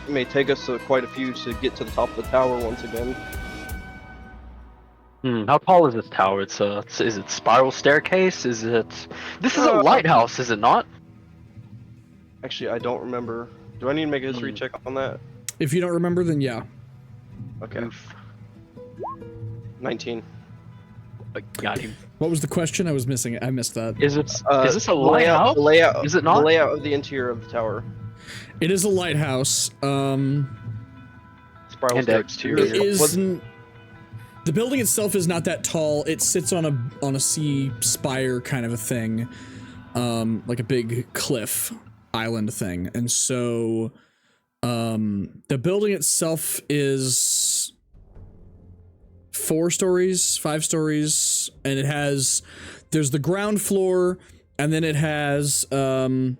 it may take us quite a few to get to the top of the tower once again. How tall is this tower? Is it spiral staircase? This is a lighthouse, is it not? Actually, I don't remember. Do I need to make a history check on that? If you don't remember, then yeah. Okay. Oof. 19. Got him. What was the question? I was missing it. I missed that. Is this a lighthouse? The layout, Is it not? The layout of the interior of the tower. It is a lighthouse. Spiral And staircase. exterior. It isn't. The building itself is not that tall. It sits on a sea spire kind of a thing, like a big cliff island thing. And so, the building itself is 4 stories, 5 stories, and there's the ground floor, and then it has a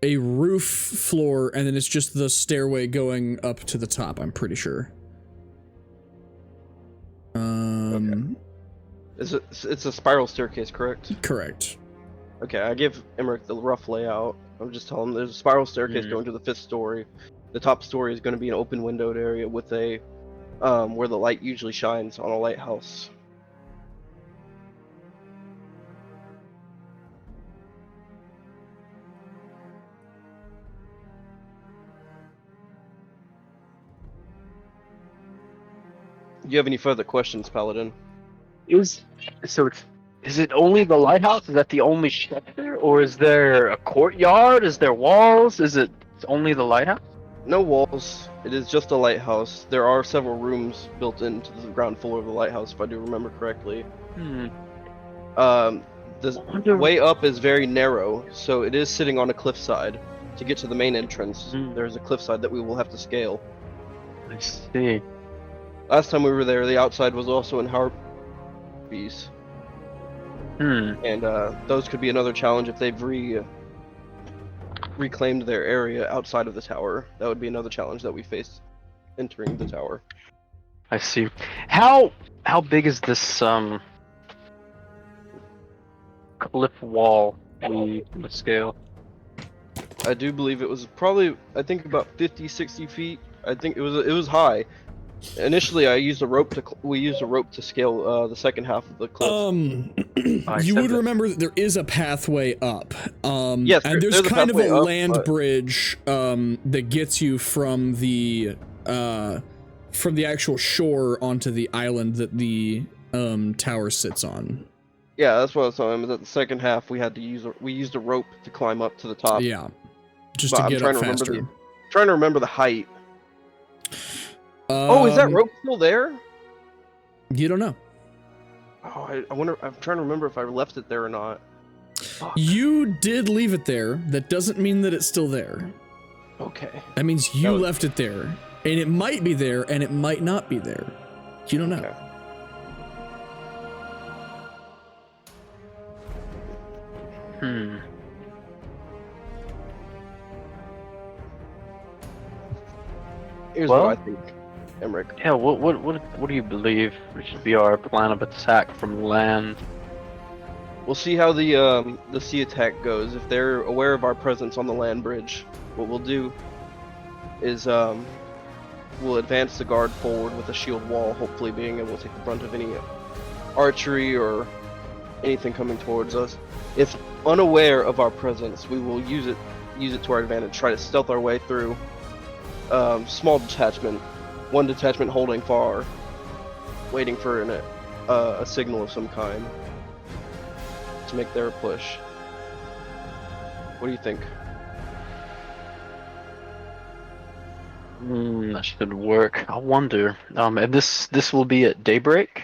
roof floor, and then it's just the stairway going up to the top, I'm pretty sure. Okay. It's a spiral staircase, correct? Correct. Okay, I give Emmerich the rough layout. I'm just telling him there's a spiral staircase going to the 5th story. The top story is going to be an open windowed area with a where the light usually shines on a lighthouse. Do you have any further questions, Paladin? Is it only the lighthouse? Is that the only shelter, or is there a courtyard? Is there walls? Is it only the lighthouse? No walls. It is just a lighthouse. There are several rooms built into the ground floor of the lighthouse, if I do remember correctly. The way up is very narrow, so it is sitting on a cliffside. To get to the main entrance, there's a cliffside that we will have to scale. I see. Last time we were there, the outside was also in harpies. And those could be another challenge if they've reclaimed their area outside of the tower. That would be another challenge that we face entering the tower. I see. How big is this cliff wall on the scale? I do believe it was probably, I think, about 50-60 feet. I think it was high. Initially, we used a rope to scale the second half of the cliff. You would remember that there is a pathway up. Yes, and there's kind of a up, land bridge that gets you from the actual shore onto the island that the tower sits on. Yeah, that's what I was telling him. Is that the second half we used a rope to climb up to the top. Yeah, just to get up faster. Trying to remember the height. Is that rope still there? You don't know. Oh, I wonder. I'm trying to remember if I left it there or not. Fuck. You did leave it there. That doesn't mean that it's still there. Okay. That means you left it there, and it might be there, and it might not be there. You don't know. Okay. Here's what I think, Emmerich. Yeah. What do you believe should be our plan of attack from land? We'll see how the sea attack goes. If they're aware of our presence on the land bridge, what we'll do is we'll advance the guard forward with a shield wall, hopefully being able to take the brunt of any archery or anything coming towards us. If unaware of our presence, we will use it to our advantage. Try to stealth our way through. Small detachment, one detachment holding far, waiting for a signal of some kind to make their push. What do you think? That should work. I wonder. And this will be at daybreak?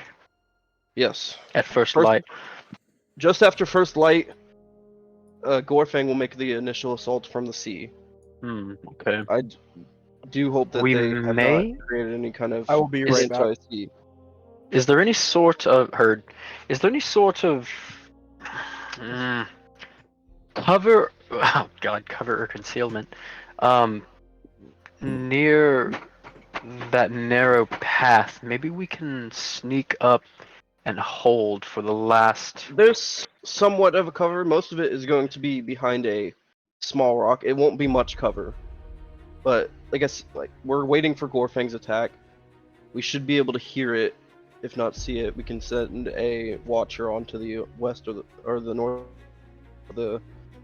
Yes. At first light. Just after first light, Gorfang will make the initial assault from the sea. Okay. I do hope that We they have may? not created any kind of I will be right back. anti-sea. Is there any sort of cover? Oh God, cover or concealment near that narrow path? Maybe we can sneak up and hold for the last. There's somewhat of a cover. Most of it is going to be behind a small rock. It won't be much cover. But I guess like we're waiting for Gorfang's attack. We should be able to hear it, if not see it. We can send a watcher onto the west or the north of the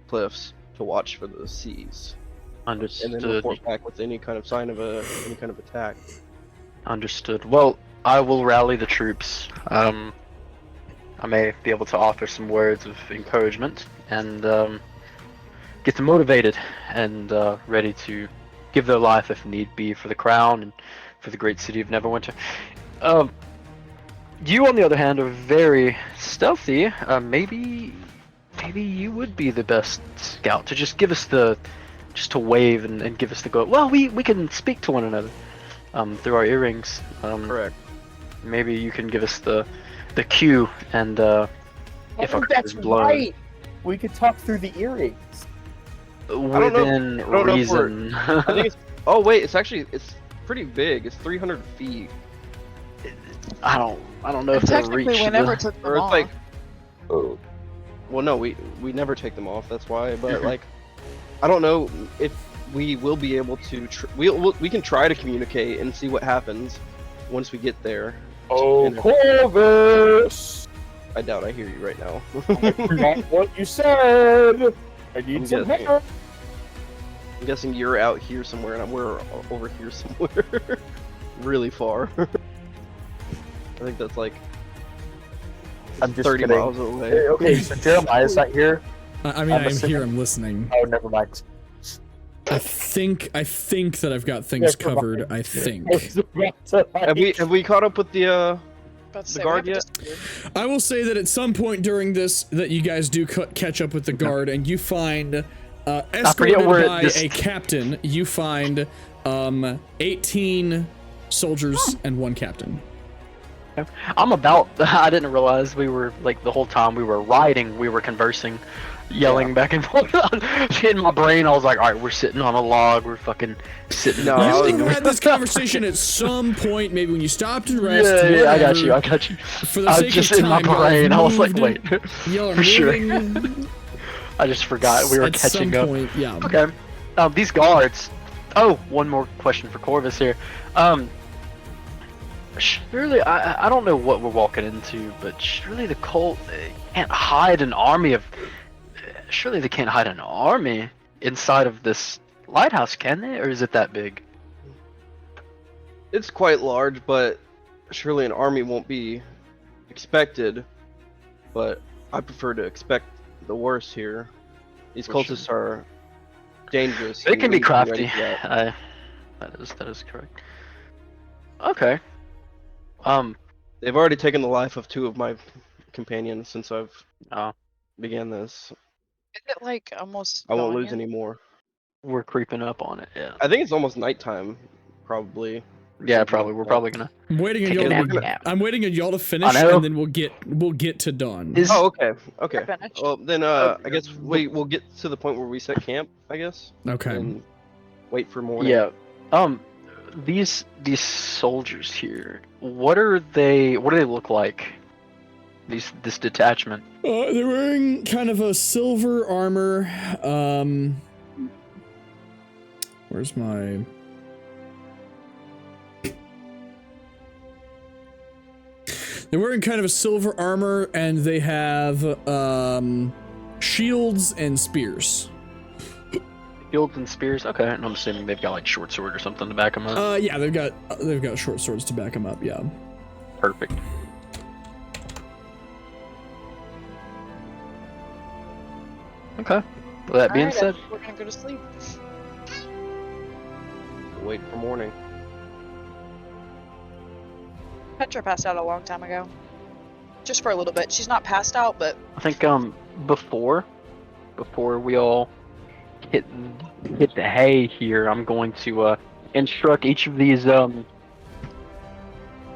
cliffs to watch for the seas. Understood. And then report back with any kind of sign of any kind of attack. Understood. Well, I will rally the troops. I may be able to offer some words of encouragement and get them motivated and ready to give their life if need be for the crown and for the great city of Neverwinter. You, on the other hand, are very stealthy. Maybe you would be the best scout to just give us just to wave and give us the go. Well, we can speak to one another through our earrings. Correct. Maybe you can give us the cue and if our that's is blown right. We could talk through the earrings. within I don't know if we're- reason. I think it's. Oh wait, it's pretty big. It's 300 feet. I don't know if And they'll technically, reach we never the... took them Or it's off. like. Oh. Well, no, we never take them off. That's why. But like, I don't know if we will be able to. We can try to communicate and see what happens once we get there. Oh, And- Corvus! I doubt I hear you right now. Not what you said! I need I'm some guessing. help! I'm guessing you're out here somewhere and we're over here somewhere. Really far. I think that's like I'm just 30 kidding. miles away. Hey, okay, so Jeremiah's not here. I mean, I'm I'm assuming- here. I'm listening. Oh, never mind. I think that I've got things Never mind. covered. I think. I was about to, like- Have we caught up with the About to the say, guard we have yet? to disappear. I will say that at some point during this, that you guys do catch up with the guard, and you find escorted where by this- a captain. You find 18 soldiers and one captain. I didn't realize we were, like, the whole time we were riding, we were conversing, yelling back and forth. In my brain, I was like, alright, we're sitting on a log, we're fucking sitting No, You I was- would resting. have had this conversation at some point, maybe when you stopped and Yeah, rest. yeah, I got whatever. you, I got you. For the I was sake just of in my time, y'all brain, I was like, moved- wait, Y'all are for sure. moving I just forgot we were at catching some up. point, yeah. Okay. These guards. Oh, one more question for Corvus here. Surely, I don't know what we're walking into, but surely the cult can't hide an army of. Surely they can't hide an army inside of this lighthouse, can they? Or is it that big? It's quite large, but surely an army won't be expected. But I prefer to expect the worst here. These For cultists are dangerous. They and can be we ready crafty. for that. That is correct. Okay. They've already taken the life of 2 of my companions since I've Oh, began this. Is it like almost? I won't dawn lose yet? any more. we're creeping up on it. Yeah. I think it's almost nighttime, probably. Yeah, something probably. like We're that. probably gonna. I'm waiting on Take y'all. a To, nap. I'm waiting on y'all to finish, know. and then we'll get to dawn. Is Oh, okay. Okay. We're finished. Well, then I guess we'll get to the point where we set camp, I guess. Okay. And wait for morning. yeah. These soldiers here. What are they? What do they look like? This detachment. They're wearing kind of a silver armor. Where's my? They're wearing kind of a silver armor, and they have shields and spears. Shields and spears. Okay, and I'm assuming they've got like short sword or something to back them up. Yeah, they've got short swords to back them up. Yeah. Perfect. Okay. With that being Alright, I said, think we're gonna go to sleep. Wait for morning. Petra passed out a long time ago. Just for a little bit. She's not passed out, but I think before we all hit the hay here, I'm going to instruct each of these I'm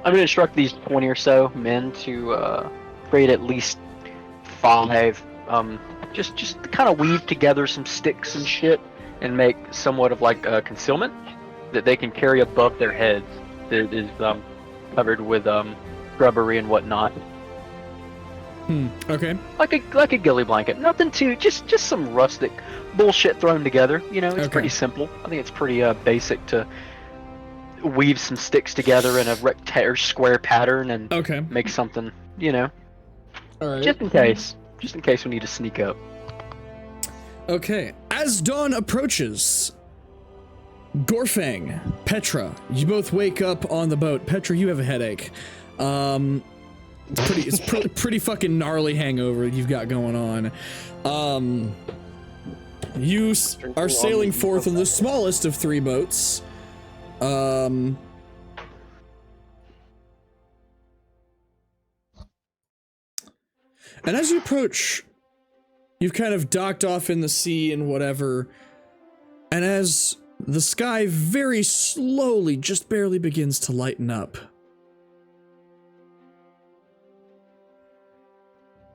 gonna instruct these 20 or so men to create at least 5 just to kind of weave together some sticks and shit and make somewhat of like a concealment that they can carry above their heads that is covered with shrubbery and whatnot. Okay. Like a ghillie blanket. Nothing too, just some rustic bullshit thrown together. You know, it's Okay. pretty simple. I think it's pretty basic to weave some sticks together in a rectangular square pattern and Okay. make something. You know, All right. just in case we need to sneak up. Okay. As dawn approaches, Gorfang, Petra, you both wake up on the boat. Petra, you have a headache. It's pretty fucking gnarly hangover you've got going on. You are sailing forth on the smallest of 3 boats. And as you approach, you've kind of docked off in the sea and whatever, and as the sky very slowly, just barely begins to lighten up,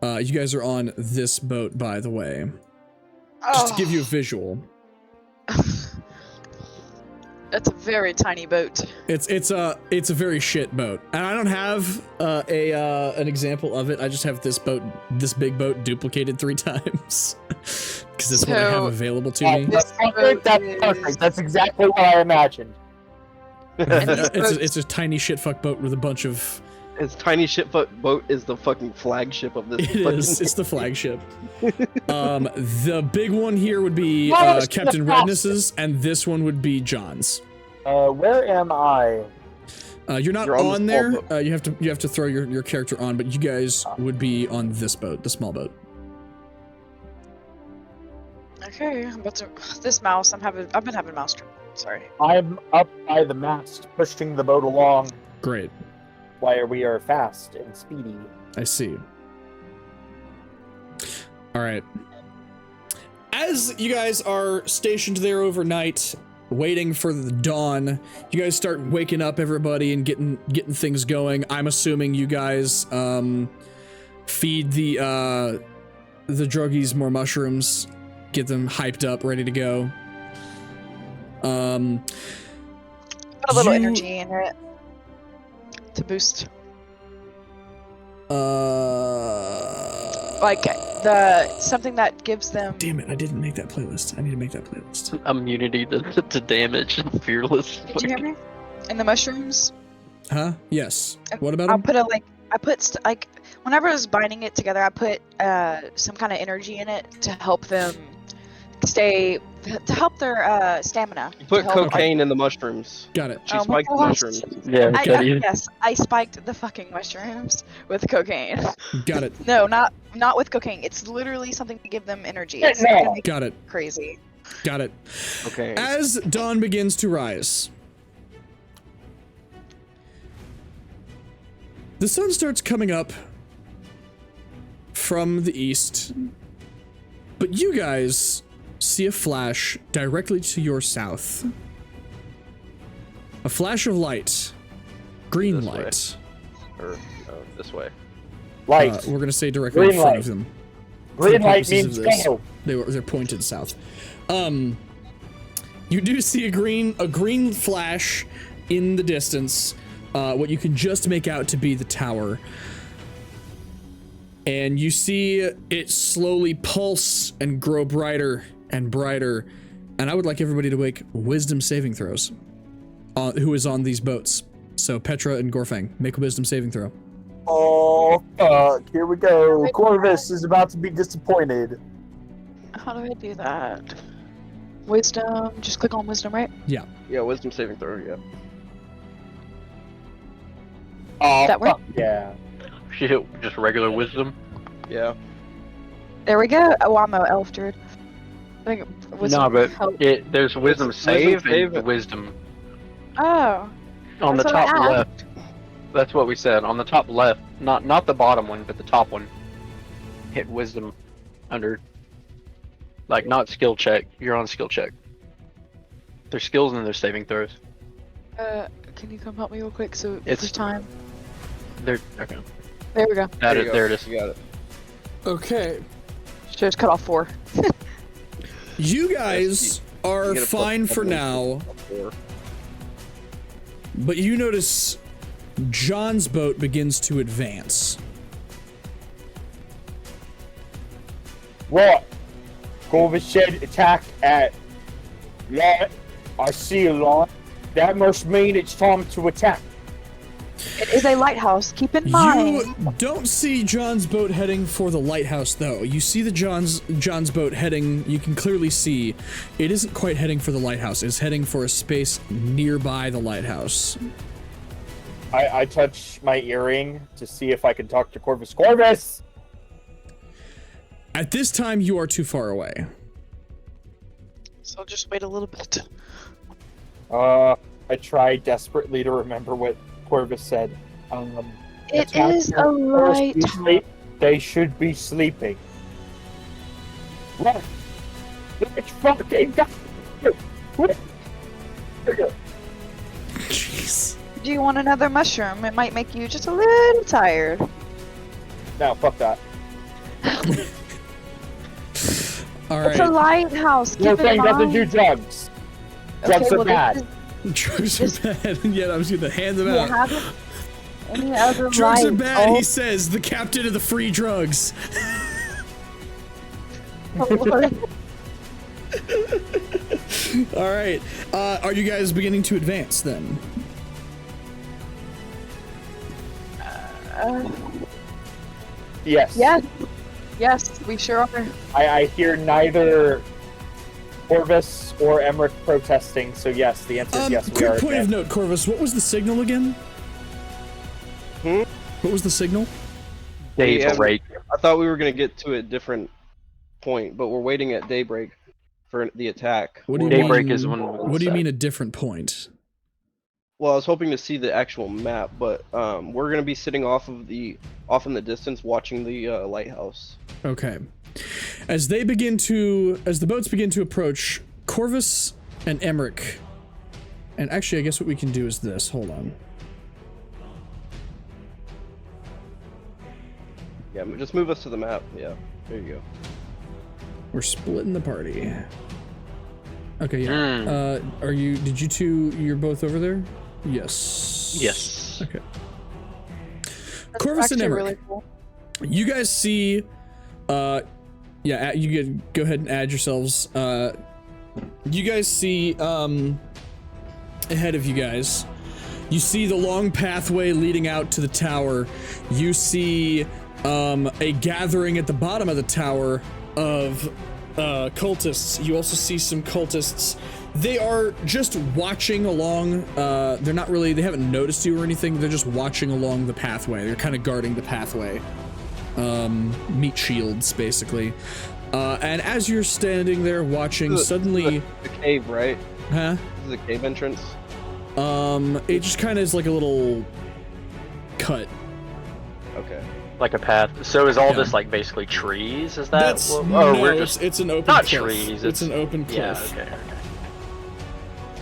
you guys are on this boat, by the way. Just to give you a visual. That's a very tiny boat. It's a very shit boat, and I don't have an example of it. I just have this big boat duplicated 3 times because that's what I have available to me. That's perfect. That's exactly what I imagined. It's a tiny shitfuck boat with a bunch of. His tiny shitfuck boat is the fucking flagship of this. It is. It's the flagship. The big one here would be Yes, Captain yes. Redness's, and this one would be John's. Where am I? You're not You're on the on small there. boat. You have to throw your character on, but you guys would be on this boat, the small boat. Okay, this mouse. I've been having mouse trouble. Sorry. I'm up by the mast, pushing the boat along Great. while we are fast and speedy. I see. All right. As you guys are stationed there overnight, waiting for the dawn, you guys start waking up everybody and getting things going. I'm assuming you guys feed the druggies more mushrooms, get them hyped up, ready to go. Put a little You- energy in it to boost, like something that gives them. Damn it! I didn't make that playlist. I need to make that playlist. Immunity to damage and fearless. Did you hear me? In the mushrooms. Huh? Yes. What about I'll them? put whenever I was binding it together, I put some kind of energy in it to help them help their stamina. You put to help, cocaine in the mushrooms. Got it. She Oh my spiked the gosh. mushrooms. Yeah, Yes, I spiked the fucking mushrooms with cocaine. Got it. No, not with cocaine. It's literally something to give them energy. It's No. not gonna make Got it. crazy. Got it. Okay. As dawn begins to rise, the sun starts coming up from the east, but you guys see a flash directly to your south. A flash of light. Green This way. light. Or no, this way. Light. We're gonna say directly Green in front light. of them. Green the light purposes means of this. go. They're pointed south. You do see a green flash in the distance, what you can just make out to be the tower. And you see it slowly pulse and grow brighter and brighter. And I would like everybody to make wisdom saving throws. Who is on these boats? So Petra and Gorfang, make a wisdom saving throw. Oh, fuck. Here we go. Corvus is about to be disappointed. How do I do that? Wisdom. Just click on wisdom, right? Yeah, wisdom saving throw. Yeah. Oh, That work? fuck yeah. She hit just regular wisdom. Yeah. There we go. Oh, I'm an elf druid. I think wisdom No, but help. there's wisdom save save. and wisdom. Oh. On the That's what I top asked. left. That's what we said. On the top left, not the bottom one, but the top one. Hit wisdom under. Like not skill check. You're on skill check. There's skills and there's saving throws. Can you come help me real quick? So It's- for time. They're okay. There we go. There you go. it is. You got it. Okay. Should have cut off 4. You guys are You get a plus fine for 1 now, 4. but you notice John's boat begins to advance. Right. Corvus said attack at light. I see a light. That must mean it's time to attack. It is a lighthouse. Keep in mind. You don't see John's boat heading for the lighthouse, though. You see the John's boat heading. You can clearly see it isn't quite heading for the lighthouse. It's heading for a space nearby the lighthouse. I touch my earring to see if I can talk to Corvus. Corvus! At this time, you are too far away. So I'll just wait a little bit. I try desperately to remember what Corvus said. It attack is their a light. first sleep. They should be sleeping. What? Let's fucking go! Jeez. Do you want another mushroom? It might make you just a little tired. No, fuck that. All It's a right. lighthouse. Your Keep in thing doesn't do mind. drugs. Drugs are well, bad. Drugs are bad. Yeah, I was going to hand them Do you out. have any other Drugs are light? bad, Oh, he says. The captain of the free drugs. All right. Are you guys beginning to advance then? Yes. yes. Yes, we sure are. I hear neither Corvus or Emmerich protesting, so yes, the answer is yes, we are. Quick point of advanced. note, Corvus. What was the signal again? Hmm? What was the signal? Daybreak. I thought we were gonna get to a different point, but we're waiting at daybreak for the attack. What do you Daybreak mean? is when. What do you mean a different point? Well, I was hoping to see the actual map, but we're gonna be sitting off in the distance, watching the lighthouse. Okay. As the boats begin to approach, Corvus and Emmerich, and actually, I guess what we can do is this. Hold on. Yeah, just move us to the map. Yeah, there you go. We're splitting the party. Okay, yeah. Did you two, you're both over there? Yes. Yes. Okay. That's Corvus and actually Emmerich. really cool. You guys see, you go ahead and add yourselves. You guys see, ahead of you guys, you see the long pathway leading out to the tower. You see, a gathering at the bottom of the tower of, cultists. You also see some cultists. They are just watching along. They haven't noticed you or anything. They're just watching along the pathway. They're kind of guarding the pathway. Meat shields, basically. And as you're standing there watching, suddenly... The cave, right? Huh? This is the cave entrance. It just kind of is like a little cut. Okay. Like a path. So is all Yeah. this like basically trees? Is that? That's oh, we're it's, just it's an open not cliff. trees. It's an open cliff. Yeah. Okay.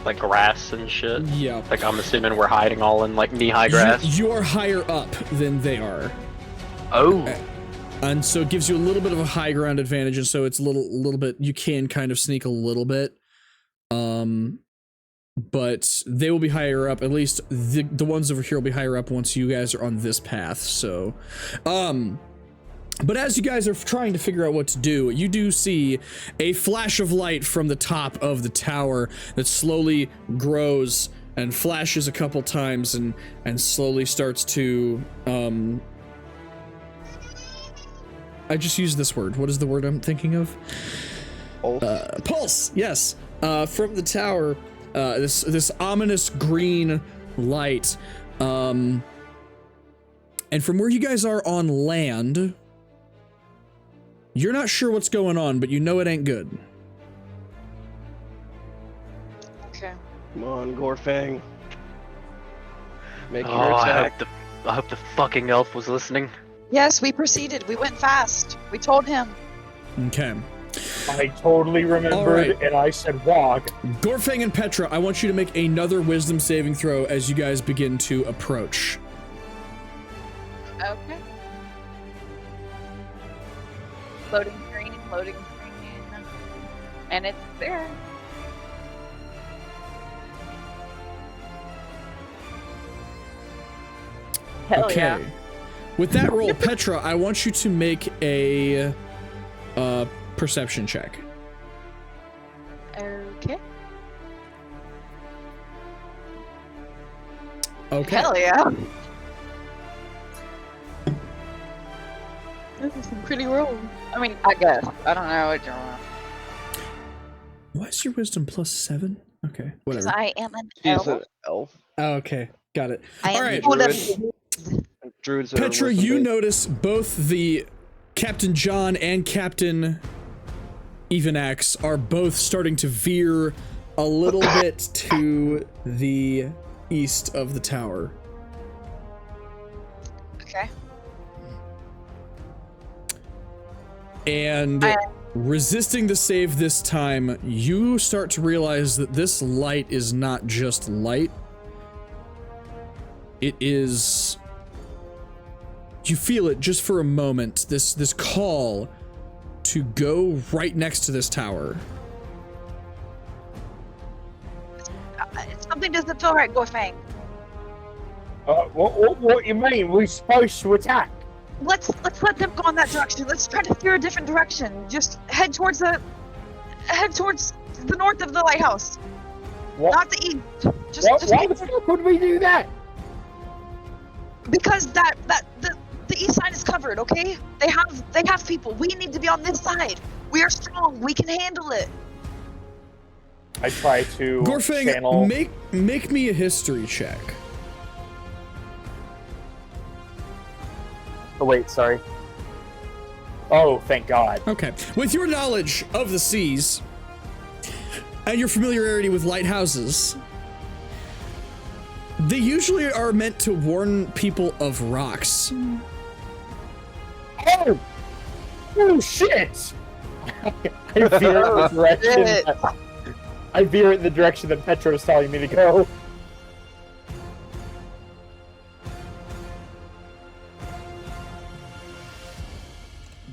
Like grass and shit. Yeah. Like I'm assuming we're hiding all in like knee-high grass. You're higher up than they are. Oh. And so it gives you a little bit of a high ground advantage, and so it's a little bit, you can kind of sneak a little bit. But they will be higher up, at least the ones over here will be higher up once you guys are on this path, so. But as you guys are trying to figure out what to do, you do see a flash of light from the top of the tower that slowly grows and flashes a couple times and slowly starts to, I just used this word. What is the word I'm thinking of? Pulse. Pulse, yes. From the tower, this ominous green light. And from where you guys are on land, you're not sure what's going on, but you know it ain't good. Okay. Come on, Gorfang. Make your Oh, attack. I hope the fucking elf was listening. Yes, we proceeded. We went fast. We told him. Okay. I totally remembered, All right. and I said Wog. Gorfang and Petra, I want you to make another wisdom saving throw as you guys begin to approach. Okay. Loading screen, and it's there. Hell Okay. yeah. With that roll, Petra, I want you to make a perception check. Okay. Okay. Hell yeah. This is some pretty roll. I mean, I guess. I don't know what you're on. Why is your wisdom +7? Okay, Because whatever. I am an She's elf. an elf. Oh, okay, got it. I am All right, full of- Druids are Petra, wisdom you based. notice both the Captain John and Captain Evenax are both starting to veer a little bit to the east of the tower. Okay. And resisting the save this time, you start to realize that this light is not just light. It is... You feel it just for a moment, this call to go right next to this tower. Something doesn't feel right, Gorfang. What you mean? We're supposed to attack? Let's let them go in that direction. Let's try to steer a different direction. Just head towards the north of the lighthouse, What? not the east. Just Why the fuck would we do that? because the east side is covered. Okay, they have people. We need to be on this side. We are strong. We can handle it. I try to Gorfang, channel. make me a history check. Oh wait, sorry. Oh, thank God. Okay. With your knowledge of the seas and your familiarity with lighthouses, they usually are meant to warn people of rocks. Oh! Oh shit! I veer in the direction. I veer in the direction that Petra is telling me to go.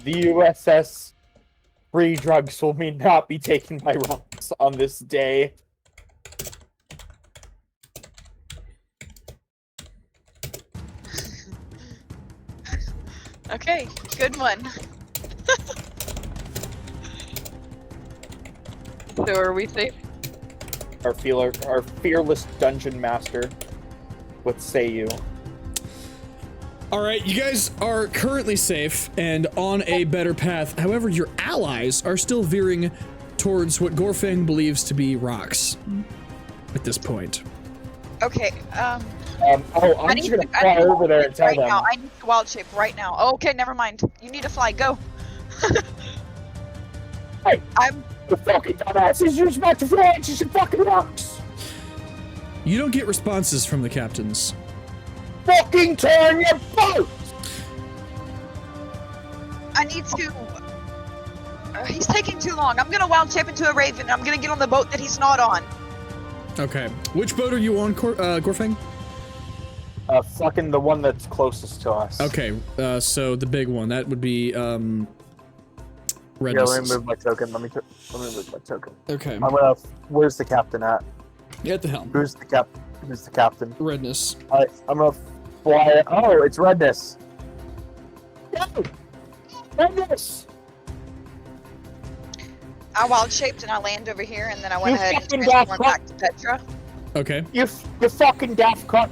The USS Free Drugs will may not be taken by rocks on this day. Okay, good one. So are we safe? Our fearless dungeon master. What say you? All right, you guys are currently safe and on a better path. However, your allies are still veering towards what Gorfang believes to be rocks at this point. Okay, I'm just gonna fly over there and tell right them. now. I need to wild shape right now. Okay, never mind. You need to fly. Go. Hey, I'm. the fucking dumbasses, you're about to fly into some fucking rocks! You don't get responses from the captains. Fucking turn your boat! I need to. He's taking too long. I'm gonna wild shape into a raven. And I'm gonna get on the boat that he's not on. Okay. Which boat are you on, Gorfang? Fucking the one that's closest to us. Okay, so the big one. That would be, Yeah, Redness. let me move my token. Let me move my token. Okay. Where's the captain at? At the helm. Who's the captain? Redness. I'm gonna fly. Oh, it's Redness. No! Redness! I wild shaped and I land over here, and then I went You ahead and fucking transformed daft back to Petra. Okay. You fucking daft cunt.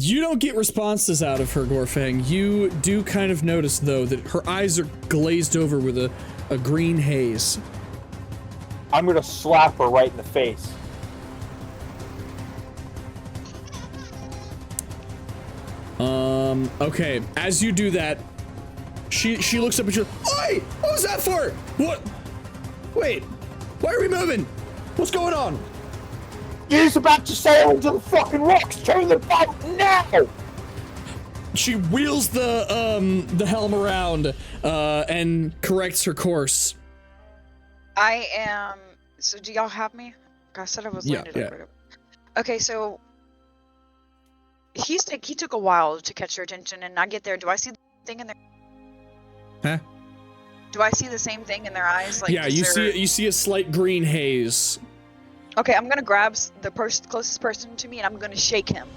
You don't get responses out of her, Gorfang. You do kind of notice, though, that her eyes are glazed over with a green haze. I'm gonna slap her right in the face. Okay. As you do that, she looks up at you. Oi! What was that for? What? Wait. Why are we moving? What's going on? He's about to sail into the fucking rocks. Turn the boat now! She wheels the helm around, and corrects her course. I am. So do y'all have me? I said I was Yeah, landed yeah. over. Okay, so he took a while to catch your attention, and I get there. Do I see the thing in their? Huh? Do I see the same thing in their eyes? Like, Yeah, is there- you see a slight green haze. Okay, I'm gonna grab the closest person to me, and I'm gonna shake him.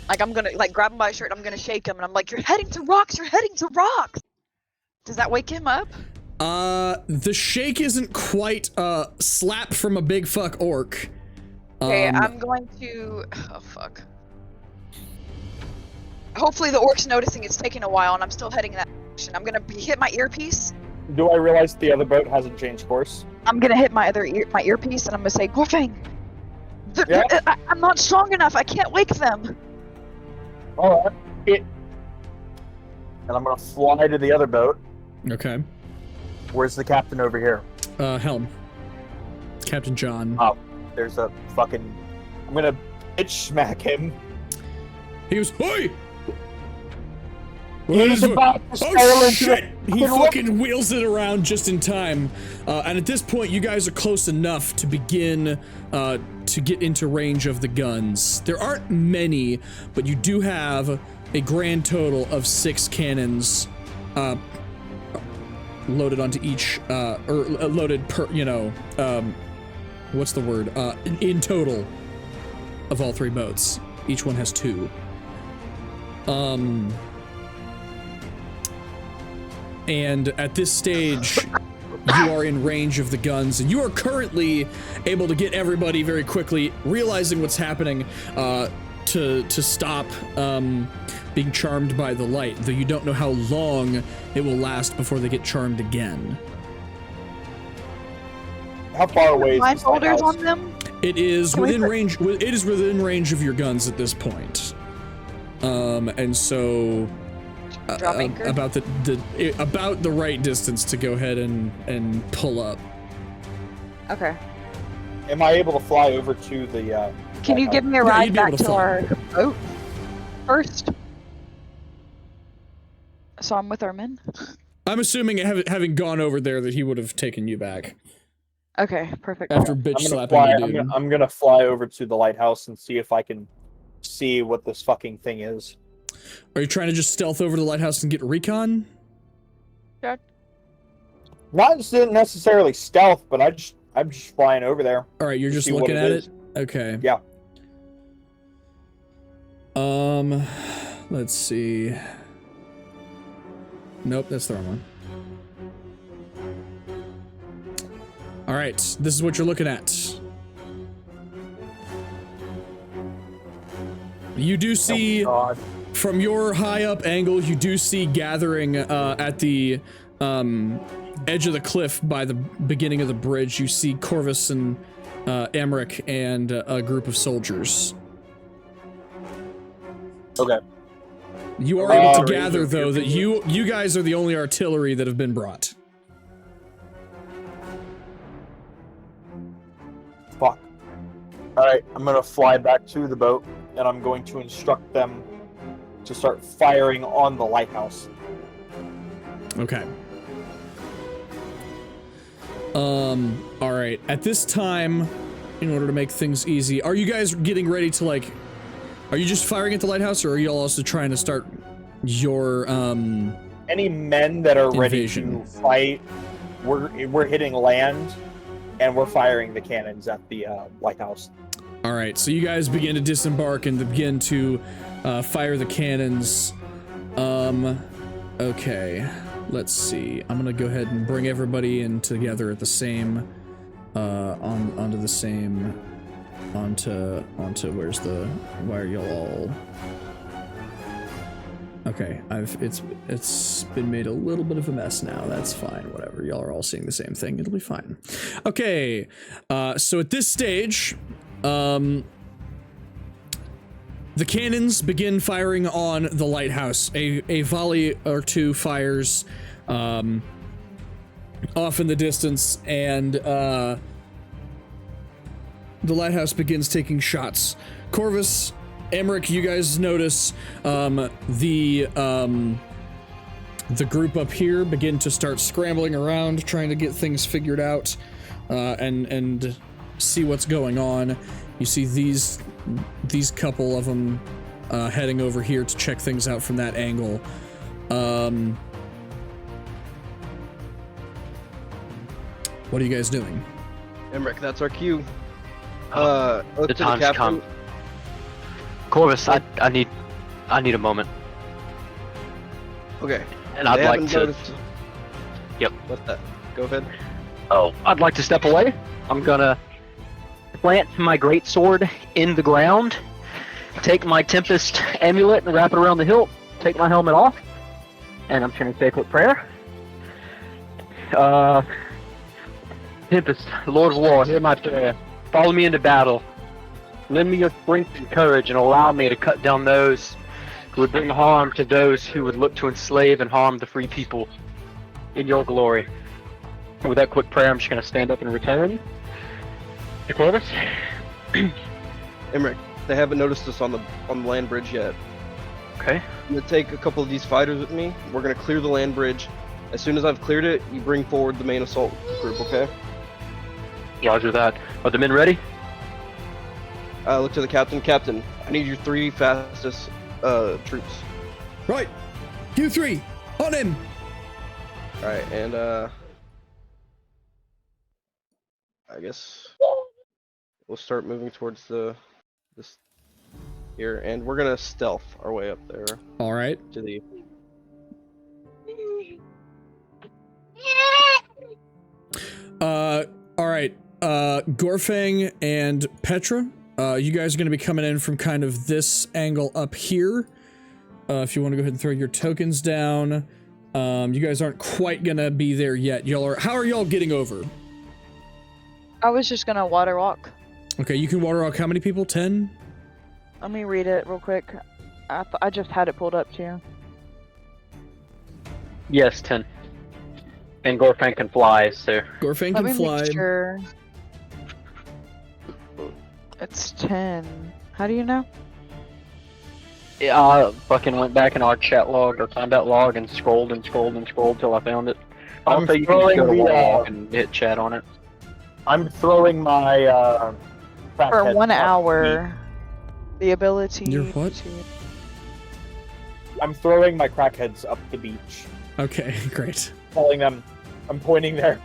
Like I'm gonna grab him by his shirt. I'm gonna shake him, and I'm like, "You're heading to rocks. You're heading to rocks." Does that wake him up? The shake isn't quite a slap from a big fuck orc. Okay, I'm going to. Oh fuck. Hopefully the orc's noticing it's taking a while, and I'm still heading in that direction. I'm gonna hit my earpiece. Do I realize the other boat hasn't changed course? I'm gonna hit my earpiece, and I'm gonna say, Gorfang, I'm not strong enough. I can't wake them. All right. And I'm gonna fly to the other boat. Okay. Where's the captain over here? Helm. Captain John. Oh, there's a fucking. I'm gonna bitch smack him. He goes, "Oi!" He's about to sail Oh into shit! the- He fucking wheels it around just in time. And at this point, you guys are close enough to begin to get into range of the guns. There aren't many, but you do have a grand total of 6 cannons loaded onto each, or loaded per, what's the word? In total of all 3 boats. Each one has 2. And at this stage, you are in range of the guns, and you are currently able to get everybody very quickly, realizing what's happening, to stop being charmed by the light, though you don't know how long it will last before they get charmed again. How far away is this Blindfolders lighthouse? on them? It is Can we within put- range. It is within range of your guns at this point. And so Drop anchor? about the right distance to go ahead and pull up. Okay. Am I able to fly over to the? Can you give me a Yeah, ride you'd be back able to to our boat first? So I'm with our men? I'm assuming having gone over there that he would have taken you back Okay, perfect. after I'm bitch gonna slapping fly. you, dude. I'm gonna fly over to the lighthouse and see if I can see what this fucking thing is. Are you trying to just stealth over to the lighthouse and get recon? Not necessarily stealth, but I'm just flying over there. All right, you're to just see what looking at is. it. Okay. Yeah. Let's see. Nope, that's the wrong one. All right, this is what you're looking at. You do see, Oh, God. from your high up angle, you do see gathering at the edge of the cliff by the beginning of the bridge. You see Corvus and Emmerich and a group of soldiers. Okay. You are able to Alright, gather, you're though, that you guys are the only artillery that have been brought. Fuck. Alright, I'm gonna fly back to the boat, and I'm going to instruct them to start firing on the lighthouse. Okay. All right. At this time, in order to make things easy, are you guys getting ready to, like, are you just firing at the lighthouse, or are you all also trying to start your, Any men that are Invasion. ready to fight, we're hitting land, and we're firing the cannons at the lighthouse. all right, so you guys begin to disembark and begin to fire the cannons. Okay, let's see. I'm gonna go ahead and bring everybody in together at the same, onto the same, onto why are y'all all? Okay, it's been made a little bit of a mess now. That's fine, whatever. Y'all are all seeing the same thing. It'll be fine. Okay, so at this stage, the cannons begin firing on the lighthouse. A volley or 2 fires off in the distance, and the lighthouse begins taking shots. Corvus, Emmerich, you guys notice the group up here begin to start scrambling around, trying to get things figured out, and see what's going on. You see these couple of them heading over here to check things out from that angle. What are you guys doing? Emmerich, that's our cue. The Look to time's captain. come. Corvus, I need a moment, Okay. and I'd They like haven't to. noticed- Yep. What's that? Go ahead. Oh, I'd like to step away. I'm gonna plant my great sword in the ground, take my Tempest amulet and wrap it around the hilt, take my helmet off, and I'm trying to say a quick prayer. Tempest, Lord of War, hear my prayer. Follow me into battle. Lend me your strength and courage and allow me to cut down those who would bring harm to those who would look to enslave and harm the free people in your glory. And with that quick prayer, I'm just going to stand up and return to Corvus. Emmerich, they haven't noticed us on the land bridge yet. Okay. I'm gonna take a couple of these fighters with me. We're gonna clear the land bridge. As soon as I've cleared it, you bring forward the main assault group, okay? Roger that. Are the men ready? Look to the captain. Captain, I need your 3 fastest troops. Right. You 3, on him. All right, and I guess we'll start moving towards this here, and we're gonna stealth our way up there All right. to the. All right. Gorfang and Petra, you guys are going to be coming in from kind of this angle up here. If you want to go ahead and throw your tokens down. You guys aren't quite going to be there yet. How are y'all getting over? I was just gonna water walk. Okay, you can water walk how many people? 10? Let me read it real quick. I just had it pulled up too. Yes, 10. And Gorfang can fly, so... Gorfang Let can me fly. make sure. It's 10. How do you know? Yeah, I fucking went back in our chat log or combat log and scrolled till I found it. Also, you can just go to throwing the, walk and hit chat on it. I'm throwing my For crackhead 1 up hour, the ability Your what? to... I'm throwing my crackheads up the beach, Okay, great. telling them, I'm pointing there.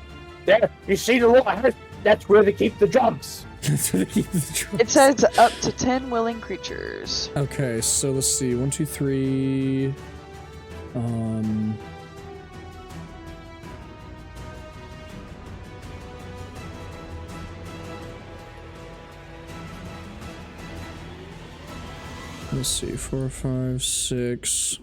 There, you see the lighthouse? That's where they keep the drums. That's where they keep the troops. It says up to 10 willing creatures. Okay, so let's see. 1, 2, 3. Let's see. 4, 5, 6.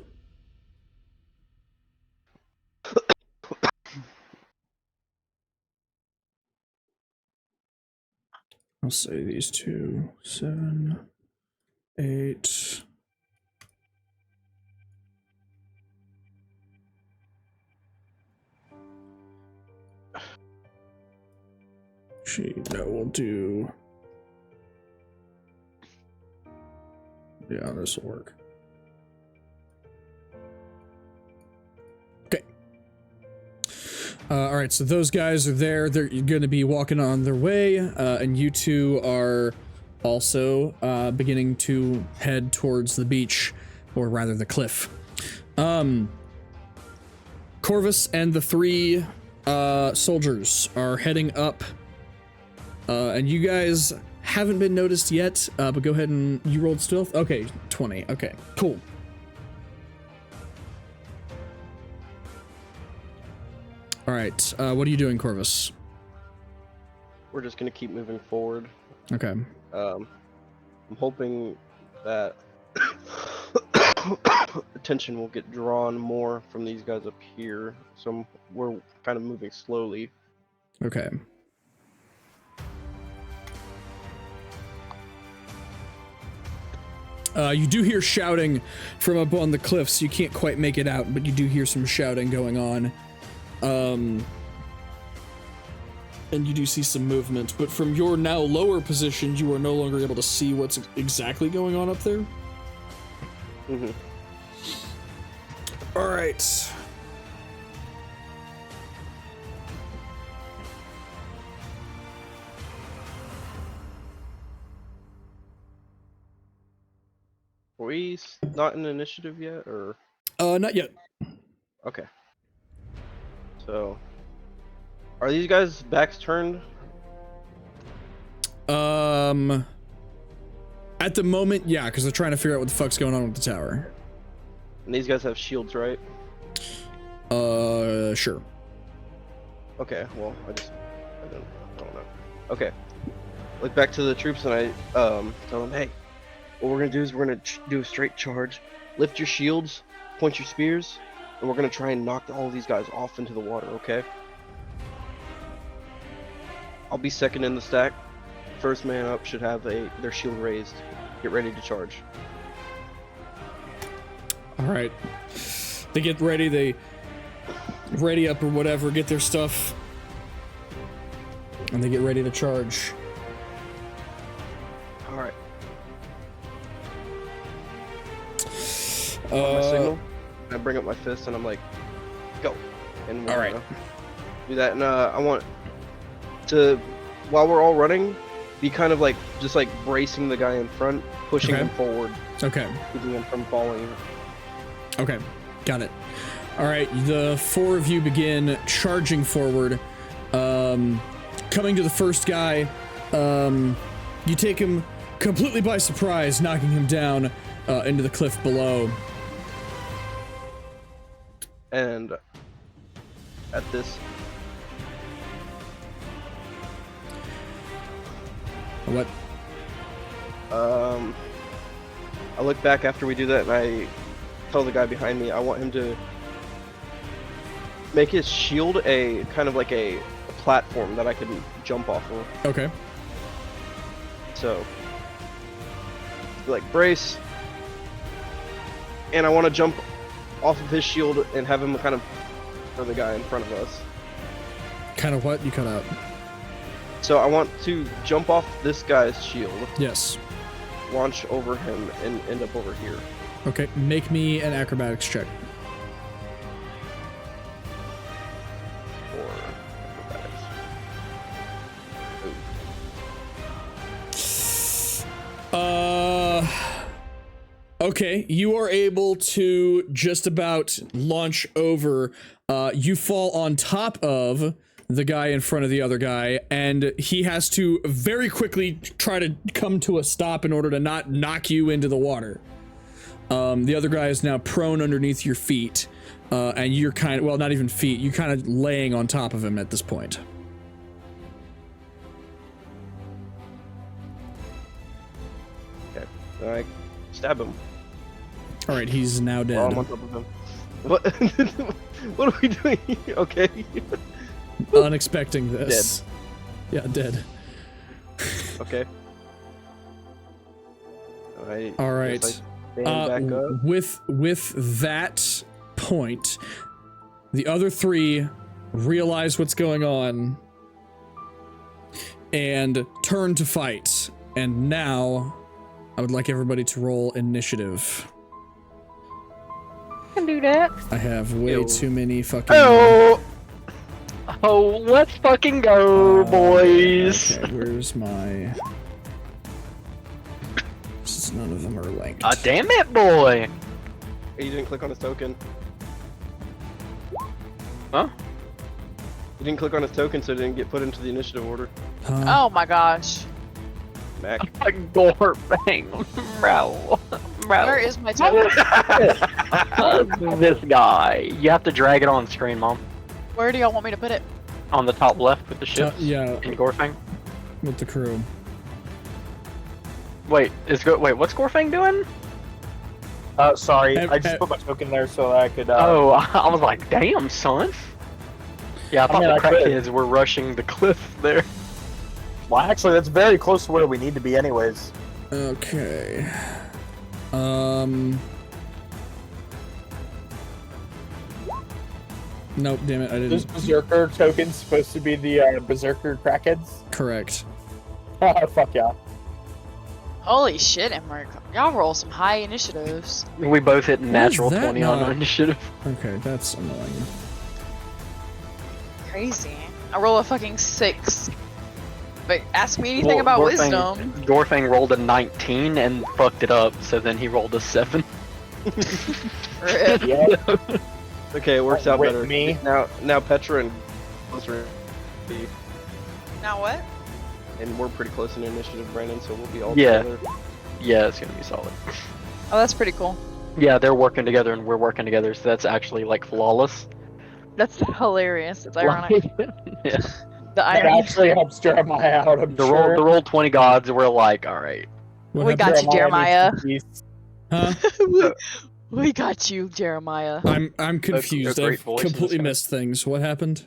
I'll say these 2, 7, 8. No, we'll do. Yeah, this will work. Okay. All right, so those guys are there. They're going to be walking on their way, and you two are also beginning to head towards the beach, or rather the cliff. Corvus and the 3 soldiers are heading up, and you guys haven't been noticed yet, but go ahead and you rolled stealth. Okay, 20. Okay, cool. All right, what are you doing, Corvus? We're just gonna keep moving forward. Okay. I'm hoping that attention will get drawn more from these guys up here, so we're kind of moving slowly. Okay. You do hear shouting from up on the cliffs. You can't quite make it out, but you do hear some shouting going on. And you do see some movement, but from your now lower position, you are no longer able to see what's exactly going on up there. Mm-hmm. All right. Are we not in initiative yet, or? Not yet. Okay. So, are these guys' backs turned? At the moment, yeah, because they're trying to figure out what the fuck's going on with the tower. And these guys have shields, right? Sure. Okay, well, I don't know. Okay. Look back to the troops and I tell them, hey, what we're gonna do is we're gonna do a straight charge. Lift your shields, point your spears, and we're gonna try and knock all of these guys off into the water, okay? I'll be second in the stack. First man up should have their shield raised. Get ready to charge. Alright. They get ready, they ready up or whatever, get their stuff. And they get ready to charge. Alright. My signal. I bring up my fist and I'm like, go. And we're Alright. gonna do that. And I want to, while we're all running, be kind of like, just like bracing the guy in front, pushing Okay. him forward, Okay. keeping him from falling. Okay. Got it. Alright, the four of you begin charging forward. Coming to the first guy, you take him completely by surprise, knocking him down into the cliff below. And at this, What? I look back after we do that and I tell the guy behind me I want him to make his shield a kind of like a platform that I can jump off of. Okay. So, like brace, and I want to jump off of his shield and have him kind of for the guy in front of us. Kind of what? You cut out. So I want to jump off this guy's shield, Yes. launch over him, and end up over here. Okay, make me an acrobatics check. Or acrobatics. Okay, you are able to just about launch over. You fall on top of the guy in front of the other guy, and he has to very quickly try to come to a stop in order to not knock you into the water. The other guy is now prone underneath your feet, and you're kind of, well, not even feet, you're kind of laying on top of him at this point. Okay, I stab him. All right, he's now dead. Oh, I'm on top of him. What? What are we doing here? Okay. Unexpecting this. Yeah, dead. Okay. All right. Guess I stand back up. With that point, the other three realize what's going on and turn to fight. And now, I would like everybody to roll initiative. I can do that. I have way Yo. too many fucking. Oh, let's fucking go, boys. Okay, where's my? None of them are linked. Ah, damn it, boy. You didn't click on his token. Huh? You didn't click on his token, so it didn't get put into the initiative order. Huh? Oh my gosh. Mac. Gore bang, bro. Where is my token? This guy. You have to drag it on screen, Mom. Where do y'all want me to put it? On the top left with the ships. Yeah, In Gorfang. with the crew. Wait, what's Gorfang doing? Sorry, Ev- I just put my token there so I could. Oh, I was like, damn, son. Yeah, I thought mean, the I could. crackheads were rushing the cliff there. Well, actually, that's very close to where we need to be, anyways. Okay. Nope, damn it, I This didn't. Berserker token's supposed to be the Berserker crackheads. Correct. Fuck yeah. Holy shit, Emmerich. Y'all roll some high initiatives. We both hit natural that 20 on not- initiative. Okay, that's annoying. Crazy. I roll a fucking 6. But ask me anything Well, about Gorfang- wisdom. Gorfang rolled a 19 and fucked it up, so then he rolled a 7. Rip. Yeah. Okay, it works out Rip better. me. Now Petra and closer, Now what? and we're pretty close in initiative, Brandon. So we'll be all Yeah. together. Yeah, it's gonna be solid. Oh, that's pretty cool. Yeah, they're working together and we're working together, so that's actually like flawless. That's hilarious. It's ironic. Yeah. The That irony. actually helps Jeremiah out, I'm The sure. roll 20 gods were like, all right. What We happened? got you, Jeremiah. needs to Huh? We got you, Jeremiah. I'm confused. a great I've voice in completely this guy. missed things. What happened?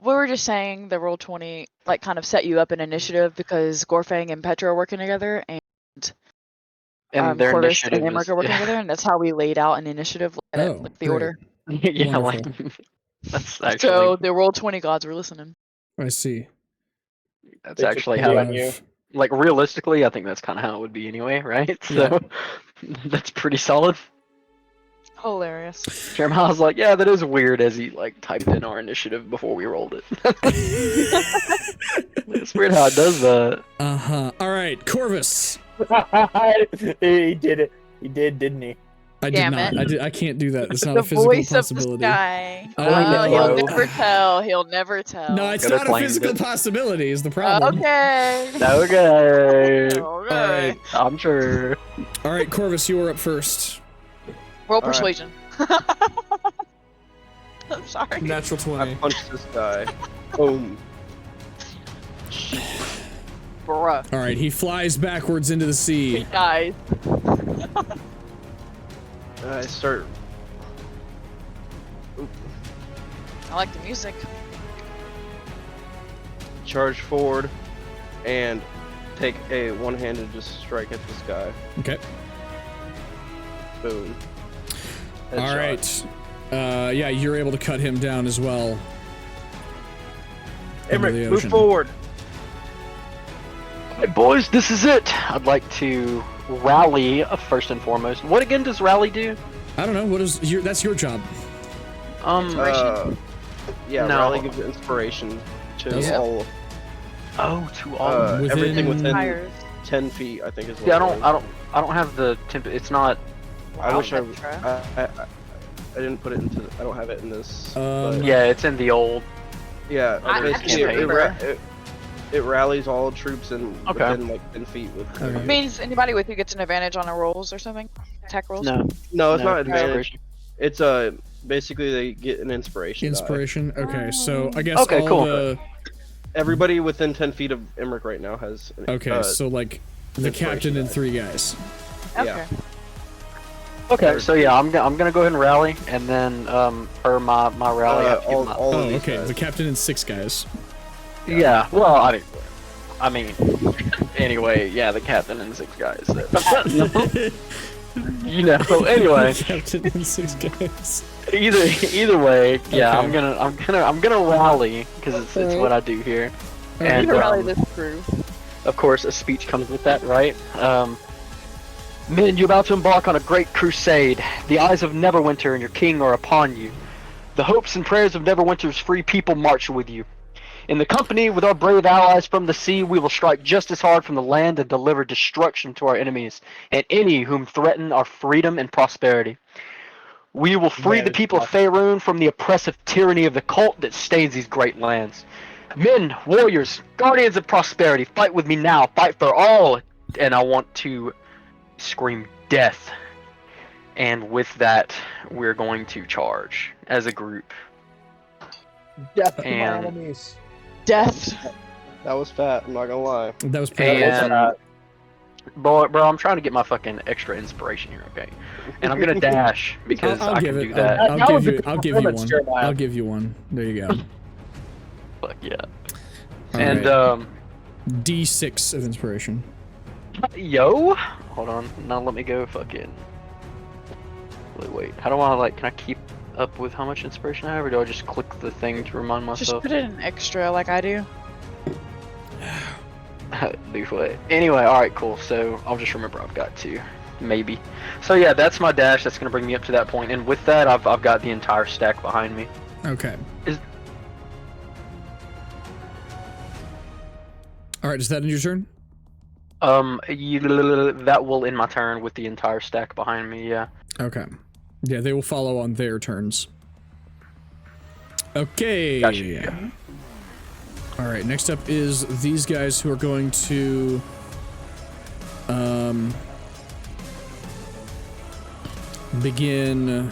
We were just saying the roll 20 like kind of set you up in initiative because Gorfang and Petra are working together and And their Corvus and initiative Emmerich is, are working together, and that's how we laid out an initiative Oh, like the great. order. yeah, like Wonderful. that's actually So the roll 20 gods were listening. I see. that's They took actually pity how on you. like realistically, I think that's kind of how it would be anyway, right? Yeah. So that's pretty solid. Hilarious. Jeremiah's like, yeah, that is weird, as he like typed in our initiative before we rolled it. It's weird how it does that. Uh-huh. All right, Corvus. He did it. He did, didn't he? I Damn did not. it. I can't do that. It's not The a physical voice possibility. of the sky. Oh, Oh, he'll no. never tell. He'll never tell. No, it's Gotta not a claim physical it. possibility is the problem. Okay. Okay, Okay. I'm sure. All right, Corvus, you are up first. Roll All right. persuasion. I'm sorry. Natural I 20. punched this guy. Boom. Bruh. All right, he flies backwards into the sea. Guys. I start. I like the music. Charge forward and take a one-handed just strike at this guy. Okay. Boom. All Headshot. right. Yeah, you're able to cut him down as well. Into Emmerich, the move ocean. forward. Hey boys, this is it. I'd like to rally first and foremost. What again does rally do? I don't know. What is your? That's your job. Yeah, No. rally gives inspiration to Does it? all. To all. Within- Everything within Tires. 10 feet, I think is what Yeah, it is. I don't have the temp. It's not. I wish I Petra. didn't put it into. I don't have it in this. Um, but Yeah, it's in the old. yeah, I basically can't it, it rallies all troops and Okay. within like 10 feet with. Okay. Means anybody with you gets an advantage on a rolls or something? Attack rolls? No, No, it's no, not advantage. It's basically they get an inspiration. die. Inspiration. Okay, so I guess Okay, all cool. the. Everybody within 10 feet of Emmerich right now has. Okay, so like the inspiration captain and die. 3 guys. Okay. Yeah. Okay, so yeah, I'm gonna go ahead and rally, and then for my rally, I have to give my- all Oh, of these okay. guys. The captain and 6 guys. Yeah, well, I mean, anyway, yeah, the captain and 6 guys. You know, anyway, Captain and 6 guys. either way, yeah, Okay. I'm gonna rally because it's what I do here, Okay. and You can rally this crew. of course a speech comes with that, right? Men, you're about to embark on a great crusade. The eyes of Neverwinter and your king are upon you. The hopes and prayers of Neverwinter's free people march with you. In the company with our brave allies from the sea, we will strike just as hard from the land and deliver destruction to our enemies and any whom threaten our freedom and prosperity. We will free the people of Faerun from the oppressive tyranny of the cult that stains these great lands. Men, warriors, guardians of prosperity, fight with me now. Fight for all. And I want to scream death. And with that, we're going to charge as a group. Death to my And- enemies. Death. That was fat. I'm not gonna lie. That was pretty And awesome. bro, I'm trying to get my fucking extra inspiration here, okay? And I'm gonna dash because I'll I give can it. do that. I'll That give was a you. good I'll give you performance, one. Jeremiah. I'll give you one. There you go. Fuck yeah. All And right. D6 of inspiration. yo, hold on. Now let me go. Fucking. Wait. How do I like? Can I keep up with how much inspiration I have, or do I just click the thing to remind Just myself? put it in extra like I do. Anyway, all right, cool. So I'll just remember I've got 2, maybe. So yeah, that's my dash. That's gonna bring me up to that point, and with that, I've got the entire stack behind me. Okay. Is- All right. Is that in your turn? That will end my turn with the entire stack behind me. Yeah. Okay. Yeah, they will follow on their turns. Okay. Gotcha. Yeah. All right. Next up is these guys who are going to begin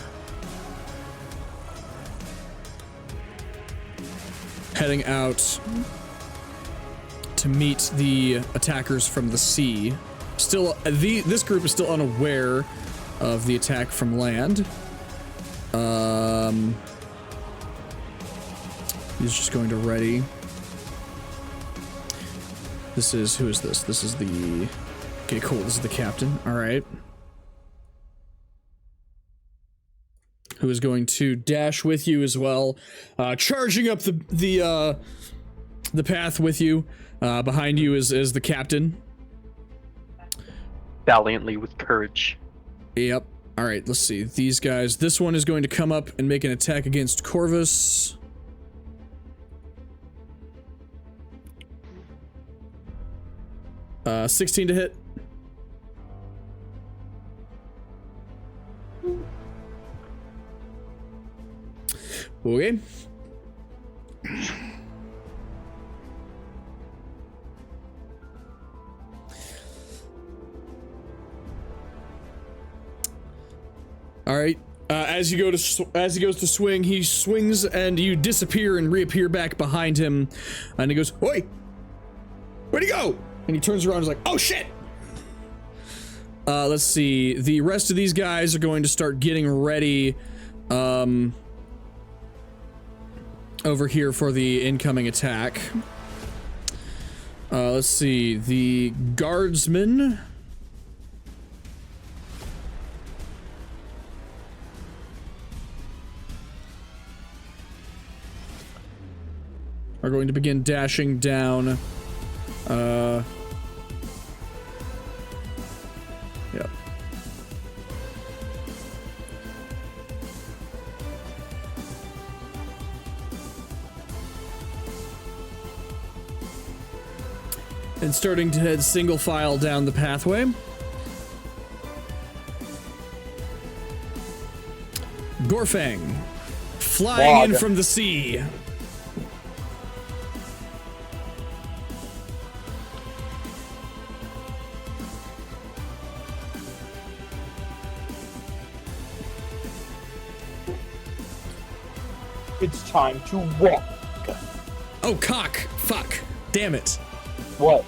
heading out to meet the attackers from the sea. Still, this group is still unaware of the attack from land. He's just going to ready. Who is this? This is the, okay, cool, this is the captain, all right. Who is going to dash with you as well, charging up the path with you. Behind you is the captain. Valiantly with courage. Yep. All right, let's see. These guys, this one is going to come up and make an attack against Corvus. Uh, 16 to hit. Okay. All right. As he goes to swing, he swings and you disappear and reappear back behind him, and he goes, "Oi, where'd he go?" And he turns around and is like, "Oh shit!" Let's see. The rest of these guys are going to start getting ready, over here for the incoming attack. Let's see. The guardsmen are going to begin dashing down. Yep. And starting to head single file down the pathway. Gorfang, flying in from the sea. It's time to walk. Oh, cock. Fuck. Damn it. What?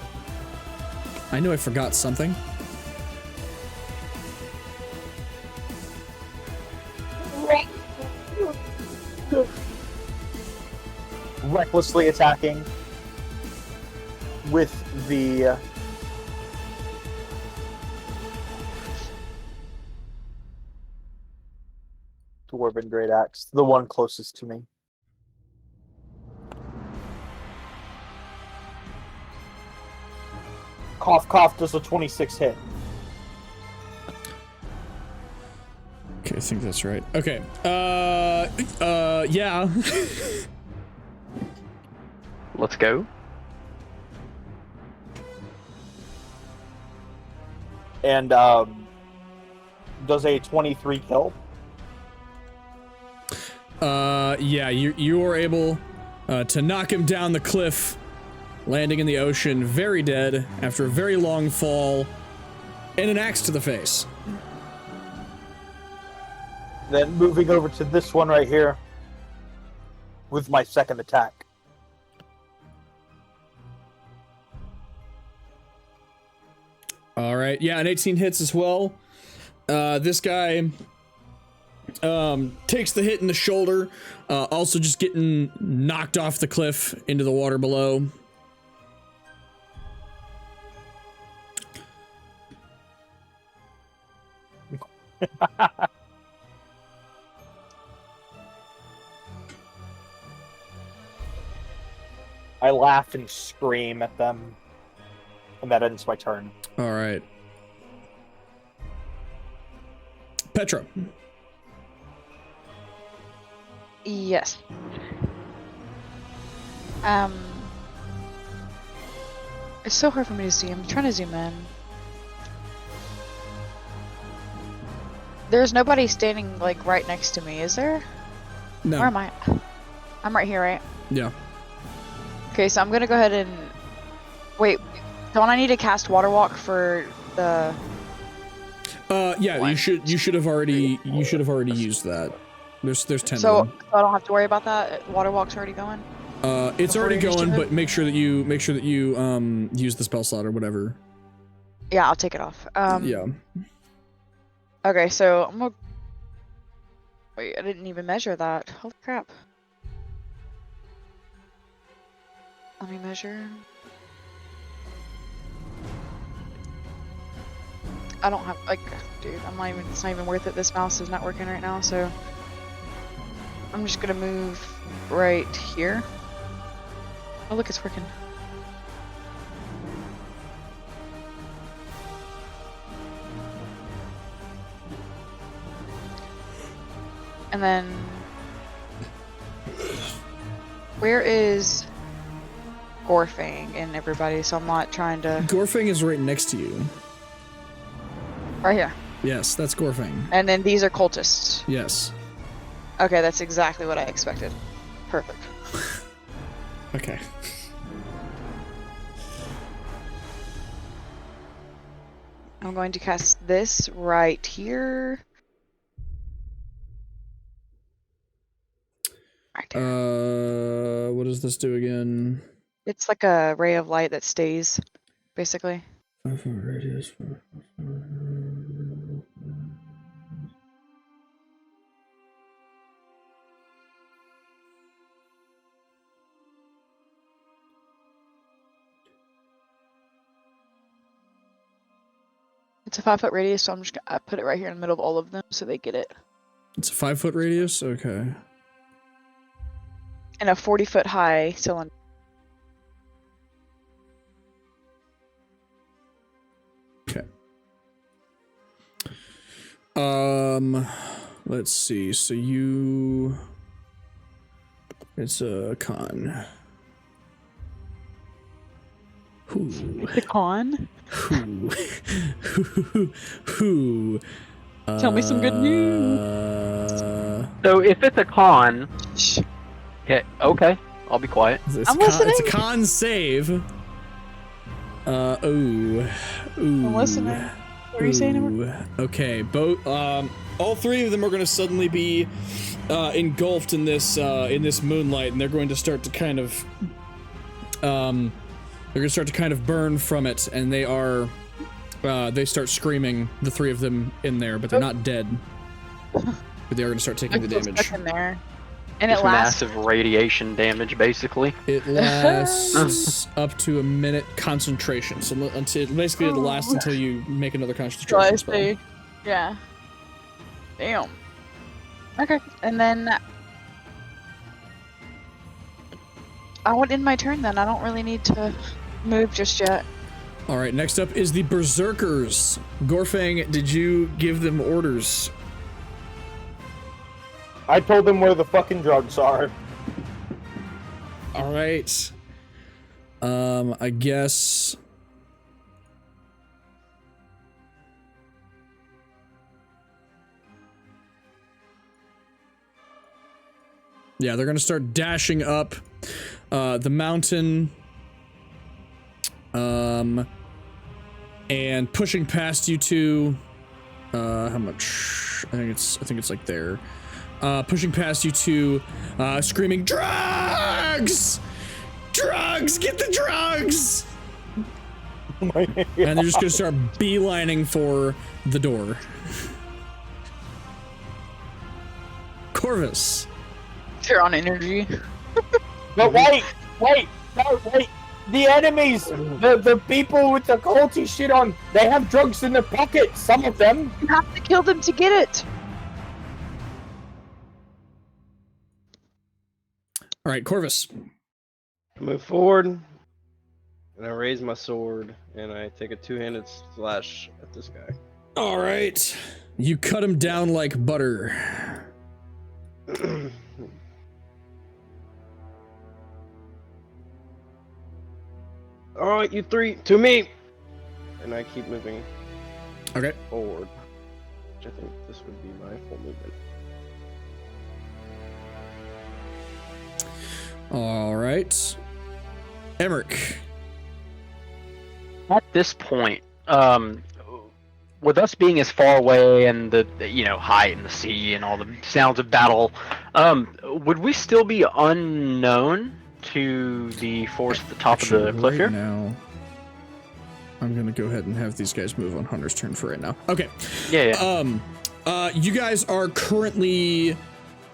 I knew I forgot something. Recklessly attacking with the Dwarven Great Axe, the one closest to me. Cough, cough, does a 26 hit. Okay, I think that's right. Okay. Yeah. Let's go. And, does a 23 kill? Yeah, you are able to knock him down the cliff, landing in the ocean, very dead after a very long fall, and an axe to the face. Then moving over to this one right here with my second attack. All right, yeah, an 18 hits as well. This guy takes the hit in the shoulder, also just getting knocked off the cliff into the water below. I laugh and scream at them, and that ends my turn. All right. Petra. Yes. It's so hard for me to see. I'm trying to zoom in. There's nobody standing, like, right next to me, is there? No. Where am I? I'm right here, right? Yeah. Okay, so I'm gonna go ahead and... Wait, don't I need to cast Water Walk for the... Yeah, One, you should have already used that. There's 10 So of them. I don't have to worry about that? Water Walk's already going? It's Before already you use going, it? but make sure that you use the spell slot or whatever. Yeah, I'll take it off. Yeah. Okay, so I'm gonna. Wait, I didn't even measure that. Holy crap. Let me measure. I don't have, like, dude, I'm not even, it's not even worth it. This mouse is not working right now, so. I'm just gonna move right here. Oh, look, it's working. And then, where is Gorfang and everybody? So I'm not trying to. Gorfang is right next to you. Right here. Yes, that's Gorfang. And then these are cultists. Yes. Okay, that's exactly what I expected. Perfect. Okay. I'm going to cast this right here. Right there. What does this do again? It's like a ray of light that stays, basically. 5 foot radius. It's a 5-foot radius, so I'm just gonna put it right here in the middle of all of them so they get it. It's a 5 foot radius? Okay. And a 40-foot high cylinder. Okay. Let's see. So you... It's a con. Who? The con? Who? Who? Tell me some good news. So if it's a con, Shh. yeah, okay, I'll be quiet. It's I'm a con, it's a listening. con save. Ooh. I'm listening. What are you saying, Emma? Okay, both all three of them are going to suddenly be engulfed in this moonlight, and they're going to start to kind of burn from it, and they start screaming, the three of them in there, but they're not dead. But they are going to start taking the I'm still damage. stuck in there. And Just it lasts. massive radiation damage, basically. It lasts up to a minute concentration, so until basically it'll last until you make another So I concentration spell. see. Yeah. Damn. Okay, and then I would end my turn then. I don't really need to move just yet. All right, next up is the Berserkers. Gorfang, did you give them orders? I told them where the fucking drugs are. All right. I guess. Yeah, they're gonna start dashing up the mountain, and pushing past you two. How much? I think it's like there. Pushing past you two, screaming, "Drugs! Drugs! Get the drugs!" And they're just gonna start beelining for the door. Corvus. You're on energy. But wait! No, wait! The enemies! The people with the culty shit on, they have drugs in their pockets, some of them! You have to kill them to get it. All right, Corvus. I move forward, and I raise my sword, and I take a two-handed slash at this guy. All right. You cut him down like butter. All right, you three, to me! And I keep moving Okay. forward, which I think this would be my full movement. All right. Emmerich. At this point, with us being as far away and the height and the sea and all the sounds of battle, would we still be unknown to the forest at the top Actually, of the cliff right here? now, I'm gonna go ahead and have these guys move on Hunter's turn for right now. Okay. Yeah. You guys are currently,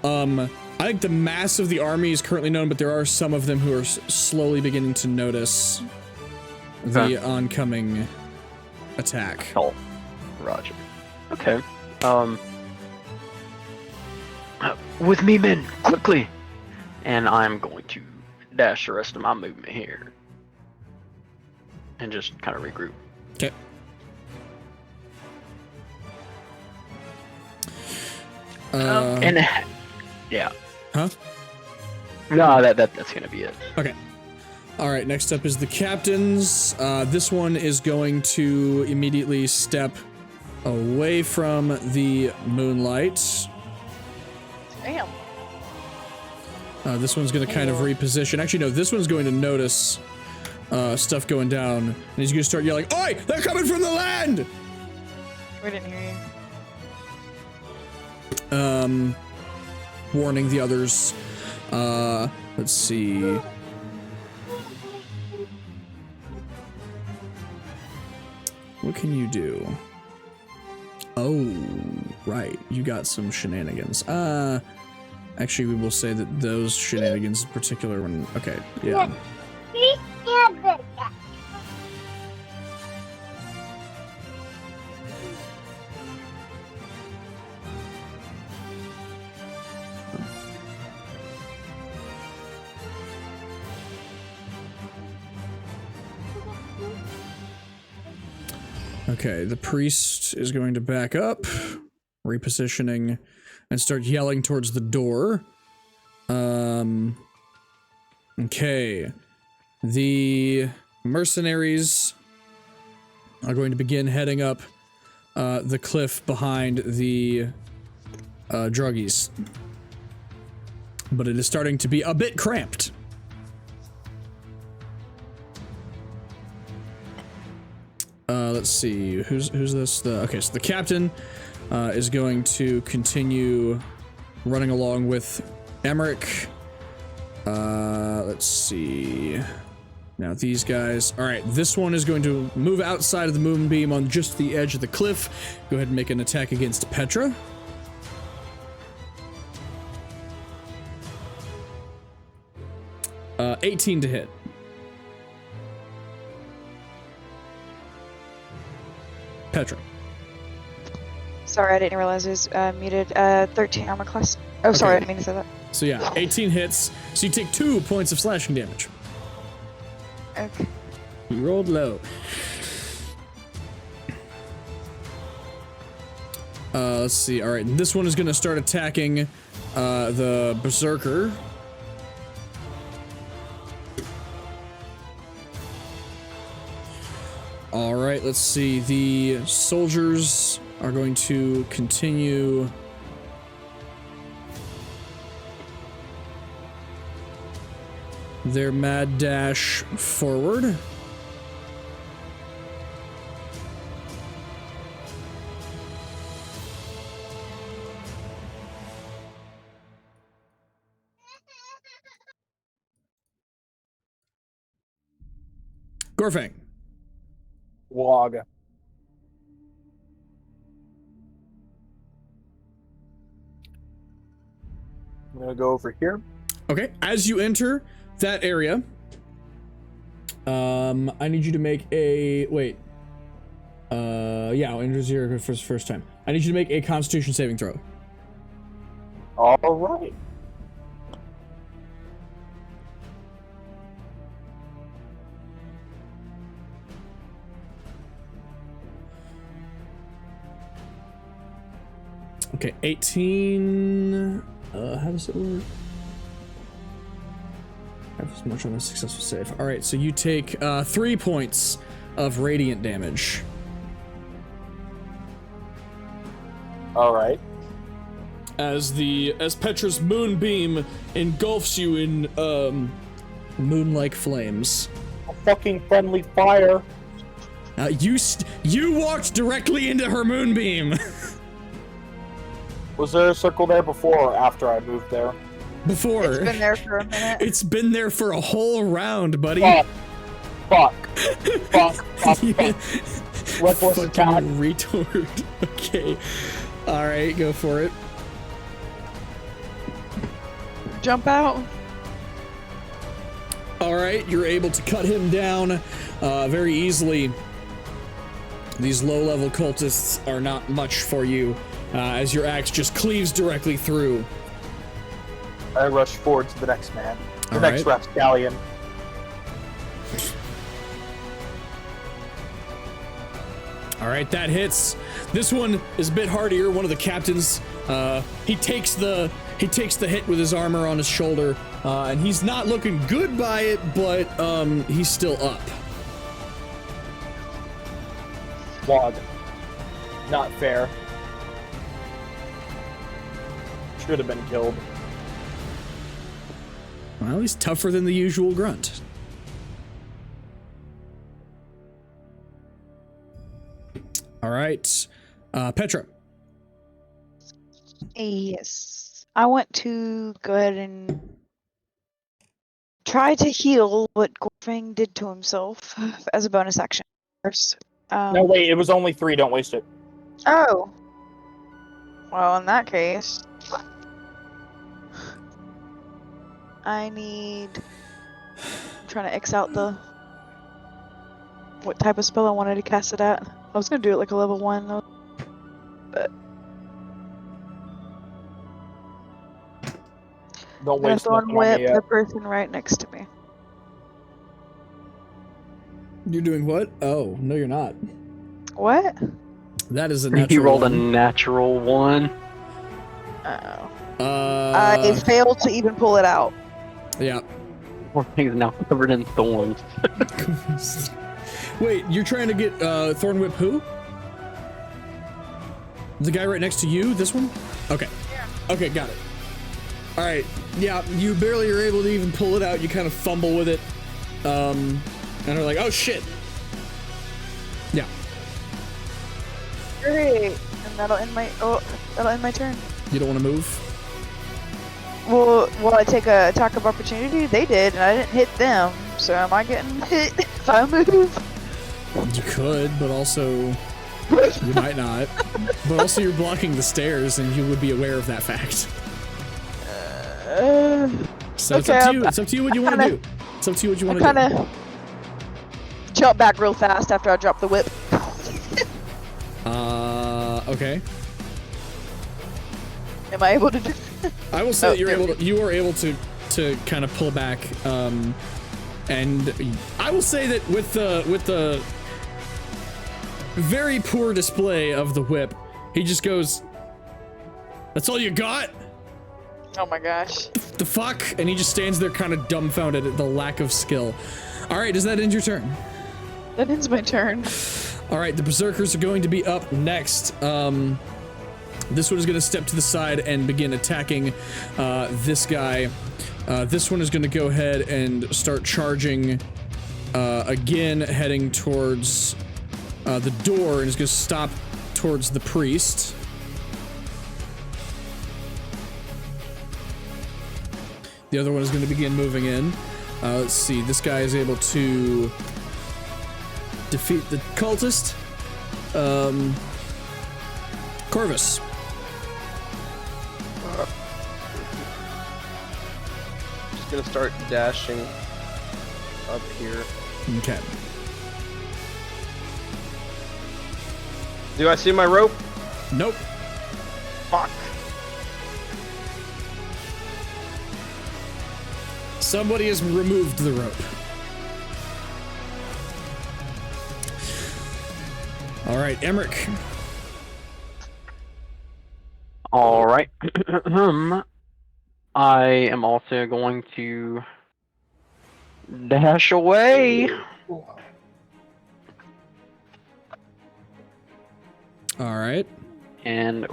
I think the mass of the army is currently known, but there are some of them who are slowly beginning to notice the oncoming attack. Oh, Roger. Okay. With me, men, quickly! And I'm going to dash the rest of my movement here. And just kind of regroup. Okay. And yeah. Huh? No, that's gonna be it. Okay. All right. Next up is the captains. This one is going to immediately step away from the moonlight. Damn. This one's going to kind of reposition. Actually, no, this one's going to notice stuff going down, and he's going to start yelling, "Oi! They're coming from the land!" We didn't hear you. Warning the others. Let's see. What can you do? Oh, right. You got some shenanigans. Actually, we will say that those shenanigans in particular one. Okay, yeah. Okay, the priest is going to back up, repositioning, and start yelling towards the door. Okay. The mercenaries are going to begin heading up the cliff behind the druggies. But it is starting to be a bit cramped. Let's see, who's this? Okay, so the captain is going to continue running along with Emmerich. Let's see. Now these guys. All right, this one is going to move outside of the moonbeam on just the edge of the cliff. Go ahead and make an attack against Petra. Uh, 18 to hit. Petra. Sorry, I didn't realize it was muted. 13 armor class. Oh, sorry, I didn't mean to say that. So yeah, 18 hits. So you take 2 points of slashing damage. Okay. You rolled low. Let's see. All right, this one is going to start attacking the berserker. All right, let's see. The soldiers are going to continue their mad dash forward. Gorfang. Wog. I'm gonna go over here. Okay, as you enter that area, I need you to make a yeah, I'll enter zero for the first time. I need you to make a Constitution saving throw. All right. Okay, 18. How does it work? Have as much on a successful save. All right, so you take 3 points of radiant damage. All right. As Petra's moonbeam engulfs you in moon-like flames. A fucking friendly fire. You walked directly into her moonbeam. Was there a circle there before or after I moved there? before. It's been there for a minute. It's been there for a whole round, buddy. Fuck. Yeah. Reckless Fucking attack. retard. Okay. All right, go for it. Jump out. All right, you're able to cut him down very easily. These low-level cultists are not much for you, as your axe just cleaves directly through. I rush forward to the next man. The All next right. rapscallion. All right, that hits. This one is a bit hardier. One of the captains, he takes the hit with his armor on his shoulder, and he's not looking good by it, but he's still up. Wog. Not fair. Should have been killed. Well, he's tougher than the usual grunt. All right, Petra. Yes. I want to go ahead and try to heal what Gorfang did to himself as a bonus action. First. No, wait, it was only 3, don't waste it. Oh. Well, in that case, I need. I'm trying to X out the. What type of spell I wanted to cast it at. I was gonna do it like a level 1, though, but Don't I'm gonna waste thorn nothing on me whip yet. the person right next to me. You're doing what? Oh, no, you're not. What? That is a natural He rolled a one. natural one. Uh-oh. I failed to even pull it out. Yeah. Poor thing's now covered in thorns. Wait, you're trying to get Thorn Whip who? The guy right next to you? This one? Okay. Yeah. Okay, got it. All right. Yeah, you barely are able to even pull it out. You kind of fumble with it. And are like, oh shit. Yeah. Great. And that'll end my turn. You don't want to move? Will I take a attack of opportunity? They did, and I didn't hit them. So am I getting hit if I move? You could, but also you might not. But also you're blocking the stairs, and you would be aware of that fact. So it's up to you. It's up to you what you want to do. It's up to you what you want to do. Kind of jump back real fast after I drop the whip. Okay. Am I able to do? I will say that there we you are able to kind of pull back, and I will say that with the very poor display of the whip, he just goes, "That's all you got? Oh my gosh. The fuck?" And he just stands there kind of dumbfounded at the lack of skill. All right, does that end your turn? That ends my turn. All right, the berserkers are going to be up next. This one is going to step to the side and begin attacking this guy. This one is going to go ahead and start charging again, heading towards the door, and is going to stop towards the priest. The other one is going to begin moving in. Let's see, this guy is able to defeat the cultist. Corvus. Just gonna start dashing up here. Okay. Do I see my rope? Nope. Fuck. Somebody has removed the rope. All right, Emmerich. All right. I am also going to dash away. All right. And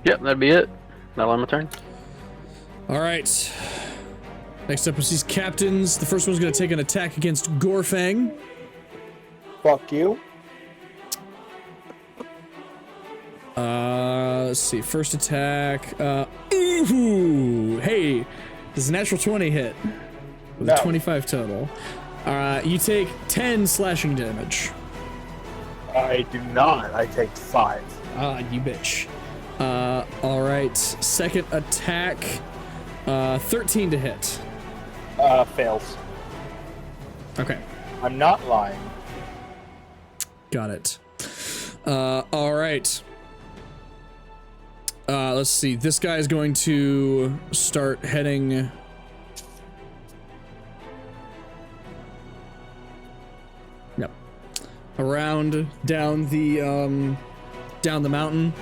yep, that'd be it. That'll end my turn. All right. Next up is these captains. The first one's going to take an attack against Gorfang. Fuck you. Let's see. First attack. Ooh, hey, this is a natural 20 hit with a 25 total. You take 10 slashing damage. I do not. I take 5. Ah, you bitch. All right. Second attack. 13 to hit. Fails. Okay. I'm not lying. Got it. All right. Let's see. This guy is going to start heading. Yep. Around down the mountain,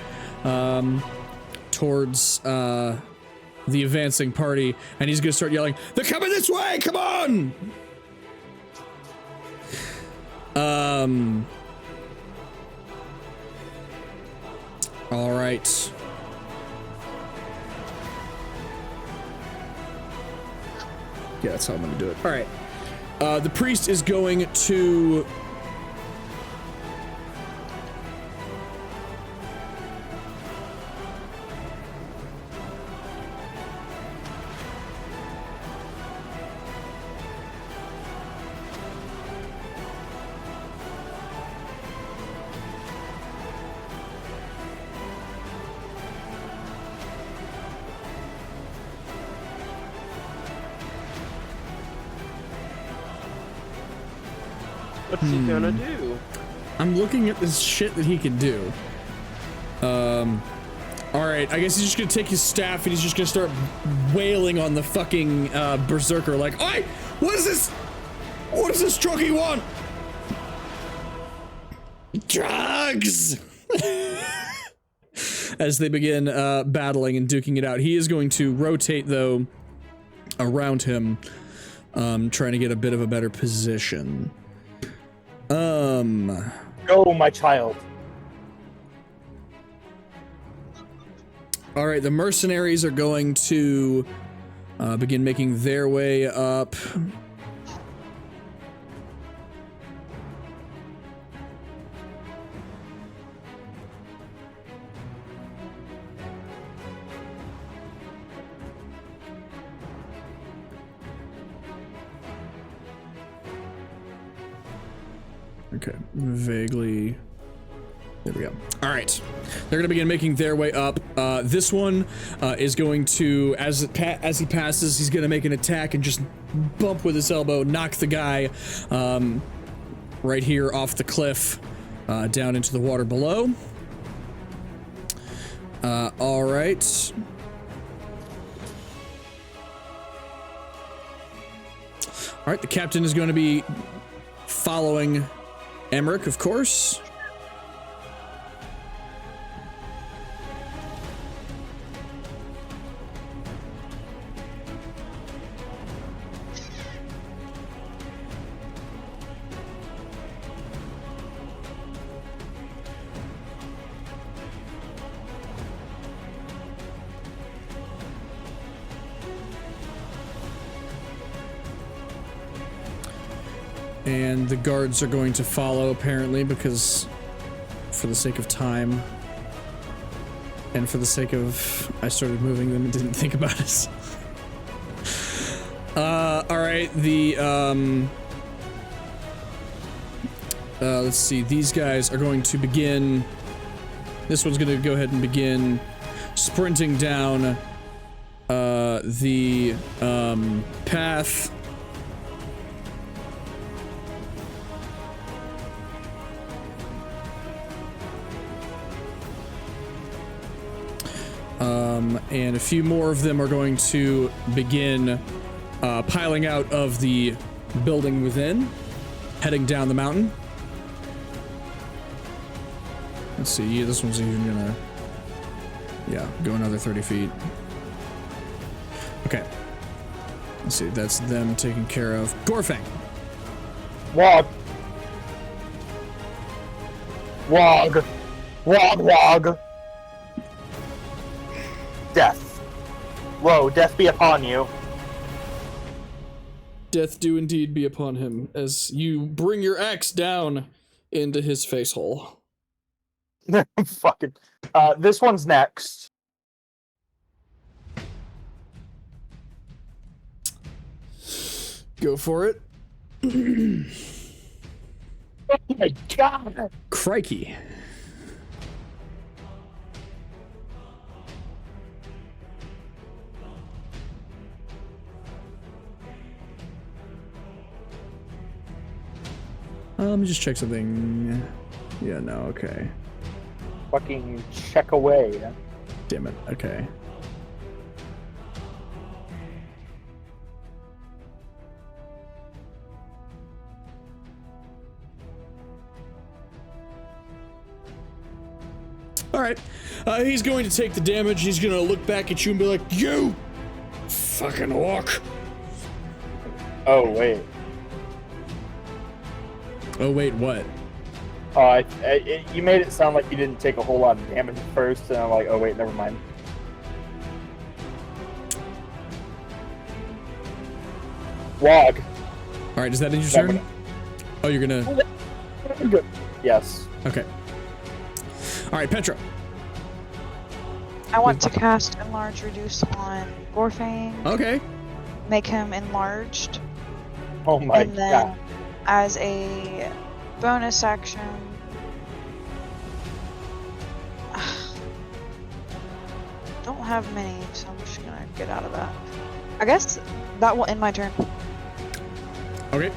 towards the advancing party, and he's gonna start yelling, "They're coming this way! Come on!" All right. Yeah, that's how I'm gonna do it. All right. The priest is going to. What's he gonna do? I'm looking at this shit that he can do. All right, I guess he's just gonna take his staff and he's just gonna start wailing on the fucking berserker, like, "Oi, what is this? What does this druggie want? Drugs!" As they begin battling and duking it out, he is going to rotate though around him, trying to get a bit of a better position. Go, my child. All right, the mercenaries are going to begin making their way up. Okay, vaguely. There we go. All right, they're gonna begin making their way up. This one is going to, as he passes, he's gonna make an attack and just bump with his elbow, knock the guy right here off the cliff down into the water below. All right. All right, the captain is going to be following Emmerich, of course. And the guards are going to follow, apparently, because for the sake of time and for the sake of I started moving them and didn't think about it. All right, the let's see, these guys are going to begin. This one's going to go ahead and begin sprinting down the path. And a few more of them are going to begin piling out of the building within, heading down the mountain. Let's see, this one's even gonna, yeah, go another 30 feet. Okay. Let's see, that's them taken care of. Gorfang. Wog. Wog. Wog, wog. Death. Whoa, death be upon you. Death do indeed be upon him as you bring your axe down into his face hole. Fucking. This one's next. Go for it. Oh my god! Crikey. Let me just check something. Yeah, no, okay. Fucking check away. Damn it, okay. Alright, he's going to take the damage. He's going to look back at you and be like, "You fucking orc." Oh, wait. Oh, wait, what? You made it sound like you didn't take a whole lot of damage at first, and I'm like, oh, wait, never mind. Log. Alright, is that in your turn? Oh, you're gonna... Yes. Okay. Alright, Petra. I want to cast Enlarge Reduce on Gorfang. Okay. Make him enlarged. Oh my And then, god. as a bonus action... don't have many, so I'm just gonna get out of that. I guess that will end my turn. Okay.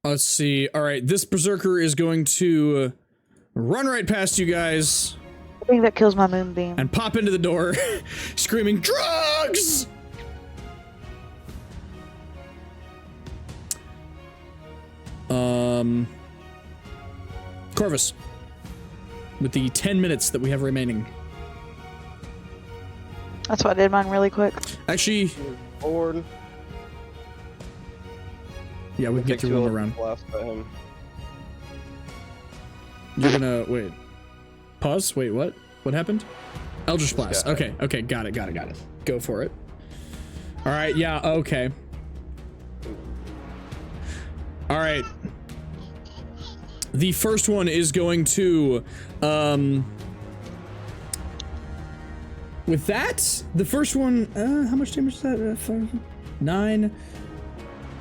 Let's see. Alright, this berserker is going to run right past you guys I think that kills my moonbeam. and pop into the door, screaming, "Drugs!" Corvus, with the 10 minutes that we have remaining. That's why I did mine really quick. Actually, Forward. yeah, we can get Take through one 2 more round. blast by him. You're gonna wait. Pause. Wait, what? What happened? Eldritch Blast. guy. Okay. Got it. Go for it. All right. Yeah. Okay. All right. The first one is going to, with that, the first one, how much damage is that? 9.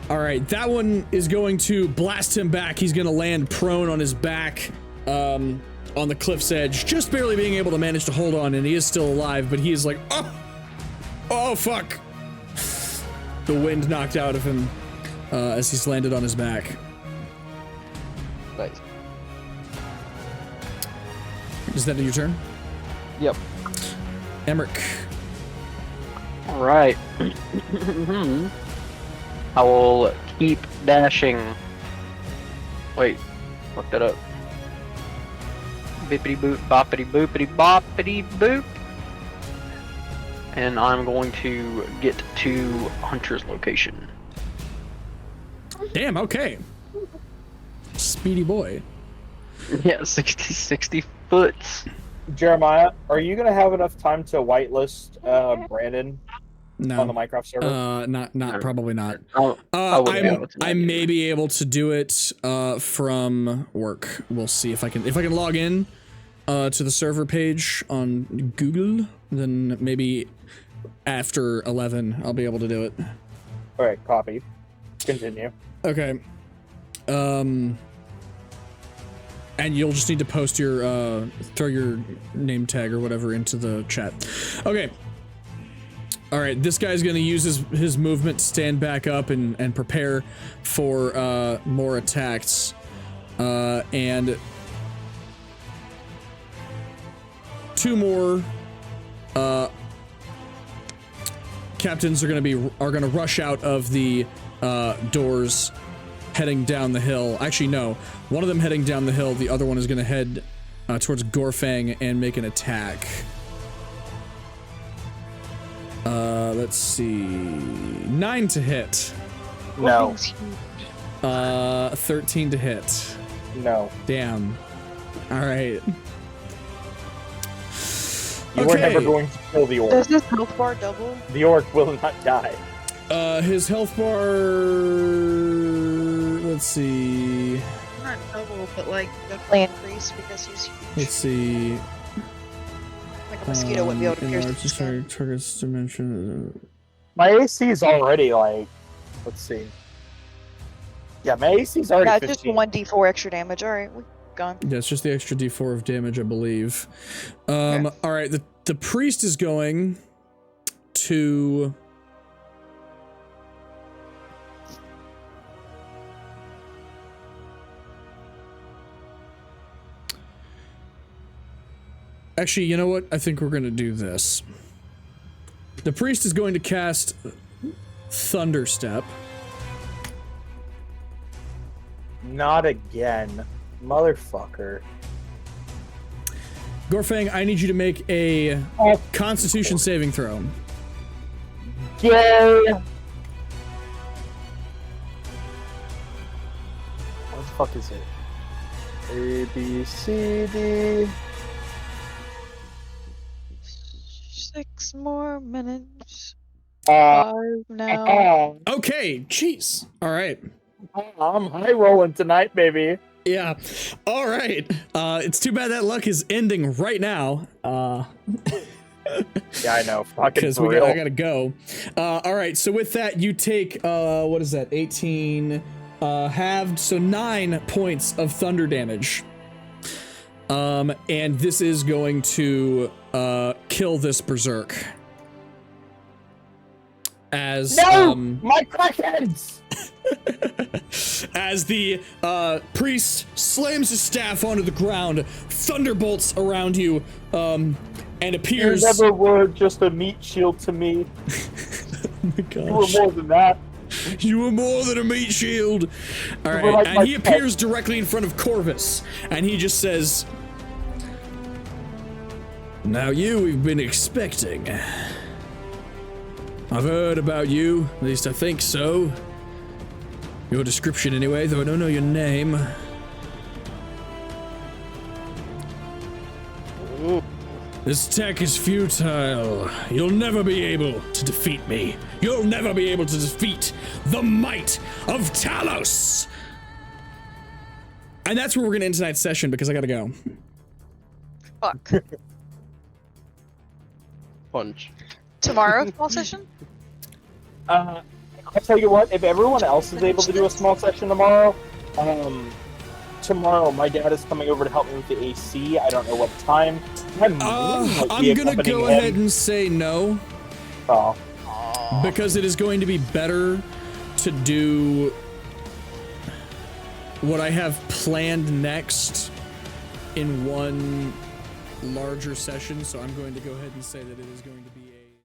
All right, that one is going to blast him back. He's going to land prone on his back, on the cliff's edge, just barely being able to manage to hold on, and he is still alive, but he is like, oh, fuck. The wind knocked out of him, as he's landed on his back. Nice. Is that your turn? Yep. Emmerich. All right. I will keep dashing. Wait, look that up. Bippity boop, boppity boopity boppity boop. And I'm going to get to Hunter's location. Damn, okay. Speedy boy. Yeah, 60 foot. Jeremiah, are you gonna have enough time to whitelist Brandon No. on the Minecraft server? Not probably not. I wouldn't be able to I do may be able to do it from work. We'll see if I can log in to the server page on Google, then maybe after 11 I'll be able to do it. Alright, copy. Continue. Okay. And you'll just need to post your throw your name tag or whatever into the chat. Okay. All right, this guy's gonna use his movement to stand back up and prepare for more attacks, and 2 more captains are gonna rush out of the doors, heading down the hill. Actually, no, one of them heading down the hill. The other one is gonna head towards Gorfang and make an attack. Let's see. 9 to hit. No. 13 to hit. No. Damn. All right. You were never going to kill the orc. Does this health bar double? The orc will not die. His health bar. Let's see. Not double. little bit like the clan priest because he's huge. Let's see. Like a mosquito wouldn't be able to pierce Enlarge the the skin. target's dimension. My AC is already like, let's see. Yeah, my AC is already Yeah, 15. just 1d4 extra damage. Alright, we're gone. Yeah, it's just the extra d4 of damage, I believe. Okay. All right, the priest is going to. Actually, you know what? I think we're gonna do this. The priest is going to cast Thunderstep. Not again. Motherfucker. Gorfang, I need you to make a Oh, Constitution saving throw. yay! What the fuck is it? A, B, C, D. 6 more minutes. Uh, 5 now. Okay, jeez. All right. I'm high rolling tonight, baby. Yeah. All right. It's too bad that luck is ending right now. Yeah, I know. Fucking Because for I real. gotta go. All right. So with that, you take what is that? 18 halved, so 9 points of thunder damage. And this is going to kill this berserk. As No! My crackheads! as the priest slams his staff onto the ground, thunderbolts around you, and You appears. never were just a meat shield to me. Oh my You were gosh. more than that. You were more than a meat shield. All were right, like and my he pet. appears directly in front of Corvus, and he just says, "Now you we've been expecting. I've heard about you, at least I think so. Your description anyway, though I don't know your name. This attack is futile. You'll never be able to defeat me. You'll never be able to defeat the might of Talos." And that's where we're gonna end tonight's session because I gotta go. Fuck. Punch. Tomorrow, small session? I'll tell you what, if everyone else is able to do a small session tomorrow, tomorrow my dad is coming over to help me with the AC. I don't know what time. I'm gonna go ahead and say no, Oh. because it is going to be better to do what I have planned next in one larger session, so I'm going to go ahead and say that it is going to be